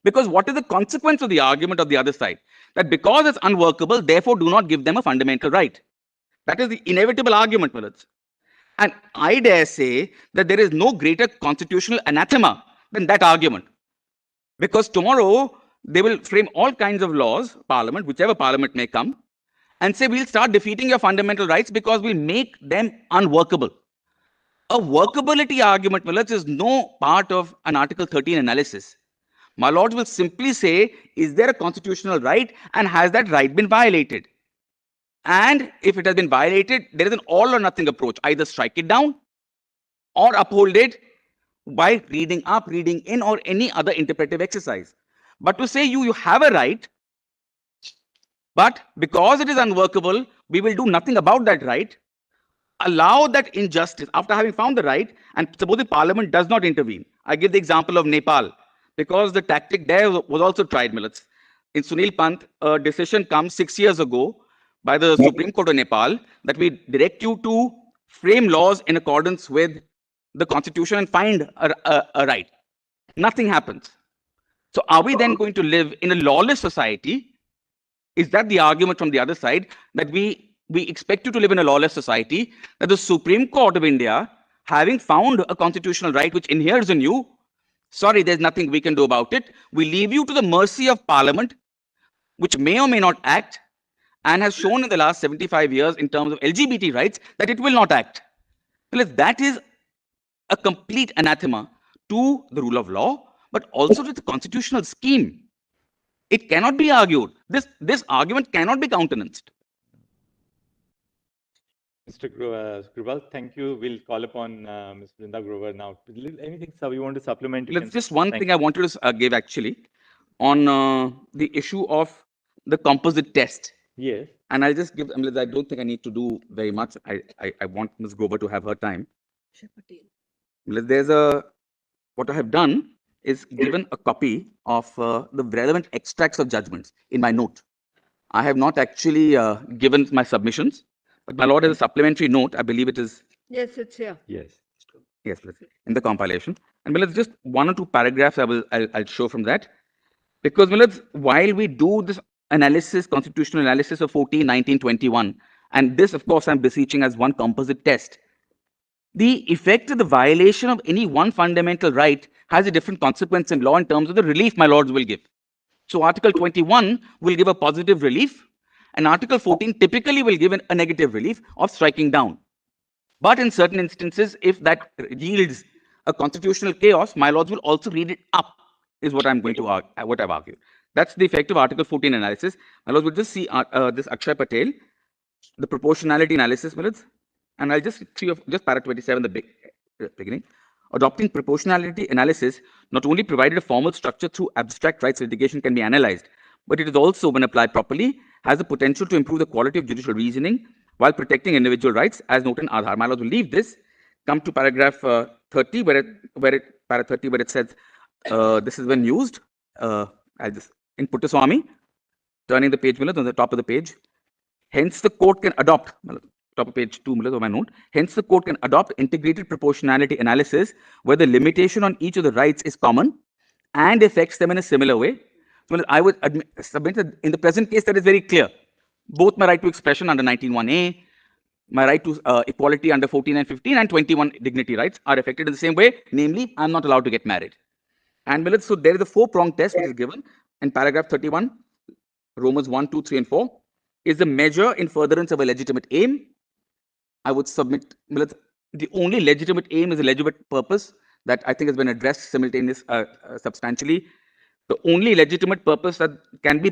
Because what is the consequence of the argument of the other side? That because it's unworkable, therefore do not give them a fundamental right. That is the inevitable argument, Milits. And I dare say that there is no greater constitutional anathema than that argument. Because tomorrow they will frame all kinds of laws, parliament, whichever parliament may come, and say we'll start defeating your fundamental rights because we'll make them unworkable. A workability argument, Milits, is no part of an Article 13 analysis. My lords will simply say, is there a constitutional right and has that right been violated? And if it has been violated, there is an all or nothing approach. Either strike it down or uphold it by reading up, reading in, or any other interpretive exercise. But to say you have a right, but because it is unworkable, we will do nothing about that right, allow that injustice after having found the right, and suppose the parliament does not intervene. I give the example of Nepal, because the tactic there was also tried, Milits. In Sunil Pant, a decision comes 6 years ago by the Supreme Court of Nepal that we direct you to frame laws in accordance with the constitution and find a right. Nothing happens. So are we then going to live in a lawless society? Is that the argument from the other side, that we expect you to live in a lawless society, that the Supreme Court of India, having found a constitutional right which inheres in you, sorry, there's nothing we can do about it. We leave you to the mercy of Parliament, which may or may not act, and has shown in the last 75 years in terms of LGBT rights that it will not act. Well, that is a complete anathema to the rule of law, but also to the constitutional scheme. It cannot be argued. This argument cannot be countenanced. Mr. Grewal, thank you. We'll call upon Ms. Brinda Grover now. Anything, sir, you want to supplement? Just one thing I wanted to give actually on the issue of the composite test. Yes. And I'll just give, I don't think I need to do very much. I want Ms. Grover to have her time. What I have done is given a copy of the relevant extracts of judgments in my note. I have not actually given my submissions, but my lord has a supplementary note. I believe it is. Yes, it's here. Yes. Yes, in the compilation. And Millet, just one or two paragraphs I'll show from that. Because Millet, while we do this analysis, constitutional analysis of 14, 19, 21, and this, of course, I'm beseeching as one composite test, the effect of the violation of any one fundamental right has a different consequence in law in terms of the relief my lords will give. So Article 21 will give a positive relief, and Article 14 typically will give a negative relief of striking down. But in certain instances, if that yields a constitutional chaos, my lords will also read it up, is what I'm going to argue, what I've argued. That's the effect of Article 14 analysis. My lords will just see this Akshay Patel, the proportionality analysis, my lords, and I'll just just para 27, the beginning. Adopting proportionality analysis not only provided a formal structure through abstract rights litigation can be analyzed, but it is also, when applied properly, has the potential to improve the quality of judicial reasoning while protecting individual rights, as noted in Aadhaar. My lords will leave this, come to paragraph 30, para 30, where it says, this is when used, I'll just, in Puttaswamy, turning the page, on the top of the page. Hence, the court can adopt, top of page 2 of my note. Hence, the court can adopt integrated proportionality analysis where the limitation on each of the rights is common and affects them in a similar way. So I would submit that in the present case, that is very clear. Both my right to expression under 19(1)(a), my right to equality under 14 and 15, and 21 dignity rights are affected in the same way. Namely, I'm not allowed to get married. And so there is a 4-pronged test which is given in paragraph 31, Romans 1, 2, 3, and 4. Is the measure in furtherance of a legitimate aim? I would submit the only legitimate aim is a legitimate purpose that I think has been addressed substantially. The only legitimate purpose that can be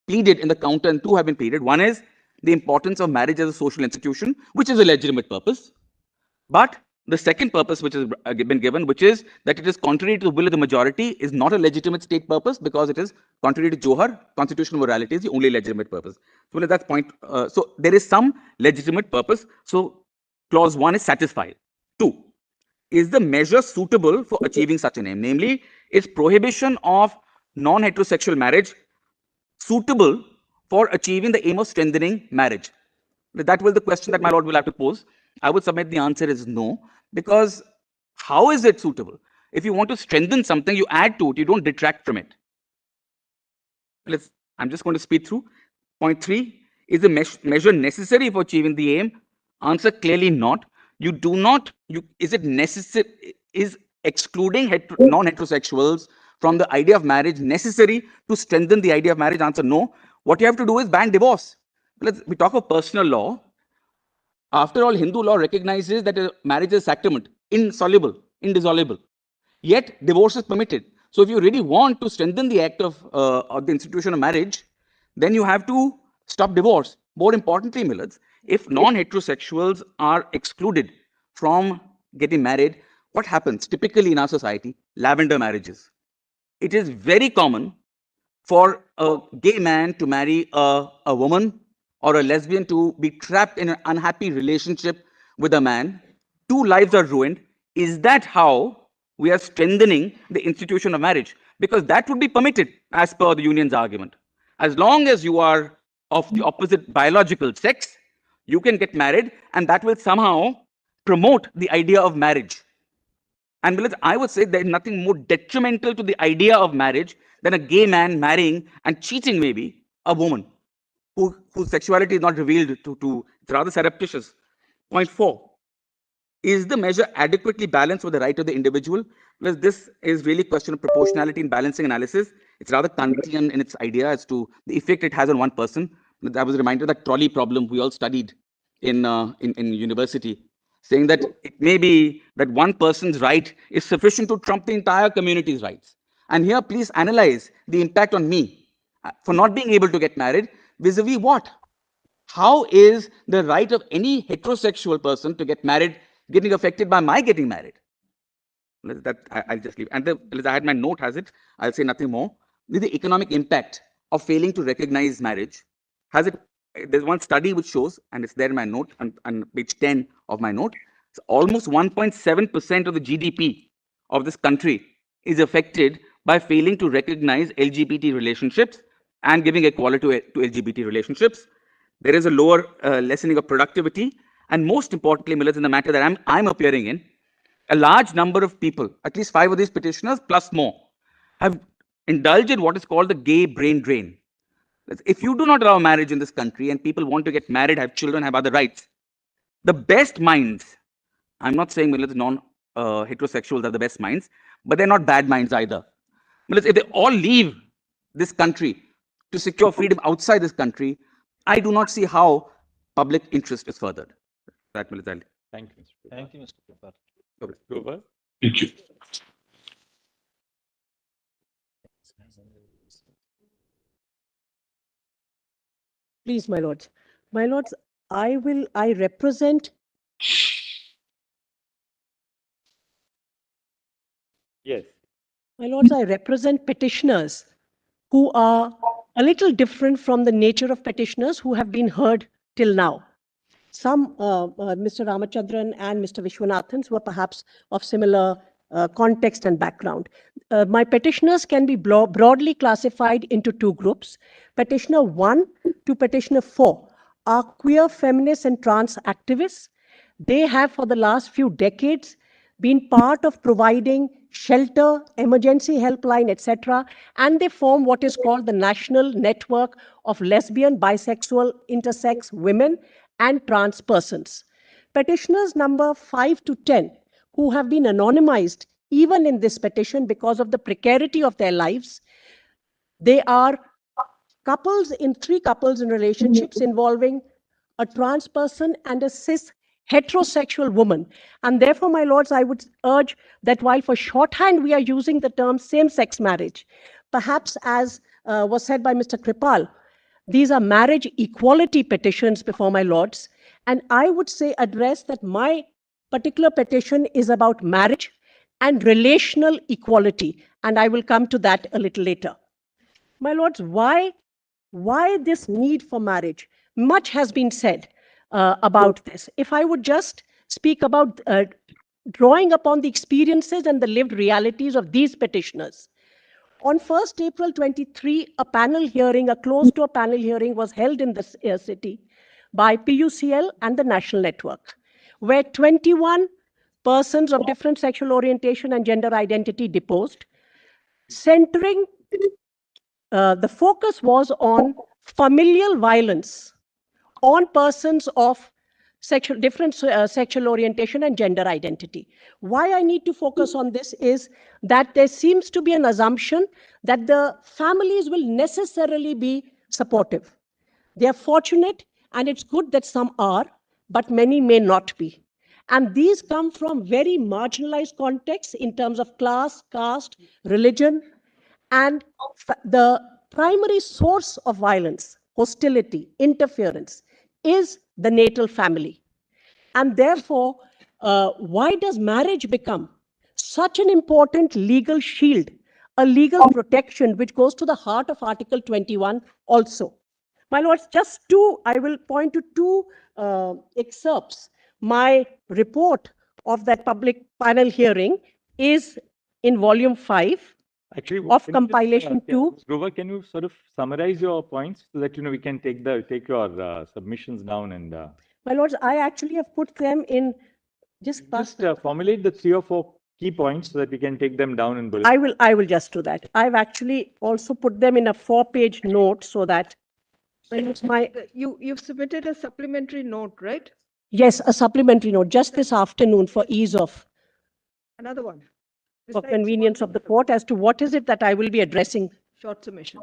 pleaded in the counter, and 2 have been pleaded. One is the importance of marriage as a social institution, which is a legitimate purpose. But the second purpose which has been given, which is that it is contrary to the will of the majority, is not a legitimate state purpose because it is contrary to Johar. Constitutional morality is the only legitimate purpose. So that's point. So there is some legitimate purpose. So clause 1 is satisfied. 2, is the measure suitable for achieving such an aim? Namely, is prohibition of non-heterosexual marriage suitable for achieving the aim of strengthening marriage? That was the question that my lord will have to pose. I would submit the answer is no, because how is it suitable? If you want to strengthen something, you add to it, you don't detract from it. I'm just going to speed through. Point 3, is the measure necessary for achieving the aim? Answer, clearly not. You do not, is it necessary, is excluding non-heterosexuals from the idea of marriage necessary to strengthen the idea of marriage? Answer, no. What you have to do is ban divorce. We talk of personal law. After all, Hindu law recognizes that a marriage is a sacrament, insoluble, indissoluble. Yet, divorce is permitted. So, if you really want to strengthen the act of the institution of marriage, then you have to stop divorce. More importantly, Millets, if non-heterosexuals are excluded from getting married, what happens? Typically in our society, lavender marriages. It is very common for a gay man to marry a woman, or a lesbian to be trapped in an unhappy relationship with a man. 2 lives are ruined. Is that how we are strengthening the institution of marriage? Because that would be permitted as per the union's argument. As long as you are of the opposite biological sex, you can get married, and that will somehow promote the idea of marriage. And I would say there is nothing more detrimental to the idea of marriage than a gay man marrying and cheating maybe a woman whose sexuality is not revealed to it's rather surreptitious. Point 4, is the measure adequately balanced with the right of the individual? Well, this is really a question of proportionality and balancing analysis. It's rather Kantian in its idea as to the effect it has on one person. I was reminded of that trolley problem we all studied in university, saying that it may be that one person's right is sufficient to trump the entire community's rights. And here, please analyze the impact on me for not being able to get married. Vis-a-vis what? How is the right of any heterosexual person to get married getting affected by my getting married? That I'll just leave. And I had my note, has it? I'll say nothing more. The economic impact of failing to recognize marriage. Has it? There's one study which shows, and it's there in my note, on page 10 of my note. It's almost 1.7% of the GDP of this country is affected by failing to recognize LGBT relationships and giving equality to LGBT relationships. There is a lower lessening of productivity. And most importantly, Millets, in the matter that I'm appearing in, a large number of people, at least 5 of these petitioners plus more, have indulged in what is called the gay brain drain. If you do not allow marriage in this country and people want to get married, have children, have other rights, the best minds, I'm not saying Millets non-heterosexuals are the best minds, but they're not bad minds either. Millets, if they all leave this country to secure freedom outside this country, I do not see how public interest is furthered. That Millets, Thank you, Mr. Thank you, Mr. Prabhat. Gopal. Thank you. Please, my lords. My lords, I represent, Yes. my lords, I represent petitioners who are a little different from the nature of petitioners who have been heard till now. Some, Mr. Ramachandran and Mr. Vishwanathan, who are perhaps of similar context and background. My petitioners can be broadly classified into two groups. Petitioner 1 to petitioner 4 are queer, feminist, and trans activists. They have, for the last few decades, been part of providing shelter, emergency helpline, etc. And they form what is called the National Network of Lesbian, Bisexual, Intersex Women and Trans Persons. Petitioners number 5 to 10, who have been anonymized even in this petition because of the precarity of their lives, they are three couples in relationships involving a trans person and a cis heterosexual woman. And therefore, my lords, I would urge that while for shorthand we are using the term same-sex marriage, perhaps as was said by Mr. Kripal, these are marriage equality petitions before my lords. And I would say address that my particular petition is about marriage and relational equality. And I will come to that a little later. My lords, why this need for marriage? Much has been said about this. If I would just speak about drawing upon the experiences and the lived realities of these petitioners. On 1st April 23, a closed-door panel hearing was held in the city by PUCL and the National Network, where 21 persons of different sexual orientation and gender identity deposed, centering the focus was familial violence on persons of different sexual orientation and gender identity. Why I need to focus on this is that there seems to be an assumption that the families will necessarily be supportive. They are fortunate, and it's good that some are, but many may not be. And these come from very marginalized contexts in terms of class, caste, religion, and the primary source of violence, hostility, interference, is the natal family. And therefore, why does marriage become such an important legal shield, a legal protection which goes to the heart of Article 21 also? My lords, I will point to two excerpts. My report of that public panel hearing is in volume 5. Actually, of compilation 2. Grover, can you sort of summarize your points so that we can take your submissions down and my lords, I actually have put them in just formulate the 3 or 4 key points so that we can take them down in bullet. I will just do that. I've actually also put them in a 4-page note so that you've submitted a supplementary note, right? Yes, a supplementary note just this afternoon for ease of another one. For convenience of the court as to what is it that I will be addressing. Short submission.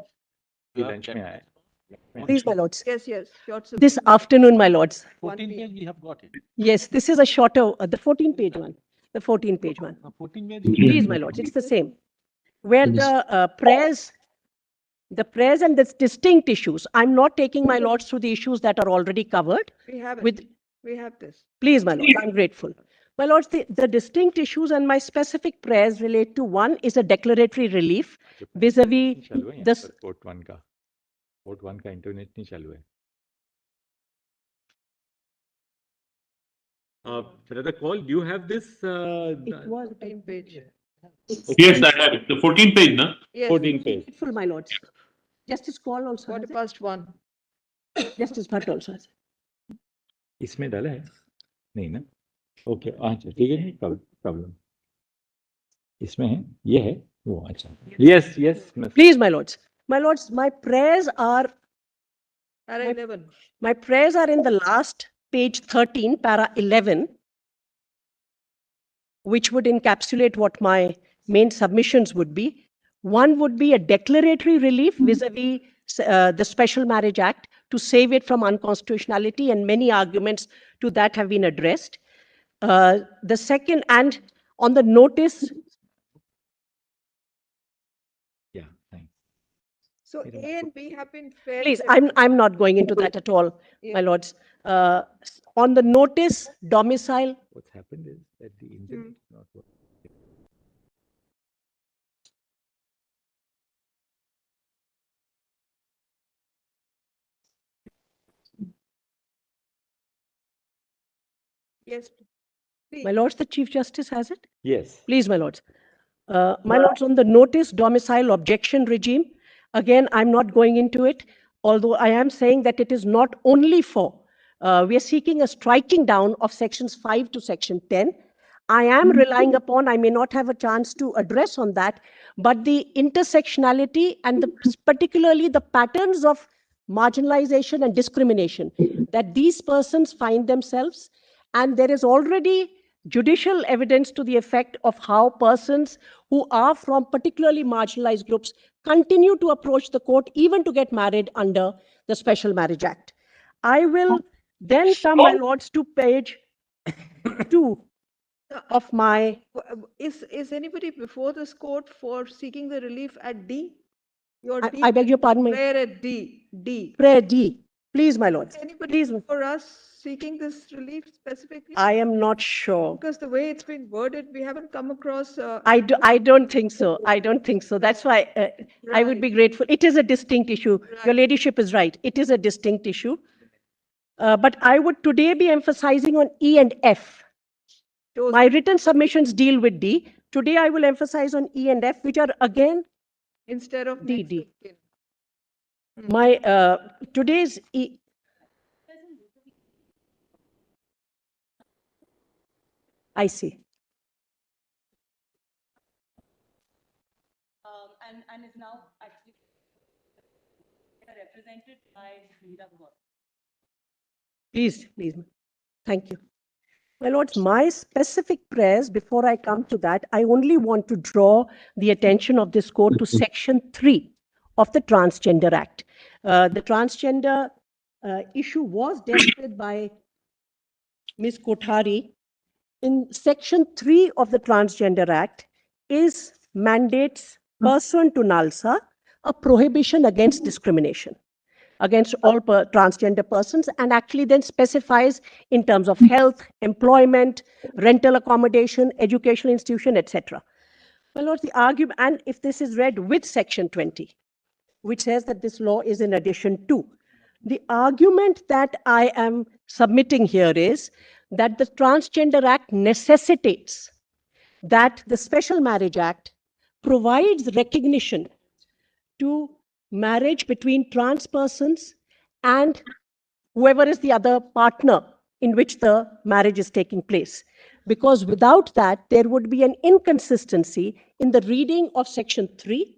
Please, my lords. Yes, short submission. This afternoon, my lords. 14 page we have got it. Yes, this is a shorter, the 14-page one. The 14-page one. 14 page. Please, my lords, it's the same. Where the prayers and the distinct issues. I'm not taking my lords through the issues that are already covered. We have it. We have this. Please, my lords, I'm grateful. My lords, the distinct issues and my specific prayers relate to one is a declaratory relief vis-a-vis this. Port 1 का internet नहीं चालू है. Brother Call, do you have this? It was 14 page. Yes, I have it. The 14 page, na? Yes. 14 page. Grateful, my lords. Justice Call also. 1:15. Justice Bhatt also has. इसमें डाला है? नहीं ना? Okay, अच्छा ठीक है, प्रॉब्लम इसमें है, ये है वो, अच्छा, yes Please, my lords, my prayers are para 11. My prayers are in the last page 13, para 11, which would encapsulate what my main submissions would be. One would be a declaratory relief vis-a-vis the Special Marriage Act to save it from unconstitutionality, and many arguments to that have been addressed. The second, and on the notice. Yeah, thanks. So A and B have been fairly. Please, I'm not going into that at all, my lords. On the notice, domicile, What's happened is that the internet is not working. Yes. my lords, the Chief Justice has it? Yes. Please, my lords. My lords, on the notice domicile objection regime, again, I'm not going into it, although I am saying that it is not only for, we are seeking a striking down of sections 5 to section 10. I am relying upon, I may not have a chance to address on that, but the intersectionality and particularly the patterns of marginalization and discrimination that these persons find themselves. And there is already judicial evidence to the effect of how persons who are from particularly marginalized groups continue to approach the court even to get married under the Special Marriage Act. I will then come, my lords, to page 2 of my... Is anybody before this court for seeking the relief at D? Your D. I beg your pardon, Prayer at D. D. Prayer D. Please, my lords. Anybody Please. for us seeking this relief specifically? I am not sure. Because the way it's been worded, we haven't come across. I don't think so. I don't think so. That's why I would be grateful. It is a distinct issue. Your ladyship is right. It is a distinct issue. But I would today be emphasizing on E and F. My written submissions deal with D. Today I will emphasize on E and F, which are again instead of D. D. My today's E. I see. And is now actually represented by Meera Gaur. Please, please. Thank you. My lords, my specific prayers, before I come to that, I only want to draw the attention of this court to section 3 of the Transgender Act. The transgender issue was dealt with by Ms. Kothari. In section 3 of the Transgender Act is mandates pursuant to NALSA a prohibition against discrimination against all transgender persons, and actually then specifies in terms of health, employment, rental accommodation, educational institution, etc. Well, Lord, the argument, and if this is read with section 20, which says that this law is in addition to, the argument that I am submitting here is that the Transgender Act necessitates that the Special Marriage Act provides recognition to marriage between trans persons and whoever is the other partner in which the marriage is taking place. Because without that, there would be an inconsistency in the reading of section 3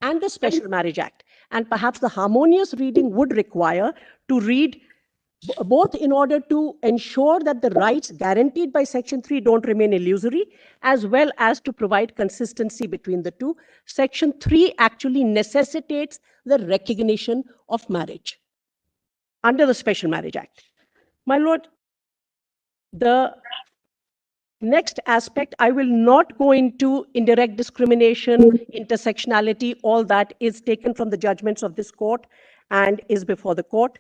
and the Special Marriage Act. And perhaps the harmonious reading would require to read both in order to ensure that the rights guaranteed by section 3 don't remain illusory, as well as to provide consistency between the two. Section 3 actually necessitates the recognition of marriage under the Special Marriage Act. My lord, the next aspect, I will not go into indirect discrimination, intersectionality, all that is taken from the judgments of this court and is before the court.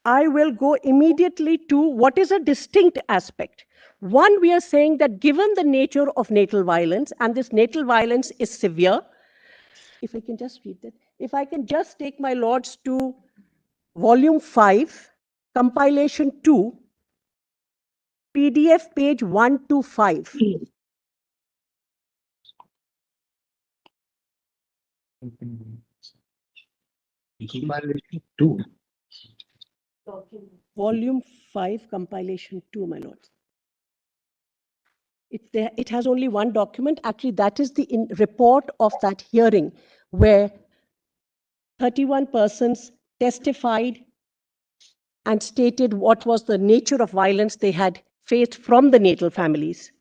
I will go immediately to what is a distinct aspect. One, we are saying that given the nature of natal violence, and this natal violence is severe, if I can just read that, if I can just take my lords to volume 5, compilation 2, PDF page 125. Compilation 2. Volume 5, compilation 2, my lords. It has only one document. Actually, that is the report of that hearing where 31 persons testified and stated what was the nature of violence they had faced from the natal families,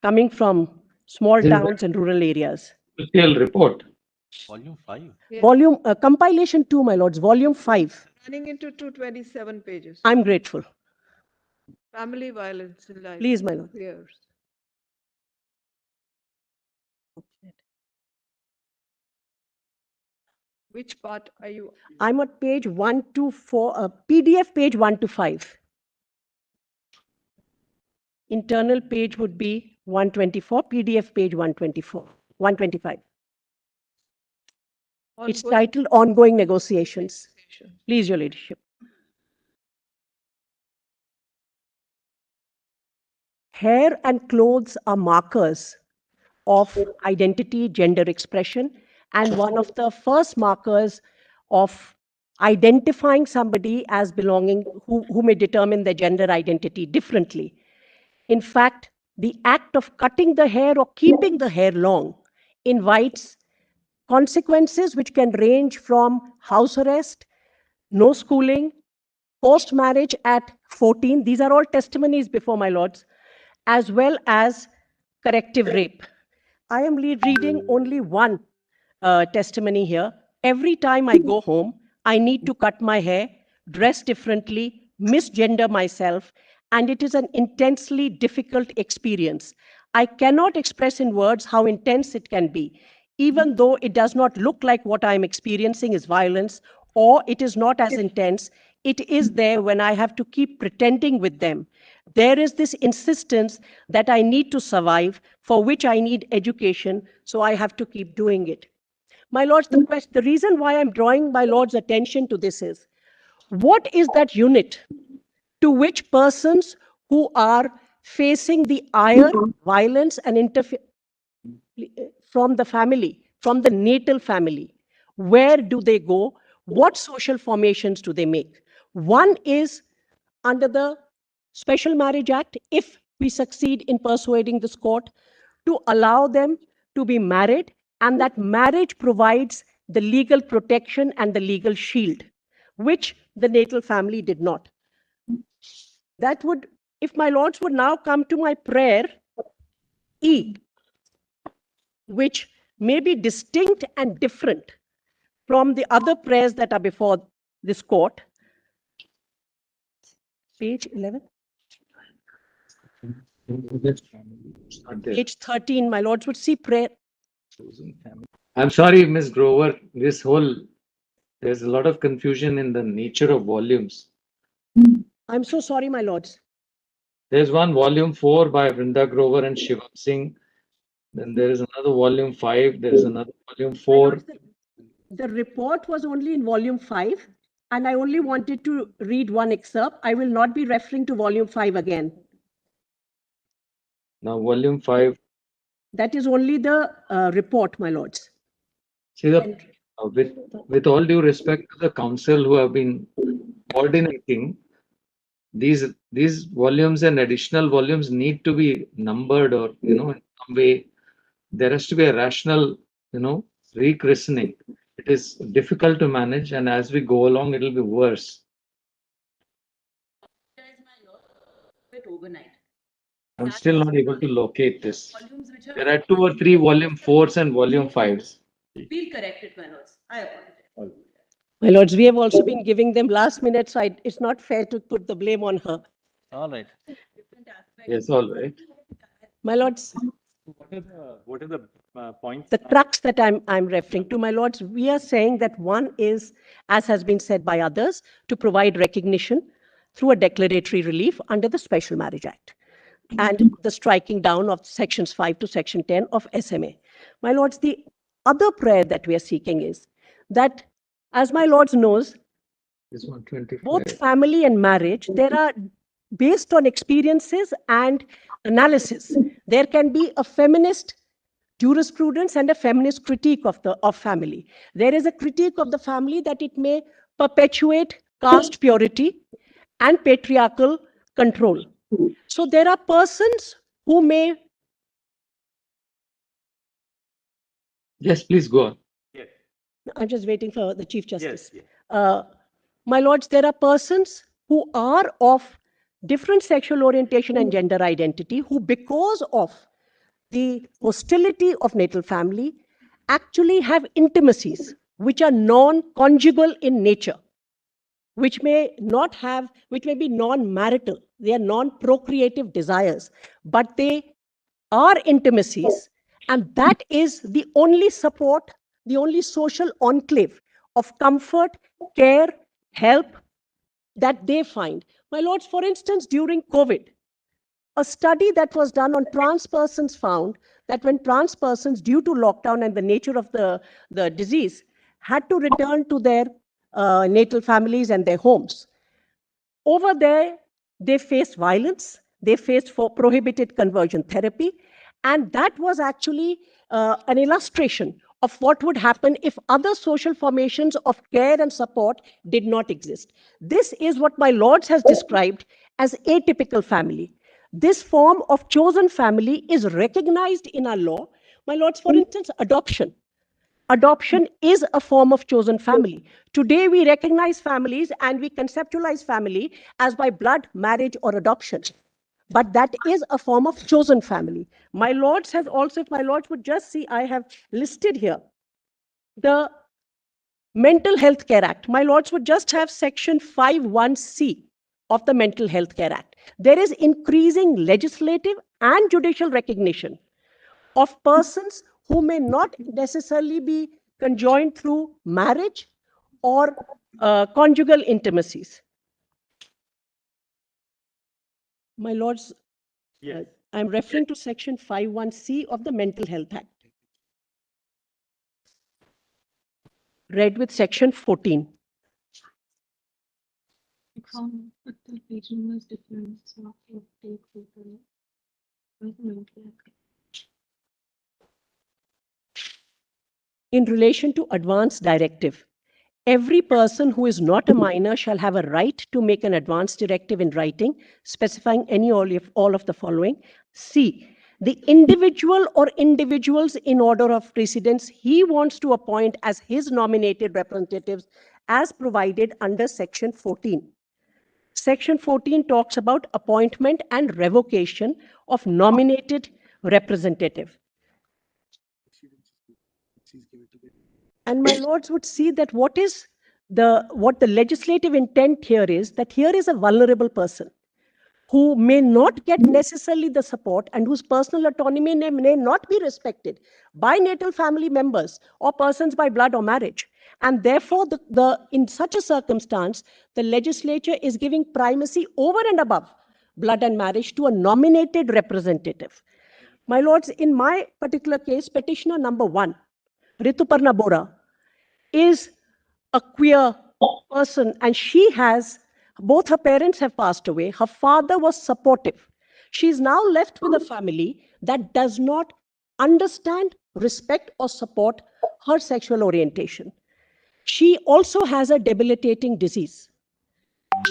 coming from small towns and rural areas. Official report. Volume 5. Yes. Volume, compilation 2, my lords, volume 5. Running into 227 pages. I'm grateful. Family violence in life. Please, my lord. Years. Which part are you? I'm at page 124, PDF page 1 to 5. Internal page would be 124, PDF page 124, 125. It's Ongoing titled Ongoing Negotiations. Please, Your Ladyship. Hair and clothes are markers of identity, gender expression, and one of the first markers of identifying somebody as belonging, who may determine their gender identity differently. In fact, the act of cutting the hair or keeping the hair long invites consequences which can range from house arrest, no schooling, post-marriage at 14. These are all testimonies before my lords, as well as corrective rape. I am reading only one testimony here. Every time I go home, I need to cut my hair, dress differently, misgender myself, and it is an intensely difficult experience. I cannot express in words how intense it can be, even though it does not look like what I am experiencing is violence, or it is not as intense. It is there when I have to keep pretending with them. There is this insistence that I need to survive, for which I need education, so I have to keep doing it. My lords, the reason why I'm drawing my lord's attention to this is, what is that unit to which persons who are facing the ire, violence, and from the family, from the natal family, where do they go? What social formations do they make? One is under the Special Marriage Act, if we succeed in persuading this court to allow them to be married, and that marriage provides the legal protection and the legal shield, which the natal family did not. That would, if my lords would now come to my prayer E, which may be distinct and different from the other prayers that are before this court. Page 11. Page 13, my lords would see prayer. I'm sorry, Ms. Grover, there's a lot of confusion in the nature of volumes. I'm so sorry, my lords. There's one volume 4 by Vrinda Grover and Shivam Singh. Then there is another volume 5. There is another volume 4. The report was only in volume 5, and I only wanted to read one excerpt. I will not be referring to volume 5 again. Now, volume 5. That is only the report, my lords. See, with all due respect to the council who have been coordinating, these volumes and additional volumes need to be numbered, or in some way there has to be a rational rechristening. It is difficult to manage, and as we go along, it will be worse. I'm still not able to locate this. There are 2 or 3 volume 4s and volume 5s. Feel corrected, my lords. I apologize. My lords, we have also been giving them last minute, so it's not fair to put the blame on her. All right. Yes, all right. My lords, What are the points? the crux that I'm referring to, my lords, we are saying that one is, as has been said by others, to provide recognition through a declaratory relief under the Special Marriage Act and the striking down of sections 5 to section 10 of SMA. My lords, the other prayer that we are seeking is that, as my lords knows, This 125. both family and marriage, there are, based on experiences and analysis, there can be a feminist jurisprudence and a feminist critique of family. There is a critique of the family that it may perpetuate caste purity and patriarchal control. So there are persons who may... Yes, please go on. I'm just waiting for the Chief Justice. Yes. My lords, there are persons who are of different sexual orientation and gender identity who, because of the hostility of natal family, actually have intimacies which are non-conjugal in nature, which may be non-marital. They are non-procreative desires, but they are intimacies, and that is the only support, the only social enclave of comfort, care, help that they find. My lords, for instance, during COVID, a study that was done on trans persons found that when trans persons, due to lockdown and the nature of the disease, had to return to their natal families and their homes, over there, they faced violence, they faced for prohibited conversion therapy, and that was actually an illustration of what would happen if other social formations of care and support did not exist. This is what my lords has described as atypical family. This form of chosen family is recognized in our law. My lords, for instance, adoption. Adoption is a form of chosen family. Today, we recognize families and we conceptualize family as by blood, marriage, or adoption. But that is a form of chosen family. My lords has also, if my lords would just see, I have listed here the Mental Health Care Act. My lords would just have section 51C of the Mental Health Care Act. There is increasing legislative and judicial recognition of persons who may not necessarily be conjoined through marriage or conjugal intimacies. My lords, I'm referring to section 51C of the Mental Health Act. Read with section 14. In relation to advance directive, every person who is not a minor shall have a right to make an advance directive in writing, specifying any or all of the following. C, the individual or individuals in order of precedence he wants to appoint as his nominated representatives as provided under section 14. Section 14 talks about appointment and revocation of nominated representative. And my lords would see that what the legislative intent here is that here is a vulnerable person who may not get necessarily the support and whose personal autonomy may not be respected by natal family members or persons by blood or marriage. And therefore, in such a circumstance, the legislature is giving primacy over and above blood and marriage to a nominated representative. My lords, in my particular case, petitioner number 1, Rituparna Bora, is a queer person and she has, both her parents have passed away. Her father was supportive. She's now left with a family that does not understand, respect, or support her sexual orientation. She also has a debilitating disease.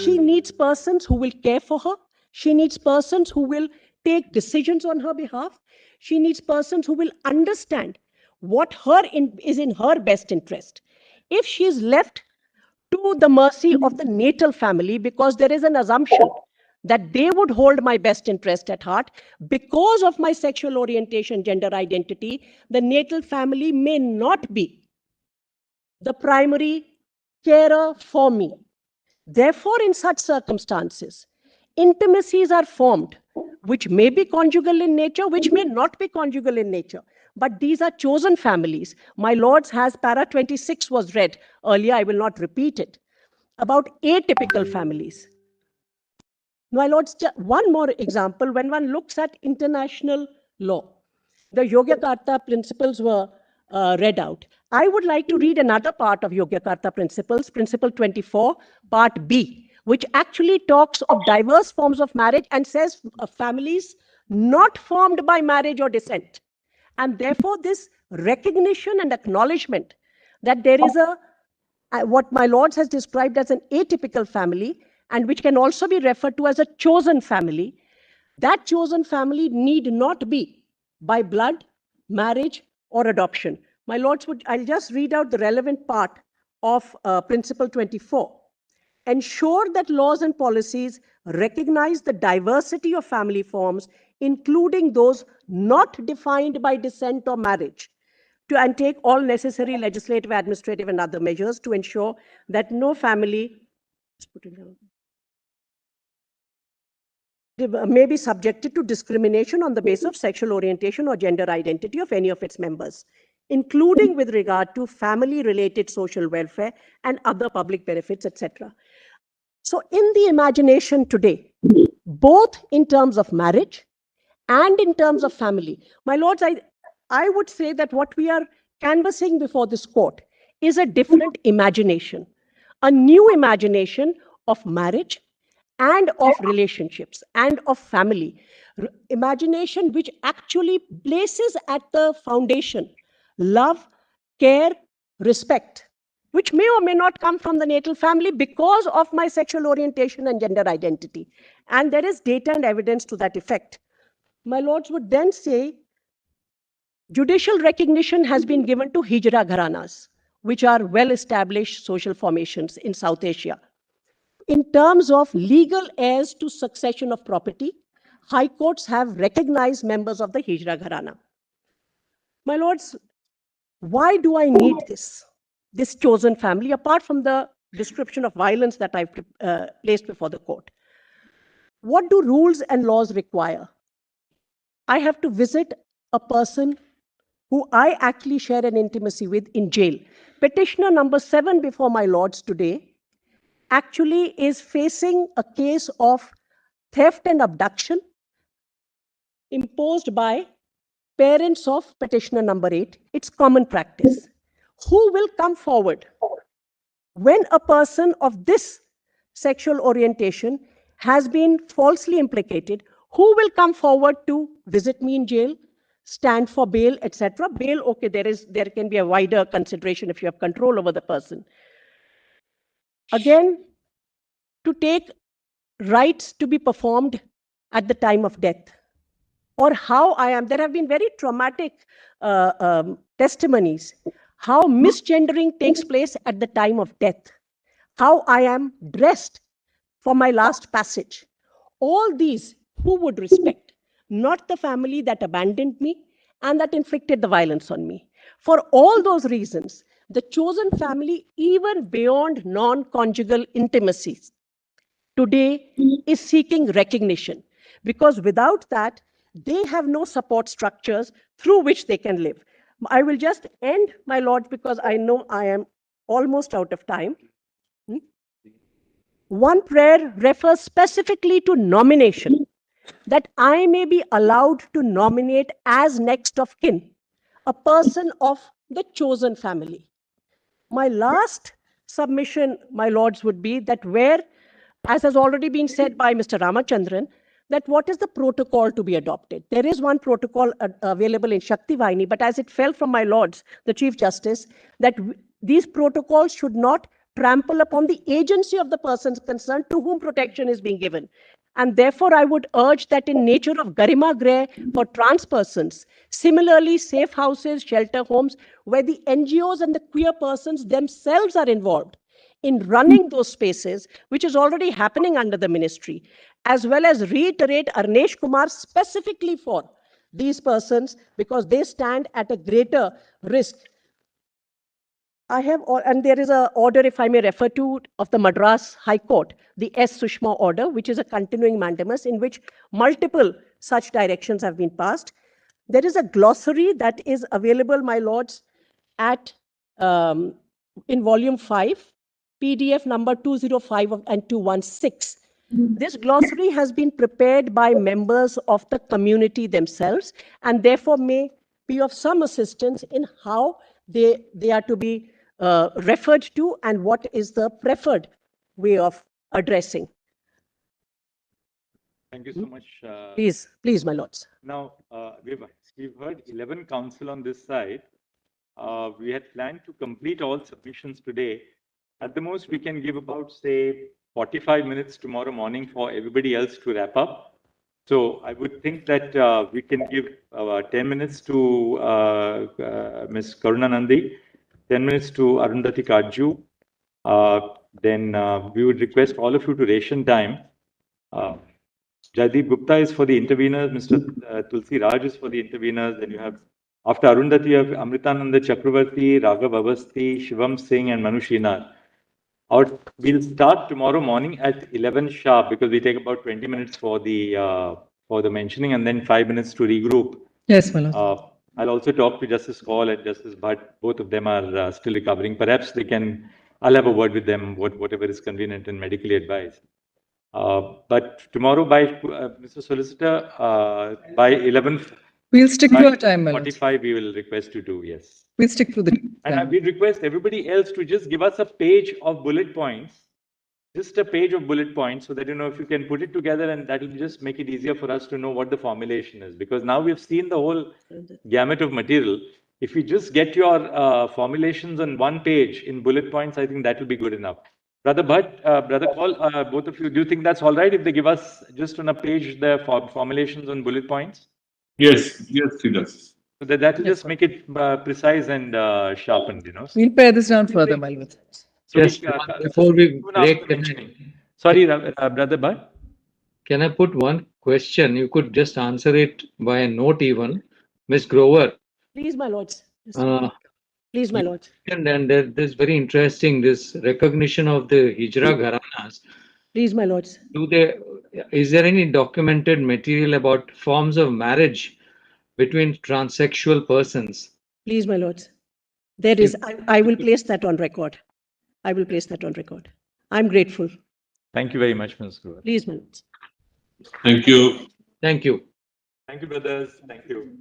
She needs persons who will care for her. She needs persons who will take decisions on her behalf. She needs persons who will understand what is in her best interest. If she is left to the mercy of the natal family, because there is an assumption that they would hold my best interest at heart, because of my sexual orientation, gender identity, the natal family may not be the primary carer for me. Therefore, in such circumstances, intimacies are formed, which may be conjugal in nature, which may not be conjugal in nature. But these are chosen families. My lords, has para 26 was read earlier, I will not repeat it, about atypical families. My lords, one more example, when one looks at international law, the Yogyakarta principles were read out. I would like to read another part of Yogyakarta principles, principle 24, part B, which actually talks of diverse forms of marriage and says families not formed by marriage or descent. And therefore, this recognition and acknowledgement that there is what my lords has described as an atypical family, and which can also be referred to as a chosen family, that chosen family need not be by blood, marriage, or adoption. My lords, I'll just read out the relevant part of Principle 24. Ensure that laws and policies recognize the diversity of family forms, including those not defined by descent or marriage, and take all necessary legislative, administrative, and other measures to ensure that no family may be subjected to discrimination on the basis of sexual orientation or gender identity of any of its members. including with regard to family-related social welfare and other public benefits, etc. So in the imagination today, both in terms of marriage and in terms of family, my lords, I would say that what we are canvassing before this court is a different imagination, a new imagination of marriage and of relationships and of family. Imagination which actually places at the foundation love, care, respect, which may or may not come from the natal family because of my sexual orientation and gender identity. And there is data and evidence to that effect. My lords would then say, judicial recognition has been given to Hijra Gharanas, which are well-established social formations in South Asia. In terms of legal heirs to succession of property, high courts have recognized members of the Hijra Gharana. My lords, why do I need this chosen family, apart from the description of violence that I've placed before the court? What do rules and laws require? I have to visit a person who I actually share an intimacy with in jail. Petitioner number 7 before my lords today actually is facing a case of theft and abduction imposed by parents of petitioner number 8. It's common practice. Who will come forward when a person of this sexual orientation has been falsely implicated? Who will come forward to visit me in jail, stand for bail, etc.? Bail, okay, there can be a wider consideration if you have control over the person. Again, to take rites to be performed at the time of death, or how I am. There have been very traumatic testimonies, how misgendering takes place at the time of death, how I am dressed for my last passage. All these, who would respect? Not the family that abandoned me and that inflicted the violence on me. For all those reasons, the chosen family, even beyond non-conjugal intimacies, today is seeking recognition, because without that, they have no support structures through which they can live. I will just end, my lords, because I know I am almost out of time. One prayer refers specifically to nomination, that I may be allowed to nominate as next of kin a person of the chosen family. My last submission, my lords, would be that where, as has already been said by Mr. Ramachandran, that what is the protocol to be adopted? There is one protocol available in Shakti Vahini, but as it fell from my lords, the Chief Justice, that these protocols should not trample upon the agency of the persons concerned to whom protection is being given. And therefore, I would urge that in nature of Garima Greh for trans persons, similarly, safe houses, shelter homes, where the NGOs and the queer persons themselves are involved in running those spaces, which is already happening under the ministry, as well as reiterate Arnesh Kumar specifically for these persons, because they stand at a greater risk. I have, and there is an order, if I may refer to, of the Madras High Court, the S. Sushma order, which is a continuing mandamus in which multiple such directions have been passed. There is a glossary that is available, my lords, at in volume 5, PDF number 205 and 216. This glossary has been prepared by members of the community themselves, and therefore may be of some assistance in how they are to be referred to and what is the preferred way of addressing. Thank you so much. Please, my lords. Now, we've heard 11 counsel on this side. We had planned to complete all submissions today. At the most, we can give about, say, 45 minutes tomorrow morning for everybody else to wrap up. So I would think that we can give 10 minutes to Ms. Karuna Nandi, 10 minutes to Arundhati Kajju. Then we would request all of you to ration time. Jaideep Gupta is for the interveners, Mr. Tulsi Raj is for the interveners. Then you have, after Arundhati, you have Amritananda Chakravarti, Raghav Avasthi, Shivam Singh, and Manu Shrinar. We'll start tomorrow morning at 11 sharp, because we take about 20 minutes for the mentioning and then 5 minutes to regroup. Yes, my lord. I'll also talk to Justice Kaul and Justice Bhatt. Both of them are still recovering. Perhaps they can, I'll have a word with them, whatever is convenient and medically advised. But tomorrow by, Mr. Solicitor, by 11. We'll stick to our time, my lord. 45, we will request you to, yes. We'll stick to the And time. we request everybody else to just give us a page of bullet points, just a page of bullet points, so that, you know, if you can put it together, and that will just make it easier for us to know what the formulation is. Because now we've seen the whole gamut of material. If you just get your formulations on one page in bullet points, I think that will be good enough. Brother Bhatt, Brother Kaul, both of you, do you think that's all right if they give us just on a page the formulations on bullet points? Yes, yes, Chief Justice. So that will just make it precise and sharpened, you know. We'll pare this down further, my lord. So Yes, before we break, sorry, Brother Bhatt. can I put one question? You could just answer it by a note even. Ms. Grover. Please, my lords. Uh, Please, my lords. And there's very interesting, this recognition of the Hijra Gharanas. Please, my lords. Is there any documented material about forms of marriage between transsexual persons? Please, my lords. There is, I will place that on record. I will place that on record. I'm grateful. Thank you very much, Ms. Grover. Please, my lords. Thank you. Thank you. Thank you, brothers. Thank you.